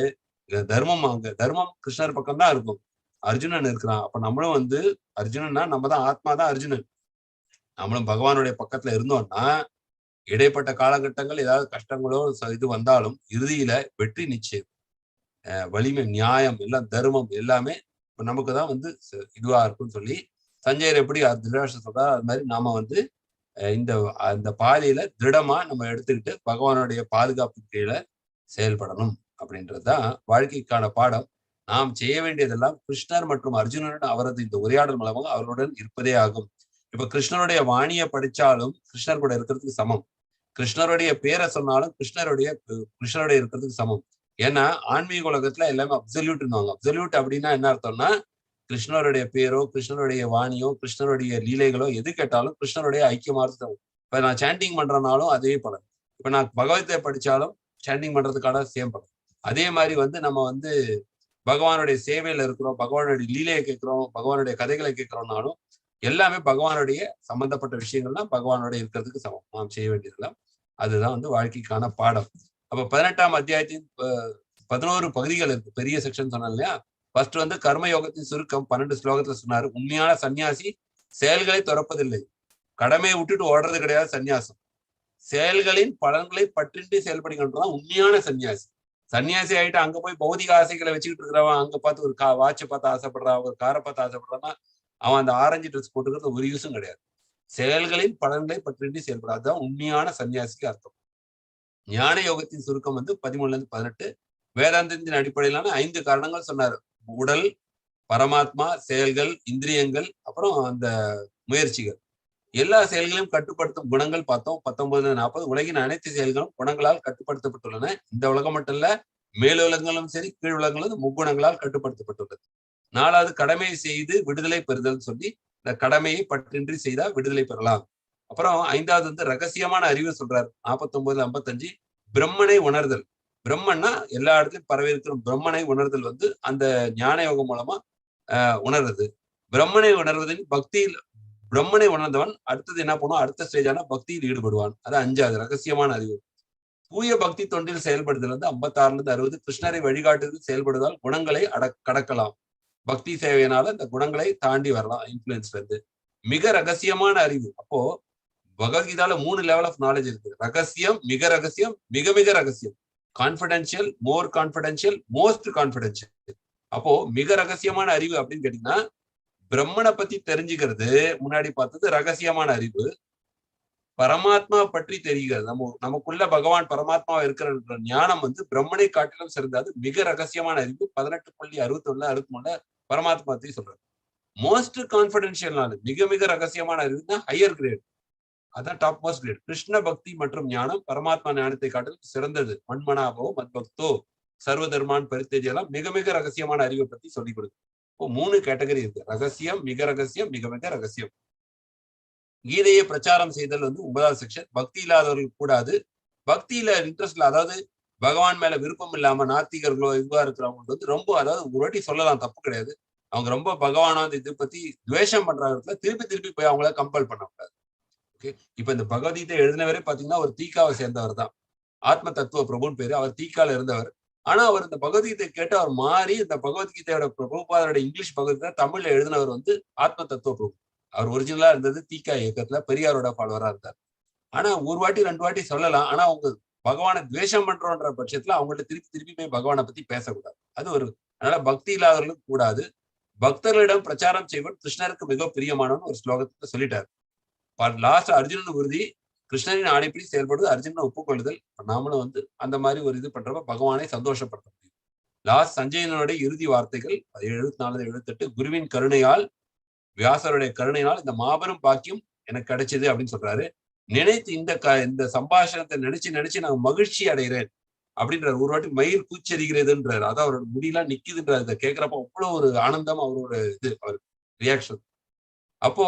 தர்மம் அங்க தர்மம் கிருஷ்ணர் பக்கம் தான் இருக்கும். அர்ஜுனன் இருக்கிறான். அப்ப நம்மளும் வந்து அர்ஜுனன்னா நம்ம தான் ஆத்மா தான் அர்ஜுனன். நம்மளும் பகவானுடைய பக்கத்துல இருந்தோம்னா இடைப்பட்ட காலகட்டங்கள் ஏதாவது கஷ்டங்களோ இது வந்தாலும் இறுதியில வெற்றி நிச்சயம். வலிமை நியாயம் எல்லாம் தர்மம் எல்லாமே நமக்கு தான் வந்து இதுவா இருக்கும்னு சொல்லி சஞ்சயர் எப்படி திருதராஷ்டிரர் சொல்றாரு அது மாதிரி நாம வந்து இந்த பாதையில திருடமா நம்ம எடுத்துக்கிட்டு பகவானுடைய பாதுகாப்பு கீழே செயல்படணும் அப்படின்றதுதான் வாழ்க்கைக்கான பாடம். நாம் செய்ய வேண்டியதெல்லாம் கிருஷ்ணர் மற்றும் அர்ஜுனனுடன் அவரது இந்த உரையாடல் மூலமாக அவர்களுடன் இருப்பதே ஆகும். இப்ப கிருஷ்ணருடைய வாணியை படிச்சாலும் கிருஷ்ணர் கூட இருக்கிறதுக்கு சமம். கிருஷ்ணருடைய பேரை சொன்னாலும் கிருஷ்ணருடைய இருக்கிறதுக்கு சமம். ஏன்னா ஆன்மீக உலகத்துல எல்லாமே அப்சல்யூட்னுவாங்க. அப்சல்யூட் அப்படின்னா என்ன அர்த்தம்னா கிருஷ்ணருடைய பேரோ கிருஷ்ணருடைய வாணியோ கிருஷ்ணருடைய லீலைகளோ எது கேட்டாலும் கிருஷ்ணருடைய ஐக்கியமாக. இப்ப நான் சாண்டிங் பண்றனாலும் அதே படம். இப்ப நான் பகவத்கீதை படிச்சாலும் சாண்டிங் பண்றதுக்கான சேம் படம். அதே மாதிரி வந்து நம்ம வந்து பகவானுடைய சேவையில இருக்கிறோம், பகவானுடைய லீலையை கேட்கிறோம், பகவானுடைய கதைகளை கேட்கிறோம்னாலும் எல்லாமே பகவானுடைய சம்பந்தப்பட்ட விஷயங்கள்லாம் பகவானோட இருக்கிறதுக்கு சமம். நாம் செய்ய வேண்டியதெல்லாம் அதுதான் வந்து வாழ்க்கைக்கான பாடம். அப்ப 18ஆம் அத்தியாயத்தின் 11 பகுதிகள் இருக்கு. பெரிய செக்ஷன் சொன்னேன் இல்லையா. ஃபர்ஸ்ட் வந்து கர்மயோகத்தின் சுருக்கம் 12 ஸ்லோகத்துல சொன்னாரு. உண்மையான சன்னியாசி செயல்களை துறப்பதில்லை, கடமையை விட்டுட்டு ஓடுறது கிடையாது சன்னியாசம். செயல்களின் பலன்களை பற்றின்றி செயல்படுகின்றதான் உண்மையான சன்னியாசி. சன்னியாசி ஆயிட்டு அங்க போய் பௌதிக ஆசைகளை வச்சுக்கிட்டு இருக்கிறவன், அங்க பார்த்து ஒரு வாட்சை பார்த்து ஆசைப்படுறான், ஒரு காரை பார்த்து ஆசைப்படுறான்னா அவன் அந்த ஆரஞ்சு ட்ரெஸ் போட்டுக்கிறது ஒரு யூஸும் கிடையாது. செயல்களின் பலன்களை பற்றின்றி செயல்படாது. அதுதான் உண்மையான சன்னியாசிக்கு அர்த்தம். ஞான யோகத்தின் சுருக்கம் வந்து 13ல இருந்து 18 வேதாந்தத்தின் அடிப்படையிலான 5 காரணங்கள் சொன்னாரு. உடல், பரமாத்மா, செயல்கள், இந்திரியங்கள், அப்புறம் அந்த முயற்சிகள். எல்லா செயல்களையும் கட்டுப்படுத்தும் குணங்கள் பார்த்தோம். 19-40 உலகின் அனைத்து செயல்களும் குணங்களால் கட்டுப்படுத்தப்பட்டுள்ளன. இந்த உலகம் மட்டும் இல்ல, மேலுலகங்களும் சரி கீழ் உலகங்களும் முக்குணங்களால் கட்டுப்படுத்தப்பட்டுள்ளது. 4வது கடமையை செய்து விடுதலை பெறுதல் சொல்லி இந்த கடமையை பற்றின்றி செய்தா விடுதலை பெறலாம். அப்புறம் 5வது வந்து ரகசியமான அறிவு சொல்றாரு. 49-55 பிரம்மனை உணர்தல். பிரம்மன்னா எல்லா இடத்துலயும் பரவி இருக்கிற பிரம்மனை உணர்தல் வந்து அந்த ஞான யோகம் மூலமா உணர்றது. பிரம்மனை உணர்வதின் பக்தியில் பிரம்மனை உணர்ந்தவன் அடுத்தது என்ன பண்ணுவான், அடுத்த ஸ்டேஜான பக்தியில் ஈடுபடுவான். அது 5வது ரகசியமான அறிவு. தூய பக்தி தொண்டில் செயல்படுதல் வந்து 56ல இருந்து 60 கிருஷ்ணரை வழிகாட்டுதல் செயல்படுவதால் குணங்களை கடக்கலாம். பக்தி சேவையினால இந்த குணங்களை தாண்டி வரலாம் இன்ஃபுளுன்ஸ்ல இருந்து. மிக ரகசியமான அறிவு. அப்போ பகவத்கீதால 3 லெவல் ஆஃப் நாலேஜ் இருக்கு. ரகசியம், மிக ரகசியம், மிக மிக ரகசியம். கான்பிடென்ஷியல், மோர் கான்பிடென்ஷியல், மோஸ்ட் கான்பிடென்ஷியல். அப்போ மிக ரகசியமான அறிவு அப்படின்னு கேட்டீங்கன்னா பிரம்மனை பத்தி தெரிஞ்சுக்கிறது முன்னாடி பார்த்தது ரகசியமான அறிவு. பரமாத்மா பற்றி தெரிகிறது, நமக்குள்ள பகவான் பரமாத்மா இருக்கிற ஞானம் வந்து பிரம்மனை காட்டிலும் சிறந்தது. மிக ரகசியமான அறிவு 18.61-63 பரமாத்மா பத்தி சொல்றாரு. மோஸ்ட் கான்பிடென்ஷியல் நாலேஜ், மிக மிக ரகசியமான அறிவு தான் ஹையர் கிரேட். அதான் டாப் மோஸ்ட் கிரேட். கிருஷ்ண பக்தி மற்றும் ஞானம் பரமாத்மா ஞானத்தை காட்டிலும் சிறந்தது. மண்மனாபோ மத்பக்தோ சர்வ தர்மான் பரித்தேஜெல்லாம் மிக மிக ரகசியமான அறிவை பத்தி சொல்லிக் கொடுக்கு. இப்போ 3 கேட்டகரி இருக்கு. ரகசியம், மிக ரகசியம், மிக மிக ரகசியம். கீதையை பிரச்சாரம் செய்தல் வந்து 9வது செக்ஷன். பக்தி இல்லாதவர்கள் கூடாது. பக்தியில இன்ட்ரெஸ்ட் இல்ல, அதாவது பகவான் மேல விருப்பம் இல்லாம நாத்திகர்களோ இதுவா இருக்கிறவங்க வந்து ரொம்ப, அதாவது ஒரு வாட்டி சொல்லலாம், தப்பு கிடையாது. அவங்க ரொம்ப பகவானா இதை பத்தி துவேஷம் பண்றாங்க, திருப்பி திருப்பி போய் அவங்கள கம்பல் பண்ணக்கூடாது. ஓகே. இப்ப இந்த பகவத்கீதை எழுதினவரே பாத்தீங்கன்னா ஒரு தீக்காவை சேர்ந்தவர் தான். ஆத்ம தத்துவ பிரபுன்னு பேரு. அவர் தீக்கால இருந்தவர். ஆனா அவர் இந்த பகவத்கீதை கேட்டு அவர் மாறி இந்த பகவத்கீதையோட பிரபுபாதரோட இங்கிலீஷ் பகவத்கீதை தமிழ்ல எழுதினவர் வந்து ஆத்ம தத்துவ பிரபு. அவர் ஒரிஜினலா இருந்தது தீகா இயக்கத்துல பெரியாரோட ஃபாலோவரா இருந்தார். ஆனா ஒரு வாட்டி 2 வாட்டி சொல்லலாம். ஆனா அவங்க பகவானை துவேஷம் பண்றோன்ற பட்சத்துல அவங்கள்ட்ட திருப்பி போய் பகவானை பத்தி பேசக்கூடாது. அது ஒரு அதனால பக்தி இல்லாதவர்களுக்கு கூடாது. பக்தர்களிடம் பிரச்சாரம் செய்வது கிருஷ்ணருக்கு மிக பிரியமானவன் ஒரு ஸ்லோகத்தை சொல்லிட்டார். லாஸ்ட் அர்ஜுனன் உறுதி கிருஷ்ணரின் ஆணைப்படி செயல்படுவது அர்ஜுனனை ஒப்புக்கொள்ளுதல். நாமளும் அந்த மாதிரி ஒரு இது பண்றப்ப பகவானை சந்தோஷப்படுத்த முடியும். லாஸ்ட் சஞ்சயனுடைய இறுதி வார்த்தைகள் 74 78 குருவின் கருணையால் வியாசருடைய கருணையினால் இந்த மாபெரும் பாக்கியம் எனக்கு கிடைச்சது அப்படின்னு சொல்றாரு. நினைத்து இந்த சம்பாஷணத்தை நினைச்சு நான் மகிழ்ச்சி அடைகிறேன் அப்படின்றார். ஒரு வாட்டி மயிர் கூச்சரிக்கிறதுன்றாரு. அதான் அவரோட முடியெல்லாம் நிக்குதுன்றாரு. இதை கேட்கிறப்ப அவ்வளவு ஒரு ஆனந்தம் அவரோட இது அவர் ரியாக்ஷன். அப்போ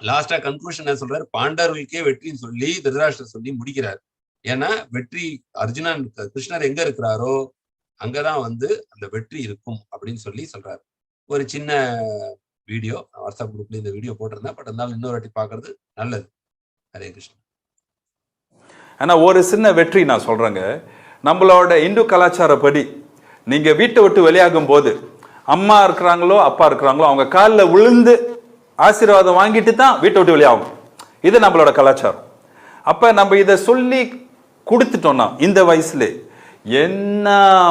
லாஸ்டா கன்க்ளூஷன் என்ன சொல்றாரு, பாண்டவர்களுக்கே வெற்றின்னு சொல்லி திருதராஷ்டிரர் சொல்லி முடிக்கிறார். ஏன்னா வெற்றி அர்ஜுனன் கிருஷ்ணர் எங்க இருக்கிறாரோ அங்கதான் அந்த வெற்றி இருக்கும் அப்படின்னு சொல்லி சொல்றாரு. ஒரு சின்ன வீடியோ வாட்ஸ்அப் குரூப்ல இந்த வீடியோ போட்டிருந்தேன். பட் இருந்தாலும் இன்னொரு வாட்டி பாக்குறது நல்லது. ஹரே கிருஷ்ணன். ஆனா ஒரு சின்ன வெற்றி நான் சொல்றேங்க. நம்மளோட இந்து கலாச்சாரப்படி நீங்க வீட்டை விட்டு வெளியாகும் போது அம்மா இருக்கிறாங்களோ அப்பா இருக்கிறாங்களோ அவங்க காலில் விழுந்து ஆசீர்வாதம் வாங்கிட்டு தான் வீட்டை விட்டு வெளியாகும். இது நம்மளோட கலாச்சாரம். அப்ப நம்ம இதை சொல்லி கொடுத்துட்டோம்னா இந்த வயசுல என்ன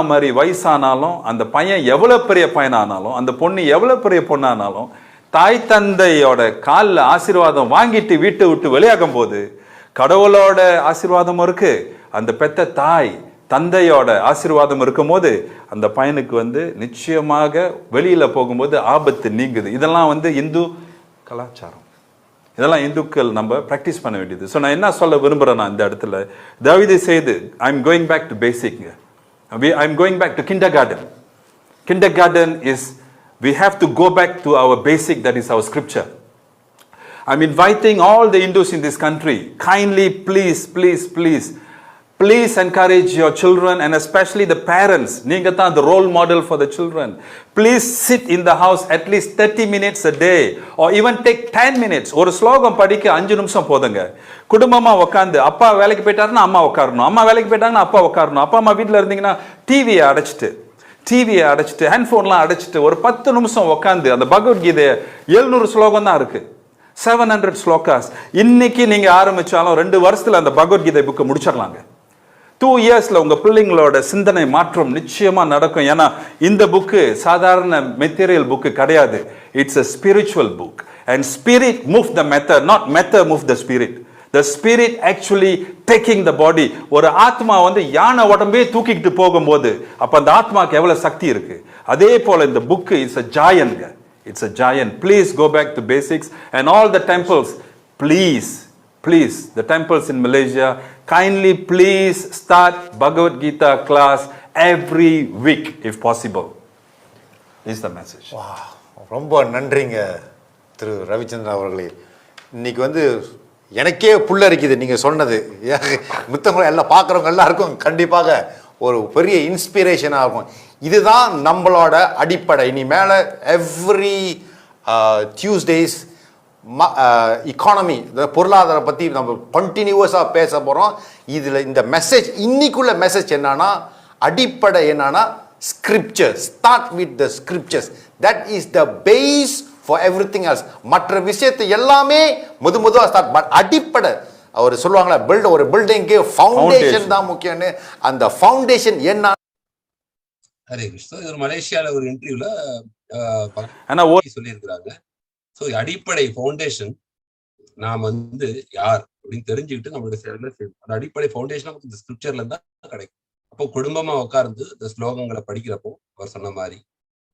மாதிரி வயசானாலும் அந்த பையன் எவ்வளவு பெரிய பையனானாலும் அந்த பொண்ணு எவ்வளவு பெரிய பொண்ணானாலும் தாய் தந்தையோட காலில் ஆசீர்வாதம் வாங்கிட்டு வீட்டை விட்டு வெளியாகும் போது கடவுளோட ஆசீர்வாதம் இருக்கு, அந்த பெத்த தாய் தந்தையோட ஆசீர்வாதம் இருக்கும் போது அந்த பையனுக்கு நிச்சயமாக வெளியில போகும்போது ஆபத்து நீங்குது. இதெல்லாம் இந்து கலாச்சாரம். இதெல்லாம் இந்துக்கள் நம்ம பிராக்டிஸ் பண்ண வேண்டியது. ஸோ நான் என்ன சொல்ல விரும்புகிறேன், நான் இந்த இடத்துல தயவு செய்து I am going back to basic. I am going back to kindergarten. Kindergarten is we have to go back to our basic, that is our scripture. I'm inviting all the Hindus in this country, kindly please encourage your children and especially the parents. Neenga thaan the role model for the children. Please sit in the house at least 30 minutes a day or even take 10 minutes. ஒரு ஸ்லோகம் படிக்க 5 நிமிஷம் போதுங்க. குடும்பமா உட்கார்ந்து அப்பா வேலைக்கு போயிட்டாருன்னா அம்மா உட்காரணும், அம்மா வேலைக்கு போயிட்டாங்கன்னா அப்பா உட்காரணும். அப்பா அம்மா வீட்டில் இருந்தீங்கன்னா டிவியை அடைச்சிட்டு ஹேண்ட்ஃபோன்லாம் அடைச்சிட்டு ஒரு 10 நிமிஷம் உட்காந்து அந்த பகவத்கீதை 700 ஸ்லோகம் தான் இருக்கு, 700 ஸ்லோகாஸ். இன்னைக்கு நீங்க ஆரம்பிச்சாலும் 2 வருஷத்துல அந்த பகவத்கீதை புக்கை முடிச்சிடலாங்க. 2 இயர்ஸ்ல உங்க பிள்ளைங்களோட சிந்தனை மாற்றம் நிச்சயமா நடக்கும். ஏன்னா இந்த புக்கு சாதாரண மெட்டீரியல் புக்கு கிடையாது. It's a spiritual book and spirit move the matter, not matter move the spirit. The spirit actually taking the body. ஒரு ஆத்மா யானை உடம்பே தூக்கிட்டு போகும்போது அப்ப அந்த ஆத்மாக்கு எவ்வளவு சக்தி இருக்கு. அதே போல இந்த book it's a giant. It's a giant. Please go back to basics and all the temples, please, the temples in Malaysia, kindly please start Bhagavad Gita class every week if possible. This is the message. Wow, ரொம்ப நன்றிங்க திரு ரவிச்சந்திரன் அவர்களே. இன்னைக்கு எனக்கே புல்லரிக்குது நீங்கள் சொன்னது. மித்தவங்க எல்லாம் பார்க்குறவங்க எல்லாருக்கும் கண்டிப்பாக ஒரு பெரிய இன்ஸ்பிரேஷனாக இருக்கும். இதுதான் நம்மளோட அடிப்படை. இனி மேலே எவ்ரி டியூஸ்டேஸ் இக்கானமி, பொருளாதார பற்றி நம்ம கண்டினியூஸாக பேச போகிறோம். இதில் இந்த மெசேஜ், இன்னைக்குள்ள மெசேஜ் என்னன்னா, அடிப்படை என்னன்னா scriptures. Start with the scriptures. That is the base for everything else. மற்ற விஷயத்தை எல்லாமே முதுவா ஸ்டார்ட். பட் அடிப்படை அவர் சொல்லுவாங்களா, ஒரு பில்டிங்க்கு ஃபவுண்டேஷன் தான் முக்கியம்னு. அந்த ஃபவுண்டேஷன் என்ன? ஹரே கிருஷ்ணா. இது மலேசியால ஒரு இன்டர்வியூல சொல்லியிருக்கிறாங்க. ஸோ அடிப்படை ஃபவுண்டேஷன் நாம் யார் அப்படின்னு தெரிஞ்சுக்கிட்டு நம்மளுடைய செயல்களை செய்யணும். அந்த அடிப்படை ஃபவுண்டேஷன் நமக்கு இந்த ஸ்கிரிப்சர்ல இருந்தா கிடைக்கும். அப்போ குடும்பமா உட்கார்ந்து இந்த ஸ்லோகங்களை படிக்கிறப்போ அவர் சொன்ன மாதிரி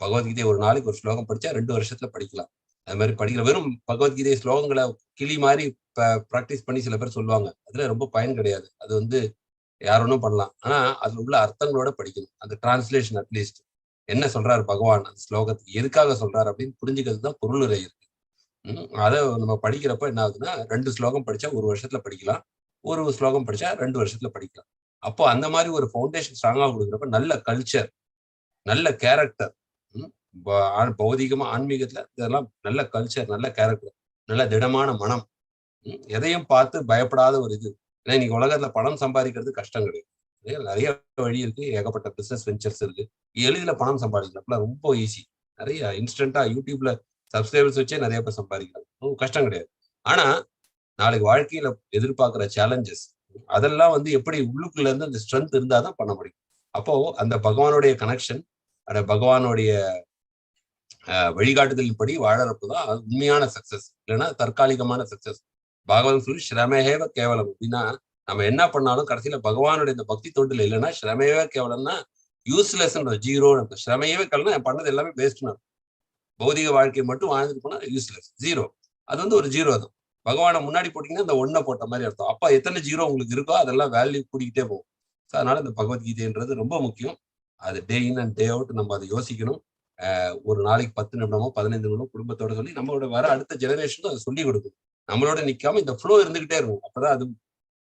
பகவத்கீதை ஒரு நாளைக்கு ஒரு ஸ்லோகம் படிச்சா 2 வருஷத்துல படிக்கலாம். அது மாதிரி படிக்கிற வெறும் பகவத்கீதை ஸ்லோகங்களை கிளி மாதிரி ப்ராக்டிஸ் பண்ணி சில பேர் சொல்லுவாங்க. அதுல ரொம்ப பயன் கிடையாது. அது யார் ஒன்றும் பண்ணலாம். ஆனா அதுல உள்ள அர்த்தங்களோட படிக்கணும். அந்த டிரான்ஸ்லேஷன் அட்லீஸ்ட் என்ன சொல்றாரு பகவான் அந்த ஸ்லோகத்துக்கு எதுக்காக சொல்றாரு அப்படின்னு புரிஞ்சுக்கிறது தான் பொருளுரை இருக்கு. அதை நம்ம படிக்கிறப்ப என்ன ஆகுதுன்னா, 2 ஸ்லோகம் படிச்சா 1 வருஷத்துல படிக்கலாம், 1 ஸ்லோகம் படிச்சா 2 வருஷத்துல படிக்கலாம். அப்போ அந்த மாதிரி ஒரு ஃபவுண்டேஷன் ஸ்ட்ராங்கா கொடுக்குறப்ப நல்ல கல்ச்சர், நல்ல கேரக்டர், பௌதிகமா ஆன்மீகத்துல இதெல்லாம் நல்ல கல்ச்சர், நல்ல கேரக்டர், நல்ல திடமான மனம், எதையும் பார்த்து பயப்படாத ஒரு இது. ஏன்னா இன்னைக்கு உலகத்துல பணம் சம்பாதிக்கிறது கஷ்டம் கிடையாது. நிறைய வழி இருக்கு, ஏகப்பட்ட பிசினஸ் வெஞ்சர்ஸ் இருக்கு. எளிதில் பணம் சம்பாதிக்கலாம், ரொம்ப ஈஸி. நிறைய இன்ஸ்டன்டா யூடியூப்ல சப்ஸ்கிரைபர்ஸ் வச்சே நிறைய பேர் சம்பாதிக்கிறாங்க, கஷ்டம் கிடையாது. ஆனா நாளைக்கு வாழ்க்கையில எதிர்பார்க்கிற சேலஞ்சஸ் அதெல்லாம் வந்து எப்படி உள்ளுக்குள்ள இருந்து அந்த ஸ்ட்ரென்த் இருந்தாதான் பண்ண முடியும். அப்போ அந்த பகவானுடைய கனெக்ஷன், அந்த பகவானுடைய வழிகாட்டுதலின் படி வாழறப்பதான் அது உண்மையான சக்சஸ், இல்லைன்னா தற்காலிகமான சக்சஸ். பாகவதம் சொல்லி ஸ்ரமேவ கேவலம் அப்படின்னா நம்ம என்ன பண்ணாலும் கடைசியில பகவானுடைய இந்த பக்தி தொண்டில் இல்லைன்னா ஸ்ரமேவ கேவலம்னா யூஸ்லெஸ், ஜீரோ. ஸ்ரமையவே கேவலம்னா பண்ணது எல்லாமே வேஸ்ட்னு. பௌதிக வாழ்க்கையை மட்டும் வாழ்ந்துட்டு போனா யூஸ்லெஸ், ஜீரோ. அது வந்து ஒரு ஜீரோ தான். பகவானை முன்னாடி போட்டீங்கன்னா இந்த ஒன்றை போட்ட மாதிரி அர்த்தம். அப்ப எத்தனை ஜீரோ உங்களுக்கு இருக்கோ அதெல்லாம் வேல்யூ கூடிக்கிட்டே போகும். ஸோ அதனால இந்த பகவத்கீதைன்றது ரொம்ப முக்கியம். அது டே இன் அண்ட் டே அவுட் நம்ம அதை யோசிக்கணும். ஒரு நாளைக்கு 10 நிமிடமோ 15 நிமிடமோ குடும்பத்தோட சொல்லி நம்மளோட வர அடுத்த ஜெனரேஷனும் அதை சொல்லி கொடுக்கும். நம்மளோட நிக்காம இந்த ஃப்ளோ இருந்துகிட்டே இருக்கும். அப்பதான் அது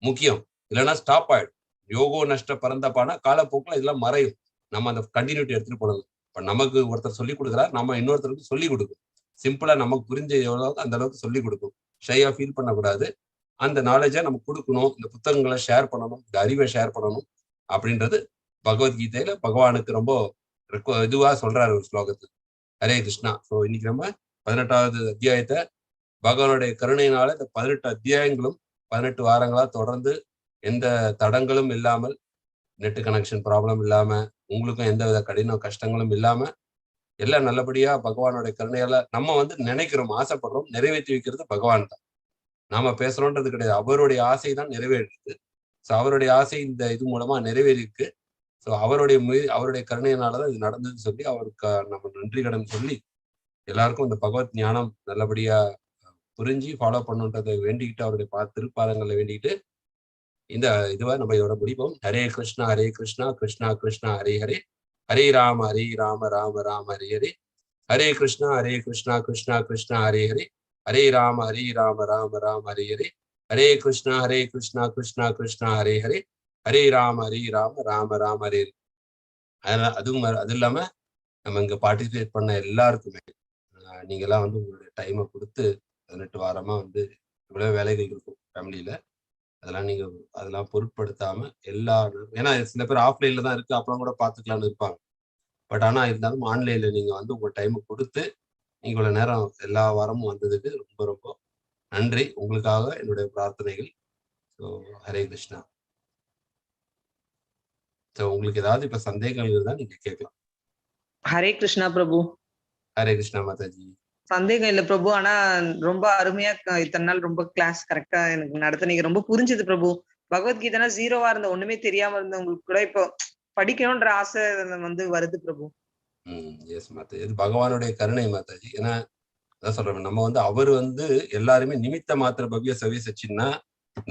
முக்கியம். இல்லைன்னா ஸ்டாப் ஆயிடும். யோகோ நஷ்ட பரந்தப்பானா காலப்போக்கில் இதெல்லாம் மறையும். நம்ம அந்த கண்டினியூட்டி எடுத்துட்டு போனது. இப்ப நமக்கு ஒருத்தர் சொல்லி கொடுக்குறாரு, நம்ம இன்னொருத்தருக்கு சொல்லி கொடுக்கும். சிம்பிளா நமக்கு புரிஞ்ச எவ்வளவு அந்த அளவுக்கு சொல்லி கொடுக்கும். ஷையா ஃபீல் பண்ணக்கூடாது. அந்த நாலேஜை நம்ம கொடுக்கணும். இந்த புத்தகங்களை ஷேர் பண்ணணும், இந்த அறிவை ஷேர் பண்ணணும் அப்படின்றது பகவத்கீதையில பகவானுக்கு ரொம்ப இதுவா சொல்றாரு ஒரு ஸ்லோகத்துல. ஹரே கிருஷ்ணா. ஸோ இன்னைக்கு நம்ம 18வது அத்தியாயத்தை பகவானுடைய கருணையினால இந்த 18 அத்தியாயங்களும் 18 வாரங்களா தொடர்ந்து எந்த தடங்களும் இல்லாமல், நெட் கனெக்ஷன் ப்ராப்ளம் இல்லாம, உங்களுக்கும் எந்த வித கடின கஷ்டங்களும் இல்லாம எல்லாம் நல்லபடியா பகவானுடைய கருணையால நம்ம வந்து நினைக்கிறோம், ஆசைப்படுறோம், நிறைவேற்றி வைக்கிறது பகவான் தான். நாம பேசுறோன்றது கிடையாது. அவருடைய ஆசை தான் நிறைவேறிருக்கு. ஸோ அவருடைய ஆசை இந்த இது மூலமா நிறைவேறிருக்கு. ஸோ அவருடைய கருணையினாலதான் இது நடந்ததுன்னு சொல்லி அவருக்கு நம்ம நன்றி கடன் சொல்லி எல்லாருக்கும் இந்த பகவத் ஞானம் நல்லபடியா புரிஞ்சு ஃபாலோ பண்ணுன்றதை வேண்டிக்கிட்டு அவருடைய திருப்பாதங்களை வேண்டிக்கிட்டு இந்த இதுவா நம்ம இதோட முடிப்போம். ஹரே கிருஷ்ணா கிருஷ்ணா கிருஷ்ணா ஹரே ஹரே, ஹரே ராம ராம ராம ஹரே ஹரே, ஹரே கிருஷ்ணா கிருஷ்ணா கிருஷ்ணா ஹரே ஹரே, ஹரே ராம ராம ராம ஹரே ஹரே, ஹரே கிருஷ்ணா கிருஷ்ணா கிருஷ்ணா ஹரே ஹரே, ஹரே ராம ராம ராம ஹரே ஹரே. அது இல்லாம நம்ம இங்க பார்ட்டிசிபேட் பண்ண எல்லாருக்குமே நீங்க எல்லாம் வந்து உங்களுடைய டைமை கொடுத்து 18 வாரமா வந்து இவ்வளவு வேலைகள் இருக்கும் ஃபேமிலியில. அதெல்லாம் பொருட்படுத்தாம ஏன்னா சில பேர் ஆஃப்லைன்ல தான் இருக்கு, அப்புறம் கூட பாத்துக்கலாம்னு இருப்பாங்க. பட் ஆனா இருந்தாலும் ஆன்லைன்ல நீங்க வந்து உங்க டைமை கொடுத்து நீங்க இவ்வளவு நேரம் எல்லா வாரமும் வந்ததுக்கு ரொம்ப ரொம்ப நன்றி. உங்களுக்காக என்னுடைய பிரார்த்தனைகள். ஸோ ஹரே கிருஷ்ணா. ஸோ உங்களுக்கு ஏதாவது இப்ப சந்தேகங்கள் இருந்தா நீங்க கேட்கலாம். ஹரே கிருஷ்ணா பிரபு. ஹரே கிருஷ்ணா மாதாஜி. சந்தேகம் இல்ல பிரபு. ஆனா ரொம்ப அருமையா இத்தனை நாள் ரொம்ப கிளாஸ் கரெக்டா எனக்கு நடத்துனீங்க. ரொம்ப புரிஞ்சுது பிரபு. பகவத்கீதைனா ஜீரோவா இருந்த ஒண்ணுமே தெரியாம இருந்தவங்களுக்கு கூட இப்போ படிக்கணும்ன்ற ஆசை வந்து வருது பிரபு. எஸ் மாதாஜி. இது பகவானுடைய கருணை மாதாஜி. ஏன்னா அதான் சொல்றேன், நம்ம வந்து அவர் வந்து எல்லாருமே நிமித்த மாத்திர பவ்ய சவி சச்சின்னா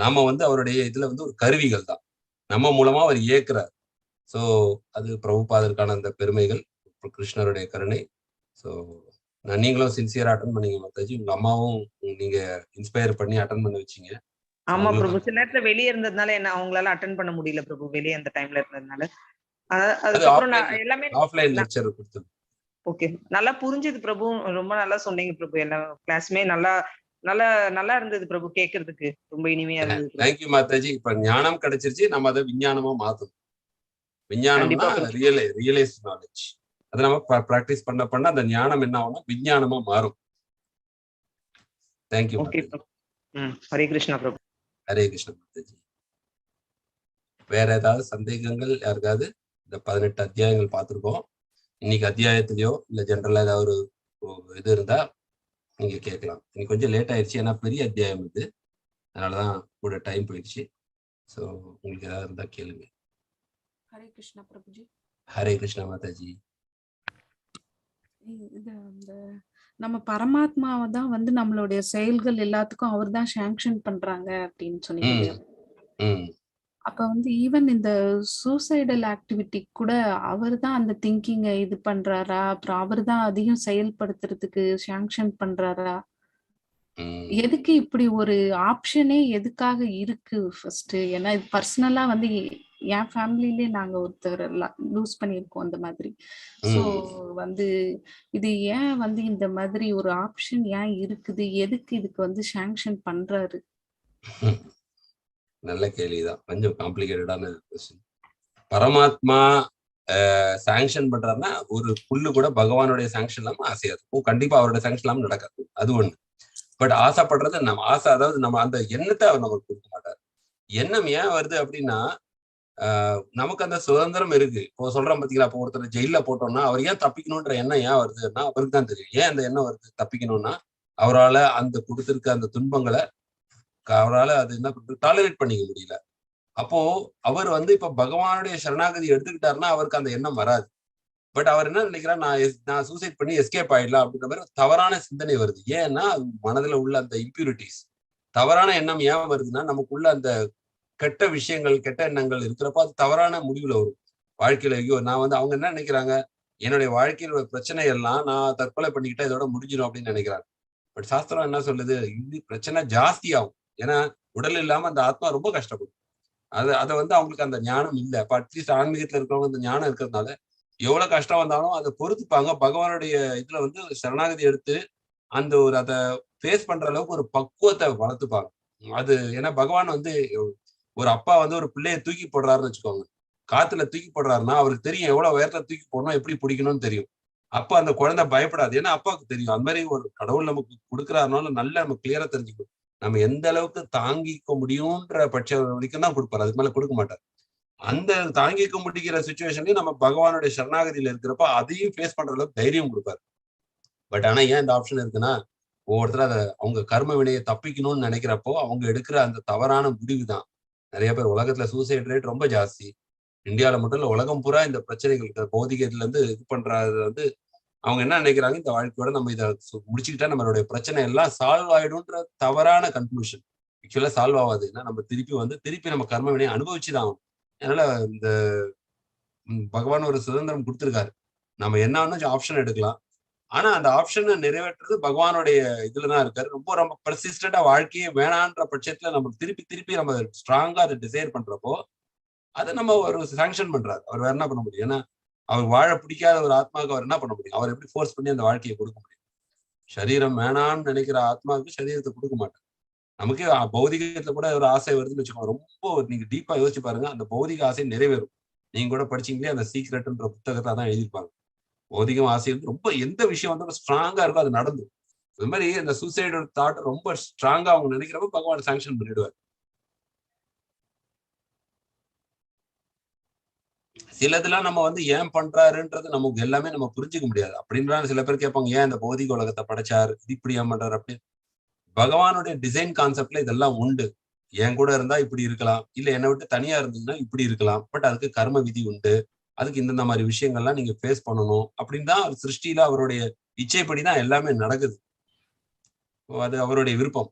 நாம வந்து அவருடைய இதுல வந்து ஒரு கருவிகள் தான். நம்ம மூலமா அவர் இயக்குறார். ஸோ அது பிரபுபாதற்கான அந்த பெருமைகள், கிருஷ்ணருடைய கருணை. ஸோ நீங்களும் சின்சியரா அட்டன் பண்ணீங்க மாதாஜி. உங்க அம்மாவும் நீங்க இன்ஸ்பயர் பண்ணி அட்டன் பண்ண வச்சீங்க. ஆமா பிரபு. சில நேரத்துல வெளியே இருந்ததுனால என்ன அவங்களால அட்டன் பண்ண முடியல பிரபு, வெளியே அந்த டைம்ல இருந்ததுனால. அதுக்கப்புறம் நான் எல்லாமே ஆஃப்லைன் லெக்சர் கொடுத்தேன். ஓகே, நல்லா புரிஞ்சுது பிரபு. ரொம்ப நல்லா சொன்னீங்க பிரபு. எல்லா கிளாஸுமே நல்லா நல்லா நல்லா இருந்தது பிரபு. கேட்கறதுக்கு ரொம்ப இனிமையா இருந்தது. தேங்க்யூ மாதாஜி. இப்ப ஞானம் கிடைச்சிருச்சு, நம்ம அதை விஞ்ஞானமா மாத்தணும். விஞ்ஞானம்னா ரியலைஸ் நாலேஜ். அதை நம்ம பிராக்டிஸ் பண்ண அந்த ஞானம் என்ன ஆகும்னா விஞ்ஞானமா மாறும். தேங்க்யூ. ஹரே கிருஷ்ணா பிரபு. ஹரே கிருஷ்ணா மாதாஜி. வேற ஏதாவது சந்தேகங்கள் யாருக்காவது? இந்த 18 அத்தியாயங்கள் பார்த்திருக்கோம். இன்னைக்கு அத்தியாயத்திலயோ இல்ல ஜென்ரலா ஏதாவது ஒரு இது இருந்தா நீங்க கேட்கலாம். இன்னைக்கு கொஞ்சம் லேட் ஆயிடுச்சு, ஏன்னா பெரிய அத்தியாயம் இது, அதனாலதான் கூட டைம் போயிடுச்சு. ஸோ உங்களுக்கு ஏதாவது இருந்தா கேளுங்க. ஹரே கிருஷ்ணா பிரபுஜி. ஹரே கிருஷ்ணா மாதாஜி. இந்த நம்ம பரமாத்மாவை தான் வந்து நம்மளுடைய செயல்கள் எல்லாத்துக்கும் அவர் தான் சாங்ஷன் பண்றாங்க அப்படின்னு சொன்னீங்க. அப்ப வந்து ஈவன் இந்த சூசைடல் ஆக்டிவிட்டி கூட அவர் தான் அந்த திங்கிங்கை இது பண்றாரா, அப்புறம் அவர் தான் அதையும் செயல்படுத்துறதுக்கு சாங்ஷன் பண்றாரா? எதுக்கு இப்படி ஒரு ஆப்ஷனே எதுக்காக இருக்கு ஃபர்ஸ்ட்? ஏன்னா இது பர்சனலா வந்து என் ஃபேமிலிலே நாங்க ஒருத்தர் லூஸ் பண்ணியிருக்கோம் அந்த மாதிரி. ஸோ வந்து இது ஏன் வந்து இந்த மாதிரி ஒரு ஆப்ஷன் ஏன் இருக்குது? எதுக்கு இதுக்கு வந்து சாங்ஷன் பண்றாரு? நல்ல கேள்விதான். கொஞ்சம் காம்ப்ளிகேட்டடான கொஸ்டின். பரமாத்மா சாங்ஷன் பண்றாருன்னா ஒரு புல்லு கூட பகவானுடைய சாங்ஷன் இல்லாம அசையாது. கண்டிப்பா அவருடைய சாங்ஷன் இல்லாம நடக்காது. அது ஒண்ணு. பட் ஆசைப்படுறது நம்ம ஆசை, அதாவது நம்ம அந்த எண்ணத்தை அவர் நமக்கு கொடுக்க மாட்டார். எண்ணம் ஏன் வருது அப்படின்னா, நமக்கு அந்த சுதந்திரம் இருக்கு. இப்போ சொல்றோம் பாத்தீங்களா, இப்போ ஒருத்தர் ஜெயில போட்டோம்னா அவர் ஏன் தப்பிக்கணும்ன்ற எண்ணம் ஏன் வருதுன்னா அவருக்கு தான் தெரியும். ஏன் அந்த எண்ணம் வருது தப்பிக்கணும்னா, அவரால அந்த கொடுத்திருக்க அந்த துன்பங்களை அவரால் அது என்ன பண்றது டாலரேட் பண்ணிக்க முடியல. அப்போ அவர் வந்து இப்ப பகவானுடைய சரணாகதி எடுத்துக்கிட்டாருன்னா அவருக்கு அந்த எண்ணம் வராது. பட் அவர் என்ன நினைக்கிறார், நான் சூசைட் பண்ணி எஸ்கேப் ஆயிடலாம் அப்படின்ற மாதிரி தவறான சிந்தனை வருது. ஏன்னா மனதுல உள்ள அந்த இம்பியூரிட்டிஸ், தவறான எண்ணம் ஏன் வருதுன்னா நமக்குள்ள அந்த கெட்ட விஷயங்கள், கெட்ட எண்ணங்கள் இருக்கிறப்ப அது தவறான முடிவுல வரும் வாழ்க்கையில. ஐயோ நான் வந்து அவங்க என்ன நினைக்கிறாங்க, என்னுடைய வாழ்க்கையில பிரச்சனை எல்லாம் நான் தற்கொலை பண்ணிக்கிட்டா இதோட முடிஞ்சிடும் அப்படின்னு நினைக்கிறாங்க. பட் சாஸ்திரம் என்ன சொல்லுது, இது பிரச்சனை ஜாஸ்தி ஆகும். ஏன்னா உடல் இல்லாம அந்த ஆத்மா ரொம்ப கஷ்டப்படும். அதை வந்து அவங்களுக்கு அந்த ஞானம் இல்லை. அப்ப அட்லீஸ்ட் ஆன்மீகத்துல இருக்கிறவங்க அந்த ஞானம் இருக்கிறதுனால எவ்வளவு கஷ்டம் வந்தாலும் அதை பொறுத்துப்பாங்க. பகவானுடைய இதுல வந்து சரணாகதி எடுத்து அந்த ஒரு அதை ஃபேஸ் பண்ற அளவுக்கு ஒரு பக்குவத்தை வளர்த்துப்பாங்க. அது ஏன்னா பகவான் வந்து ஒரு அப்பா வந்து ஒரு பிள்ளைய தூக்கி போடுறாருன்னு வச்சுக்கோங்க. காத்துல தூக்கி போடுறாருன்னா அவருக்கு தெரியும் எவ்வளவு உயரத்துல தூக்கி போடணும், எப்படி பிடிக்கணும்னு தெரியும். அப்ப அந்த குழந்தை பயப்படாது. ஏன்னா அப்பாவுக்கு தெரியும். அந்த மாதிரி ஒரு கடவுள் நமக்கு கொடுக்குறாருனாலும் நல்லா நம்ம கிளியரா தெரிஞ்சுக்கணும். நம்ம எந்த அளவுக்கு தாங்கிக்க முடியும்ன்ற பட்ச வரைக்கும் தான் கொடுப்பாரு, அதுக்கு மேல கொடுக்க மாட்டார். அந்த தாங்கிக்க முடிக்கிற சுச்சுவேஷன்லயும் நம்ம பகவானுடைய சரணாகதியில இருக்கிறப்ப அதையும் ஃபேஸ் பண்ற அளவுக்கு தைரியம் கொடுப்பாரு. பட் ஆனா ஏன் இந்த ஆப்ஷன் இருக்குன்னா, ஒவ்வொருத்தர் அதை அவங்க கர்ம வினையை தப்பிக்கணும்னு நினைக்கிறப்போ அவங்க எடுக்கிற அந்த தவறான முடிவு தான். நிறைய பேர் உலகத்துல சூசைட் ரேட் ரொம்ப ஜாஸ்தி. இந்தியாவில மட்டும் இல்ல, உலகம் பூரா இந்த பிரச்சனைகள் பௌதிகத்துல இருந்து இது பண்றது வந்து அவங்க என்ன நினைக்கிறாங்க, இந்த வாழ்க்கையோட நம்ம இதை முடிச்சுக்கிட்டா நம்மளுடைய பிரச்சனை எல்லாம் சால்வ் ஆயிடும்ன்ற தவறான கன்க்ளூஷன். ஆக்சுவலா சால்வ் ஆகாது. ஏன்னா நம்ம திருப்பி நம்ம கர்ம வினையை அனுபவிச்சுதான் ஆகும். அதனால இந்த பகவான் ஒரு சுதந்திரம் கொடுத்திருக்காரு. நம்ம என்ன ஆப்ஷன் எடுக்கலாம். ஆனா அந்த ஆப்ஷனை நிறைவேற்றுறது பகவானுடைய இதுலதான் இருக்காரு. ரொம்ப ரொம்ப பெர்சிஸ்டண்டா வாழ்க்கையே வேணான்ற பட்சத்துல நம்ம திருப்பி நம்ம ஸ்ட்ராங்கா அதை டிசைர் பண்றப்போ அதை நம்ம ஒரு சாங்ஷன் பண்றாரு. அவர் வேற என்ன பண்ண முடியும்? ஏன்னா அவர் வாழ பிடிக்காத ஒரு ஆத்மாவுக்கு அவர் என்ன பண்ண முடியும்? அவர் எப்படி ஃபோர்ஸ் பண்ணி அந்த வாழ்க்கையை கொடுக்க முடியும்? சரீரம் வேணான்னு நினைக்கிற ஆத்மாவுக்கு சரீரத்தை கொடுக்க மாட்டார். நமக்கு பௌதிகத்துல கூட ஒரு ஆசை வருதுன்னு வச்சுக்கோங்க. ரொம்ப நீங்க டீப்பா யோசிச்சு பாருங்க, அந்த பௌதிக ஆசை நிறைவேறும். நீங்க கூட படிச்சீங்களே அந்த சீக்ரெட்ன்ற புத்தகத்தை தான் எழுதியிருப்பாங்க. பௌதிகம் ஆசை வந்து ரொம்ப எந்த விஷயம் வந்து ஸ்ட்ராங்கா இருக்கோ அது நடந்துடும். அது மாதிரி அந்த சூசைடு தாட் ரொம்ப ஸ்ட்ராங்கா அவங்க நினைக்கிறப்ப பகவான் சாங்ஷன் பண்ணிடுவார். சிலதெல்லாம் நம்ம வந்து ஏன் பண்றாருன்றது நமக்கு எல்லாமே நம்ம புரிஞ்சுக்க முடியாது. அப்படின்றாங்க சில பேர் கேட்பாங்க, ஏன் இந்த பௌதிக உலகத்தை படைச்சாரு, இது இப்படி ஏன் பண்றாரு அப்படி. பகவானுடைய டிசைன் கான்செப்ட்ல இதெல்லாம் உண்டு. என் கூட இருந்தா இப்படி இருக்கலாம், இல்ல என்னை விட்டு தனியா இருந்தீங்கன்னா இப்படி இருக்கலாம். பட் அதுக்கு கர்ம விதி உண்டு, அதுக்கு இந்த மாதிரி விஷயங்கள்லாம் நீங்க ஃபேஸ் பண்ணணும் அப்படின்னு தான் சிருஷ்டியில அவருடைய இச்சைப்படி தான் எல்லாமே நடக்குது. அது அவருடைய விருப்பம்.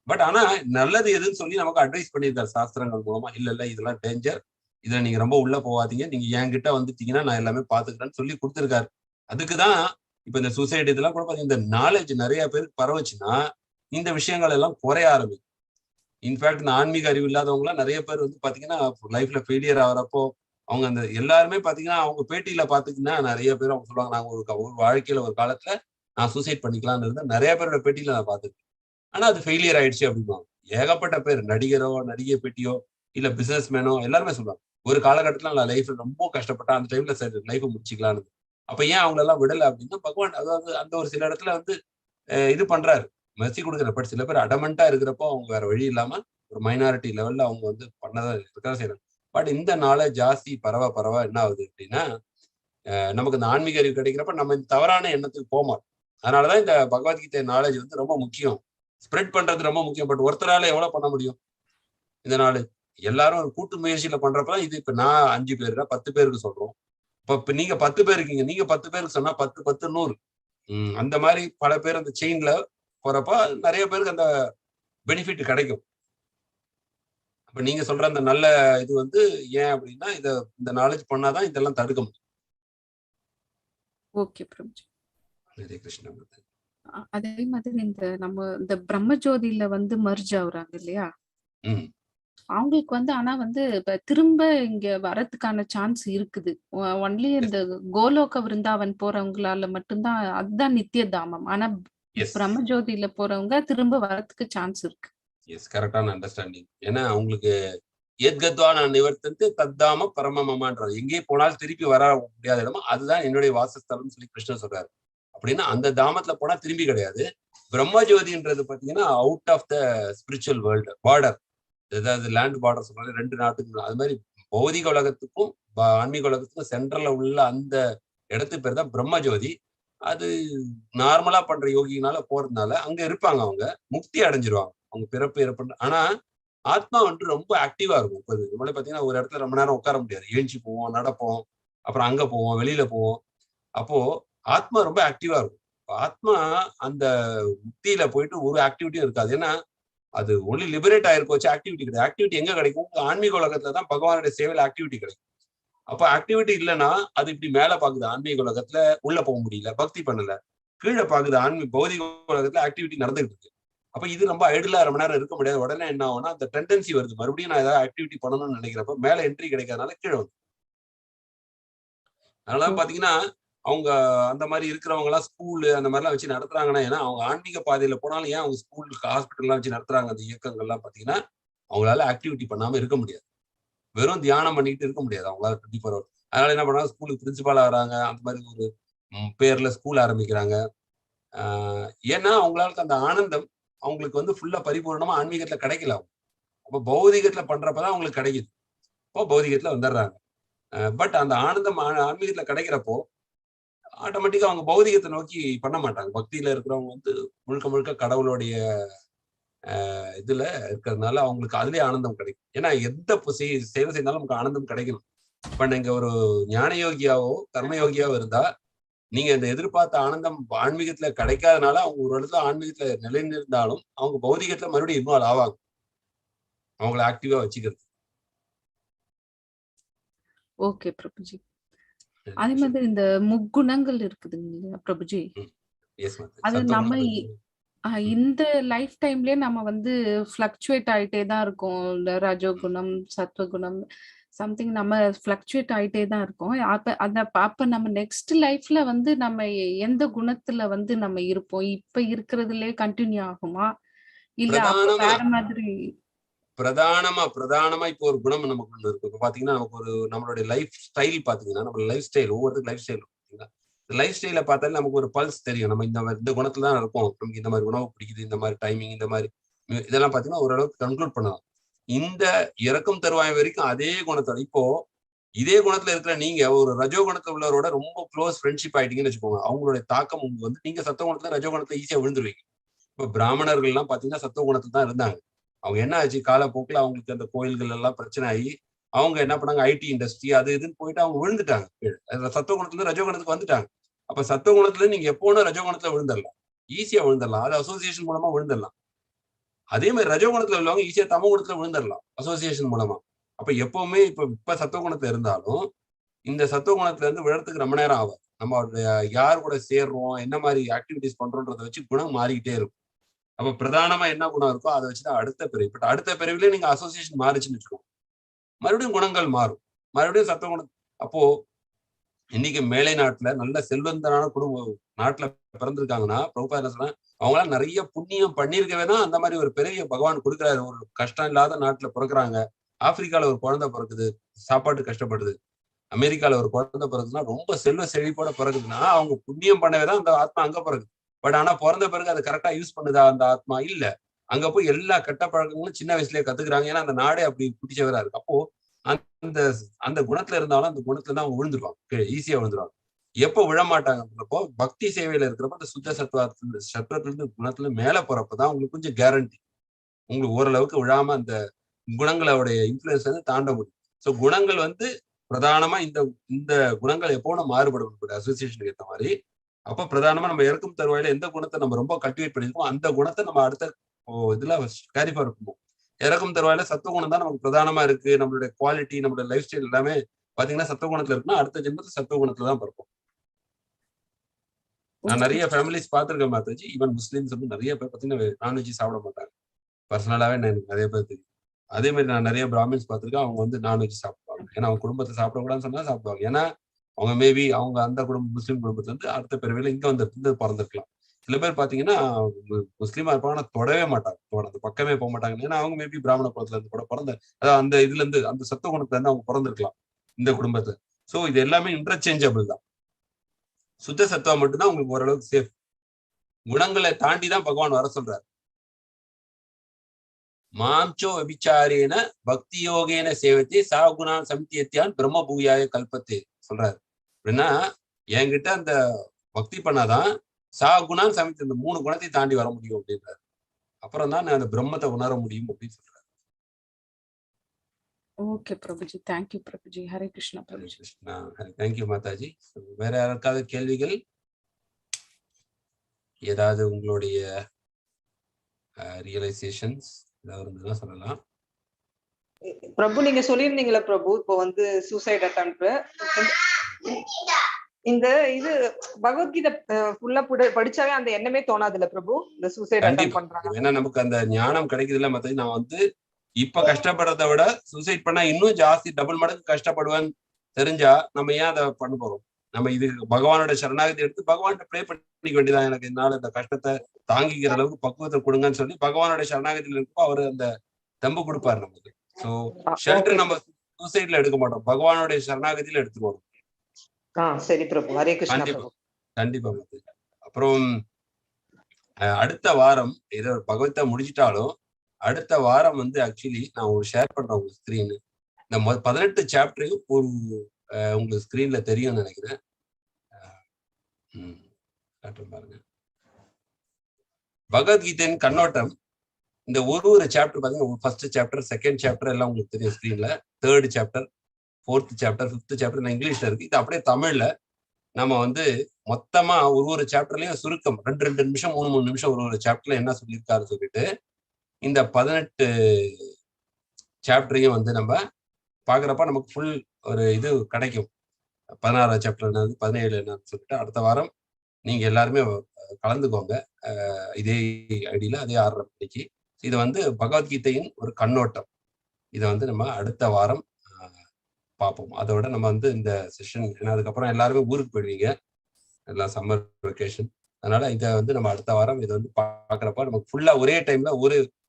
பட் ஆனா நல்லது எதுன்னு சொல்லி நமக்கு அட்வைஸ் பண்ணியிருக்காரு சாஸ்திரங்கள் மூலமா. இல்ல இதெல்லாம் டேஞ்சர், இதுல நீங்க ரொம்ப உள்ள போகாதீங்க, நீங்க என்கிட்ட வந்துட்டீங்கன்னா நான் எல்லாமே பாத்துக்கிறேன்னு சொல்லி கொடுத்துருக்காரு. அதுக்குதான் இப்ப இந்த சூசைட் இதெல்லாம் கூட பாத்தீங்கன்னா இந்த நாலேஜ் நிறைய பேருக்கு பரவச்சுன்னா இந்த விஷயங்கள் எல்லாம் குறைய ஆரம்பிக்கும். இன்ஃபேக்ட் இந்த ஆன்மீக அறிவு இல்லாதவங்க எல்லாம் நிறைய பேர் வந்து பாத்தீங்கன்னா லைஃப்ல ஃபெயிலியர் ஆகிறப்போ அவங்க அந்த எல்லாருமே பாத்தீங்கன்னா அவங்க பேட்டியில பாத்தீங்கன்னா நிறைய பேர் அவங்க சொல்லுவாங்க, நாங்க ஒரு வாழ்க்கையில ஒரு காலத்துல நான் சூசைட் பண்ணிக்கலாம்னு இருந்தா நிறைய பேரோட பேட்டியில நான் பாத்துருக்கேன். ஆனா அது ஃபெயிலியர் ஆயிடுச்சு அப்படின்வாங்க. ஏகப்பட்ட பேர் நடிகரோ நடிகை பேட்டியோ இல்ல பிசினஸ் மேனோ எல்லாருமே சொல்லுவாங்க, ஒரு காலகட்டத்துல நான் லைஃப்ல ரொம்ப கஷ்டப்பட்டேன், அந்த டைம்ல சரி லைஃப் முடிச்சுக்கலான்னு. அப்ப ஏன் அவங்கள எல்லாம் விடல அப்படின்னா பகவான் அதாவது அந்த ஒரு சில இடத்துல வந்து இது பண்றாரு, மெர்சி கொடுக்குற. பட் சில பேர் அடமெண்டா இருக்கிறப்போ அவங்க வேற வழி இல்லாம ஒரு மைனாரிட்டி லெவல்ல அவங்க வந்து பண்ணதான் இருக்கதான் செய்யறாங்க. பட் இந்த நாளை ஜாஸ்தி பரவ என்ன ஆகுது அப்படின்னா நமக்கு இந்த ஆன்மீக அறிவு கிடைக்கிறப்ப நம்ம இந்த தவறான எண்ணத்துக்கு போக மாட்டோம். அதனாலதான் இந்த பகவத்கீதை நாலேஜ் வந்து ரொம்ப முக்கியம், ஸ்ப்ரெட் பண்றது ரொம்ப முக்கியம். பட் ஒருத்தரால எவ்வளவு பண்ண முடியும் இந்த நாலேஜ்? எல்லாரும் ஒரு கூட்டு முயற்சியில பண்றப்பதான் இது. இப்ப நான் 5 பேருனா 10 பேருக்கு சொல்றோம். இப்ப நீங்க 10 பேர் இருக்கீங்க, நீங்க 10 பேருக்கு சொன்னா 10 10 100. அந்த மாதிரி பல பேர் அந்த செயின்ல போறப்ப நிறைய பேருக்கு அந்த பெனிஃபிட் கிடைக்கும். அப்ப நீங்க சொல்ற அந்த நல்ல இது வந்து ஏன் அப்படின்னா இந்த நாலேஜ் பண்ணாதான் இதெல்லாம் தடுக்க முடியும். ஓகே பிரபுஜி. ஹரே கிருஷ்ணா. அதே மாதிரி இந்த பிரம்மஜோதியில வந்து மர்ஜ் ஆகுறாங்க இல்லையா, அவங்களுக்கு வந்து ஆனா வந்து இப்ப திரும்ப இங்க வரதுக்கான சான்ஸ் இருக்குது. ஒன்லி இந்த கோலோக விருந்தாவன் போறவங்களால மட்டும்தான் அதுதான் நித்திய தாமம். ஆனா பிரம்மஜோதியில போறவங்க திரும்ப வரதுக்கு சான்ஸ் இருக்கு. எஸ், கரெக்டான அண்டர்ஸ்டாண்டிங். ஏன்னா அவங்களுக்கு ஏத்கத்வா நான் நிவர்த்தந்து தத்தாம பரமமமான்றது. எங்கே போனாலும் திருப்பி வர முடியாத இடமா அதுதான் என்னுடைய வாசஸ்தலம்னு சொல்லி கிருஷ்ணன் சொல்றாரு. அப்படின்னா அந்த தாமத்துல போனா திரும்பி கிடையாது. பிரம்மஜோதின்றது பாத்தீங்கன்னா out of the spiritual world border, ஏதாவது லேண்ட் பார்டர் சொல்றாங்க 2 நாட்டுக்கு. அது மாதிரி பௌதிக உலகத்துக்கும் ஆன்மீக உலகத்துக்கும் சென்ட்ரல்ல உள்ள அந்த இடத்துக்கு பேர் தான் பிரம்மஜோதி. அது நார்மலா பண்ற யோகினால போறதுனால அங்க இருப்பாங்க, அவங்க முக்தி அடைஞ்சிருவாங்க, அவங்க பிறப்பு இறப்பு. ஆனா ஆத்மா வந்துட்டு ரொம்ப ஆக்டிவா இருக்கும். இப்போ நம்மளே பாத்தீங்கன்னா ஒரு இடத்துல ரொம்ப நேரம் உட்கார முடியாது, ஏஞ்சி போவோம், நடப்போம், அப்புறம் அங்க போவோம், வெளியில போவோம். அப்போ ஆத்மா ரொம்ப ஆக்டிவா இருக்கும். ஆத்மா அந்த முக்தியில போயிட்டு ஒரு ஆக்டிவிட்டியும் இருக்காது. ஏன்னா அது ஒன்லி லிபரேட் ஆயிருக்க வச்சு ஆக்டிவிட்டி கிடையாது. ஆக்டிவிட்டி எங்க கிடைக்கும்? ஆன்மீக உலகத்துல தான் பகவானுடைய சேவையில ஆக்டிவிட்டி கிடைக்கும். அப்ப ஆக்டிவிட்டி இல்லைன்னா அது இப்படி மேல பாக்குது, ஆன்மீக உலகத்துல உள்ள போக முடியல, பக்தி பண்ணல, கீழே பாக்குது பௌதிக உலகத்துல ஆக்டிவிட்டி நடந்துகிட்டு இருக்கு. அப்ப இது ரொம்ப ஐடியலா ரொம்ப நேரம் இருக்க முடியாது. உடனே என்ன ஆகும்னா அந்த டெண்டன்சி வருது, மறுபடியும் நான் ஏதாவது ஆக்டிவிட்டி பண்ணணும்னு நினைக்கிறப்ப மேல என்ட்ரி கிடைக்காதனால கீழே வந்து. அதனால பாத்தீங்கன்னா அவங்க அந்த மாதிரி இருக்கிறவங்க எல்லாம் ஸ்கூலு அந்த மாதிரிலாம் வச்சு நடத்துறாங்கன்னா, ஏன்னா அவங்க ஆன்மீக பாதையில போனாலும் ஏன் அவங்க ஸ்கூல் ஹாஸ்பிட்டல்லாம் வச்சு நடத்துறாங்க அந்த இயக்கங்கள்லாம் பாத்தீங்கன்னா, அவங்களால ஆக்டிவிட்டி பண்ணாம இருக்க முடியாது, வெறும் தியானம் பண்ணிட்டு இருக்க முடியாது அவங்களால 24 hours. அதனால என்ன பண்ணாங்க, ஸ்கூலுக்கு பிரின்சிபாலா வராங்க, அந்த மாதிரி ஒரு பேர்ல ஸ்கூல் ஆரம்பிக்கிறாங்க. ஏன்னா அவங்களால அந்த ஆனந்தம் அவங்களுக்கு வந்து ஃபுல்லா பரிபூர்ணமா ஆன்மீகத்துல கிடைக்கல. அப்போ பௌதிகத்துல பண்றப்பதான் அவங்களுக்கு கிடைக்குது. இப்போ பௌதிகத்துல வந்துடுறாங்க. பட் அந்த ஆனந்தம் ஆன்மீகத்துல கிடைக்கிறப்போ ஆட்டோமேட்டிக்கா அவங்க பௌதிகத்தை நோக்கி பண்ண மாட்டாங்க. பக்தியில இருக்கிறவங்க வந்து முழுக்க முழுக்க கடவுளுடைய இதுல இருக்கிறதுனால அவங்களுக்கு அதுலயே ஆனந்தம் கிடைக்கும். ஏன்னா எந்த சேவை செய்தாலும் நமக்கு ஆனந்தம் கிடைக்கணும். இப்ப நீங்க ஒரு ஞான யோகியாவோ கர்மயோகியாவோ இருந்தா நீங்க இந்த எதிர்பார்த்த ஆனந்தம் ஆன்மீகத்துல கிடைக்காதனால அவங்க ஒரு இடத்துல ஆன்மீகத்துல நிலைநிறுந்தாலும் அவங்க பௌதிகத்துல மறுபடியும் இன்வால்வ் ஆவாங்க, அவங்களை ஆக்டிவா வச்சுக்கிறது. ஓகே பிரபுஜி. அதே மாதிரி இந்த முக்குணங்கள் இருக்குதுங்க இல்லையா பிரபுஜி, அது நம்ம இந்த லைஃப் டைம்லயே நம்ம வந்து ஃபிளக்சுவேட் ஆயிட்டே தான் இருக்கும். இந்த ரஜோகுணம் சத்வகுணம் சம்திங் நம்ம ஃபிளக்சுவேட் ஆயிட்டே தான் இருக்கும். அப்ப நம்ம நெக்ஸ்ட் லைஃப்ல வந்து நம்ம எந்த குணத்துல வந்து நம்ம இருப்போம்? இப்ப இருக்கிறதுலயே கண்டினியூ ஆகுமா இல்ல அப்ப வேற மாதிரி? பிரதானமா இப்போ ஒரு குணம் நமக்கு ஒண்ணு இருக்கு. இப்ப பாத்தீங்கன்னா நமக்கு ஒரு நம்மளுடைய லைஃப் ஸ்டைல் பாத்தீங்கன்னா, நம்ம லைஃப் ஸ்டைல் ஒவ்வொருத்தருக்கு லைஃப் ஸ்டைல் பாத்தீங்கன்னா, லைஃப் ஸ்டைல பார்த்தாலே நமக்கு ஒரு பல்ஸ் தெரியும். நம்ம இந்த குணத்துல தான் இருக்கும், நமக்கு இந்த மாதிரி உணவு பிடிக்குது, இந்த மாதிரி டைமிங், இந்த மாதிரி இதெல்லாம் பாத்தீங்கன்னா ஓரளவுக்கு கன்க்ளூட் பண்ணலாம். இந்த இறக்கும் தருவாய் வரைக்கும் அதே குணத்தோட இப்போ இதே குணத்துல இருக்கிற நீங்க ஒரு ரஜோ குணத்துல உள்ளவரோட ரொம்ப க்ளோஸ் ஃப்ரெண்ட்ஷிப் ஆயிட்டீங்கன்னு வச்சுக்கோங்க, அவங்களுடைய தாக்கம் உங்களுக்கு வந்து நீங்க சத்துவ குணத்துல ரஜோ குணத்துல ஈஸியா விழுந்துருவீங்க. இப்போ பிராமணர்கள் எல்லாம் பாத்தீங்கன்னா சத்துவ குணத்துல தான் இருந்தாங்க. அவங்க என்ன ஆச்சு, காலப்போக்கில் அவங்களுக்கு அந்த கோயில்கள் எல்லாம் பிரச்சனை ஆகி அவங்க என்ன பண்ணாங்க, ஐடி இண்டஸ்ட்ரி அது இதுன்னு போயிட்டு அவங்க விழுந்துட்டாங்க. சத்துவ குணத்துல ரஜோ குணத்துக்கு வந்துட்டாங்க. அப்ப சத்துவ குணத்துல நீங்க எப்போனா ரஜோ குணத்துல விழுந்துடலாம், ஈஸியா விழுந்துடலாம், அது அசோசியேஷன் மூலமா விழுந்துடலாம். அதே மாதிரி ரஜோ குணத்துல உள்ளவங்க ஈஸியா தமோ குணத்துல விழுந்துடலாம் அசோசியேஷன் மூலமா. அப்ப எப்பவுமே இப்ப சத்துவ குணத்துல இருந்தாலும் இந்த சத்துவ குணத்துல இருந்து விழறதுக்கு ரொம்ப நேரம் ஆகும். நம்ம யார் கூட சேர்றோம், என்ன மாதிரி ஆக்டிவிட்டிஸ் பண்றோன்றதை வச்சு குணம் மாறிக்கிட்டே இருக்கும். அப்ப பிரதானமா என்ன குணம் இருக்கோ அதை வச்சுதான் அடுத்த பிரிவு. பட் அடுத்த பிரிவுல நீங்க அசோசியேஷன் மாறிச்சுன்னு வச்சுக்கோங்க, மறுபடியும் குணங்கள் மாறும், மறுபடியும் சத்துவ குணம். அப்போ இன்னைக்கு மேலை நாட்டுல நல்ல செல்வந்தரான குடும்பம் நாட்டுல பிறந்திருக்காங்கன்னா பிரபுபாதா என்ன சொன்னா, அவங்களாம் நிறைய புண்ணியம் பண்ணிருக்கவே தான் அந்த மாதிரி ஒரு பெரிய பகவான் கொடுக்குறாரு. ஒரு கஷ்டம் இல்லாத நாட்டுல பிறக்குறாங்க. ஆப்பிரிக்கால ஒரு குழந்தை பிறக்குது, சாப்பாட்டு கஷ்டப்படுது. அமெரிக்கால ஒரு குழந்தை பிறகுதுன்னா ரொம்ப செல்வ செழிப்போட பிறகுதுன்னா அவங்க புண்ணியம் பண்ணவே தான் அந்த ஆத்மா அங்க பிறகுது. பட் ஆனா பிறந்த பிறகு அதை கரெக்டா யூஸ் பண்ணுதா அந்த ஆத்மா? இல்ல. அங்க போய் எல்லா கெட்ட பழக்கங்களும் சின்ன வயசுலயே கத்துக்கிறாங்க. ஏன்னா அந்த நாடே அப்படி பிடிச்சவரா இருக்கு. அப்போ அந்த அந்த குணத்துல இருந்தாலும் அந்த குணத்துல தான் அவங்க விழுந்துருவாங்க, ஈஸியா விழுந்துருவாங்க. எப்போ விழமாட்டாங்கன்றப்போ பக்தி சேவையில இருக்கிறப்ப அந்த சுத்த சத்துவத்திலிருந்து குணத்துல மேல போறப்பதான் உங்களுக்கு கொஞ்சம் கேரண்டி உங்களுக்கு ஓரளவுக்கு விழாம அந்த குணங்களோடைய இன்ஃபுளுன்ஸ் வந்து தாண்ட முடியும். ஸோ குணங்கள் வந்து பிரதானமா இந்த இந்த குணங்கள் எப்போ மாறுபடும் அசோசியேஷனுக்கு ஏற்ற மாதிரி. அப்ப பிரதானமா நம்ம இறக்கும் தருவாயில எந்த குணத்தை நம்ம ரொம்ப கல்டிவேட் பண்ணிருக்கோம் அந்த குணத்தை நம்ம அடுத்த இதுல கேரி ஃபார்வர்ட். இறக்கும் தருவாயில சத்துவ குணம் தான் நமக்கு பிரதானமா இருக்கு. நம்மளுடைய குவாலிட்டி, நம்மளுடைய லைஃப் ஸ்டைல் எல்லாமே பாத்தீங்கன்னா சத்துவ குணத்துல இருக்குன்னா அடுத்த ஜென்மத்துல சத்துவ குணத்துல தான் பிறப்போம். நான் நிறைய ஃபேமிலிஸ் பார்த்திருக்கேன் மாதாஜி. ஈவன் முஸ்லீம்ஸ் வந்து நிறைய பேர் பாத்தீங்கன்னா நான்வெஜ் சாப்பிட மாட்டாங்க. பர்சனலாவே எனக்கு நிறைய பேர் தெரியும். அதே மாதிரி நான் நிறைய பிராமின்ஸ் பார்த்திருக்கேன், அவங்க வந்து நான்வெஜ் சாப்பிடுவாங்க. ஏன்னா அவங்க குடும்பத்தை சாப்பிடக்கூடாதுன்னு சொன்னா சாப்பிடுவாங்க. ஏன்னா அவங்க மேபி அவங்க அந்த குடும்பம் முஸ்லீம் குடும்பத்துல இருந்து அடுத்த பிறவில இங்க வந்து பிறந்திருக்கலாம். சில பேர் பாத்தீங்கன்னா முஸ்லீமா இருப்பாங்கன்னா தொடவே மாட்டாங்க, அந்த பக்கமே போக மாட்டாங்க. ஏன்னா அவங்க மேபி பிராமண குலத்துல இருந்து கூட பிறந்த, அதாவது அந்த இதுல இருந்து அந்த சத்த குணத்துல இருந்து அவங்க பிறந்திருக்கலாம் இந்த குடும்பத்துல. சோ இது எல்லாமே இன்டர்சேஞ்சபிள் தான். சுத்த சத்துவம் மட்டும்தான் உங்களுக்கு ஓரளவுக்கு சேஃப். குணங்களை தாண்டி தான் பகவான் வர சொல்றாரு. மாம்சோ விபிச்சாரேன பக்தி யோகேன சேவத்தை சாகுணான் சமித்தியத்தியான் பிரம்ம பூயாய கல்பத்தே சொல்றாரு. அப்படின்னா என்கிட்ட அந்த பக்தி பண்ணாதான் சாகுணான் சமித்தி இந்த 3 குணத்தை தாண்டி வர முடியும் அப்படின்றாரு. அப்புறம் தான் அந்த பிரம்மத்தை உணர முடியும் அப்படின்னு சொல்றாரு. Okay Prabhuji, thank you Prabhuji. Hare Krishna Hare Prabhuji. Krishna. Thank you Mataji. வேற யாருக்காவது கேள்விகள், ஏதாவது உங்களுடைய ரியலைசேஷன்ஸ் ஏதாவது இருந்ததுன்னா சொல்லலாம். பிரபு நீங்க சொல்லியிருந்தீங்களா பிரபு, இப்போ வந்து சூசைட் அட்டெம்ப்ட் இந்த இது பகவத்கீதை ஃபுல்லா படிச்சாவே அந்த எண்ணமே தோணாதுல்ல பிரபு, இந்த சூசைட் அட்டெம்ப்ட் பண்றாங்க. ஏன்னா நமக்கு அந்த ஞானம் கிடைக்குது இல்ல மத்த. நான் வந்து இப்ப கஷ்டப்படுறதை விட சூசைட் பண்ணா இன்னும் ஜாஸ்தி டபுள் மடங்கு கஷ்டப்படுவேன்னு தெரிஞ்சா நம்ம ஏன் அதை பண்ண போறோம்? நம்ம இது பகவானோட சரணாகதி எடுத்து பகவான்கிட்ட ப்ரே பண்ணிக்க வேண்டியதான். எனக்கு என்னால இந்த கஷ்டத்தை தாங்கிக்கிற அளவுக்கு பக்குவத்தை கொடுங்கன்னு சொல்லி பகவானோட சரணாகதியில இருக்கப்போ அவரு அந்த தம்பு கொடுப்பாரு நமக்கு. ஸோ ஷெல்டர் நம்ம சூசைட்ல எடுக்க மாட்டோம், பகவானுடைய சரணாகதியில எடுத்துக்கணும். சரி பிரபு. ஹரே கிருஷ்ணா பிரபு. கண்டிப்பா. அப்புறம் அடுத்த வாரம் ஏதோ பகவத்தை முடிச்சிட்டாலும் அடுத்த வாரம் வந்து ஆக்சுவலி நான் ஒரு ஷேர் பண்றேன் உங்க ஸ்கிரீன். இந்த 18 சாப்டரையும் ஒரு உங்களுக்கு ஸ்கிரீன்ல தெரியும்னு நினைக்கிறேன். பாருங்க. பகவத்கீதையின் கண்ணோட்டம். இந்த ஒரு சாப்டர் பாத்தீங்கன்னா ஃபர்ஸ்ட் சாப்டர், செகண்ட் சாப்டர் எல்லாம் உங்களுக்கு தெரியும் ஸ்கிரீன்ல. 3rd chapter, 4th chapter, 5th chapter இங்கிலீஷ்ல இருக்கு. இது அப்படியே தமிழ்ல நம்ம வந்து மொத்தமா ஒரு சாப்டர்லயும் சுருக்கம் 2 நிமிஷம் 3 நிமிஷம் ஒரு சாப்டர்ல என்ன சொல்லியிருக்காரு சொல்லிட்டு இந்த 18 சாப்டரையும் வந்து நம்ம பாக்குறப்ப நமக்கு ஃபுல் ஒரு இது கிடைக்கும். 16 சாப்டர் என்னது, 17 என்னன்னு சொல்லிட்டு அடுத்த வாரம் நீங்க எல்லாருமே கலந்துக்கோங்க. இதே ஐடியில அதே 6:30 மணிக்கு. இது வந்து பகவத்கீதையின் ஒரு கண்ணோட்டம். இதை வந்து நம்ம அடுத்த வாரம் பார்ப்போம். அதோட நம்ம வந்து இந்த செஷன், ஏன்னா அதுக்கப்புறம் எல்லாருமே ஊருக்கு போயிடுவீங்க, எல்லாம் சம்மர் வெக்கேஷன். அதனால இதை வந்து நம்ம அடுத்த வாரம் இதை வந்து பாக்குறப்ப நமக்கு ஃபுல்லா ஒரே டைம்ல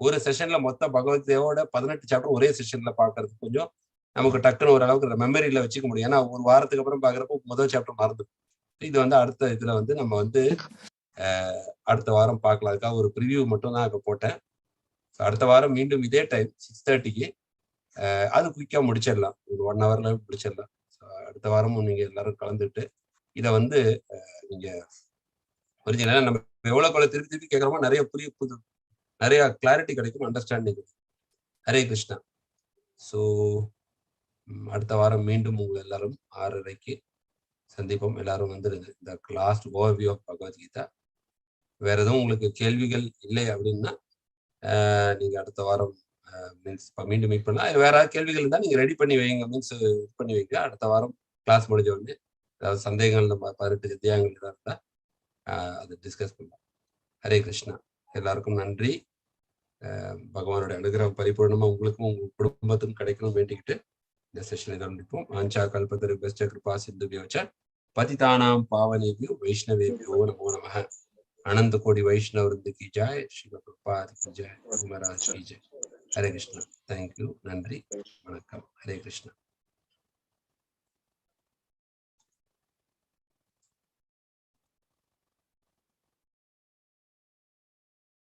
ஒரு செஷன்ல மொத்த பகவத்கீதையோட 18 சாப்டர் ஒரே செஷன்ல பாக்குறது கொஞ்சம் நமக்கு டக்குன்னு ஓரளவுக்கு மெமரியில வச்சுக்க முடியும். ஏன்னா ஒரு வாரத்துக்கு அப்புறம் பாக்குறப்போ முதல் சாப்டர் மறந்து. இது வந்து அடுத்த இதுல வந்து நம்ம வந்து அடுத்த வாரம் பார்க்கலாம். அதுக்காக ஒரு ப்ரிவியூ மட்டும் தான் இப்ப போட்டேன். அடுத்த வாரம் மீண்டும் இதே டைம் 6:30க்கு அது குயிக்கா முடிச்சிடலாம், ஒரு 1 ஹவர்ல முடிச்சிடலாம். அடுத்த வாரமும் நீங்க எல்லாரும் கலந்துட்டு இதை வந்து நீங்க ஒரிஜினலா நம்ம எவ்வளவு திருப்பி கேட்கறோமோ நிறைய நிறைய கிளாரிட்டி கிடைக்கும், அண்டர்ஸ்டாண்டிங். ஹரே கிருஷ்ணா. ஸோ அடுத்த வாரம் மீண்டும் உங்களை எல்லாரும் 6:30க்கு சந்திப்போம். எல்லாரும் வந்துருங்க. இந்த லாஸ்ட் ஓவர்வியூ ஆஃப் பகவத்கீதா. வேற எதுவும் உங்களுக்கு கேள்விகள் இல்லை அப்படின்னா நீங்க அடுத்த வாரம் மீன்ஸ் மீண்டும் மீட் பண்ணலாம். வேற ஏதாவது கேள்விகள் இருந்தால் நீங்க ரெடி பண்ணி வைங்க, மீன்ஸ் இது பண்ணி வைங்க. அடுத்த வாரம் கிளாஸ் முடிஞ்ச உடனே ஏதாவது சந்தேகங்கள் நம்ம 18 அத்தியாயங்கள் ஏதாவது இருந்தால் அதை டிஸ்கஸ் பண்ணலாம். ஹரே கிருஷ்ணா. எல்லாருக்கும் நன்றி. பகவானுடைய அனுகிரகம் பரிபூர்ணமா உங்களுக்கும் உங்க குடும்பத்துக்கும் கிடைக்கணும் வேண்டிக்கிட்டு இந்த செஷனை கண்டிப்போம். ஆஞ்சா கல்பத்தரு பெஸ்ட கிருபா சிந்துபியோச்ச பதிதானாம் பாவனேபியோ வைஷ்ணவேபியோ நமோ நமஹ. अनंत कोटि वैष्णव वृंद की जय, श्री प्रभुपाद की जय, महाराज की जय. हरे कृष्णा. Thank you. नंदी वणक्कम. हरे कृष्णा.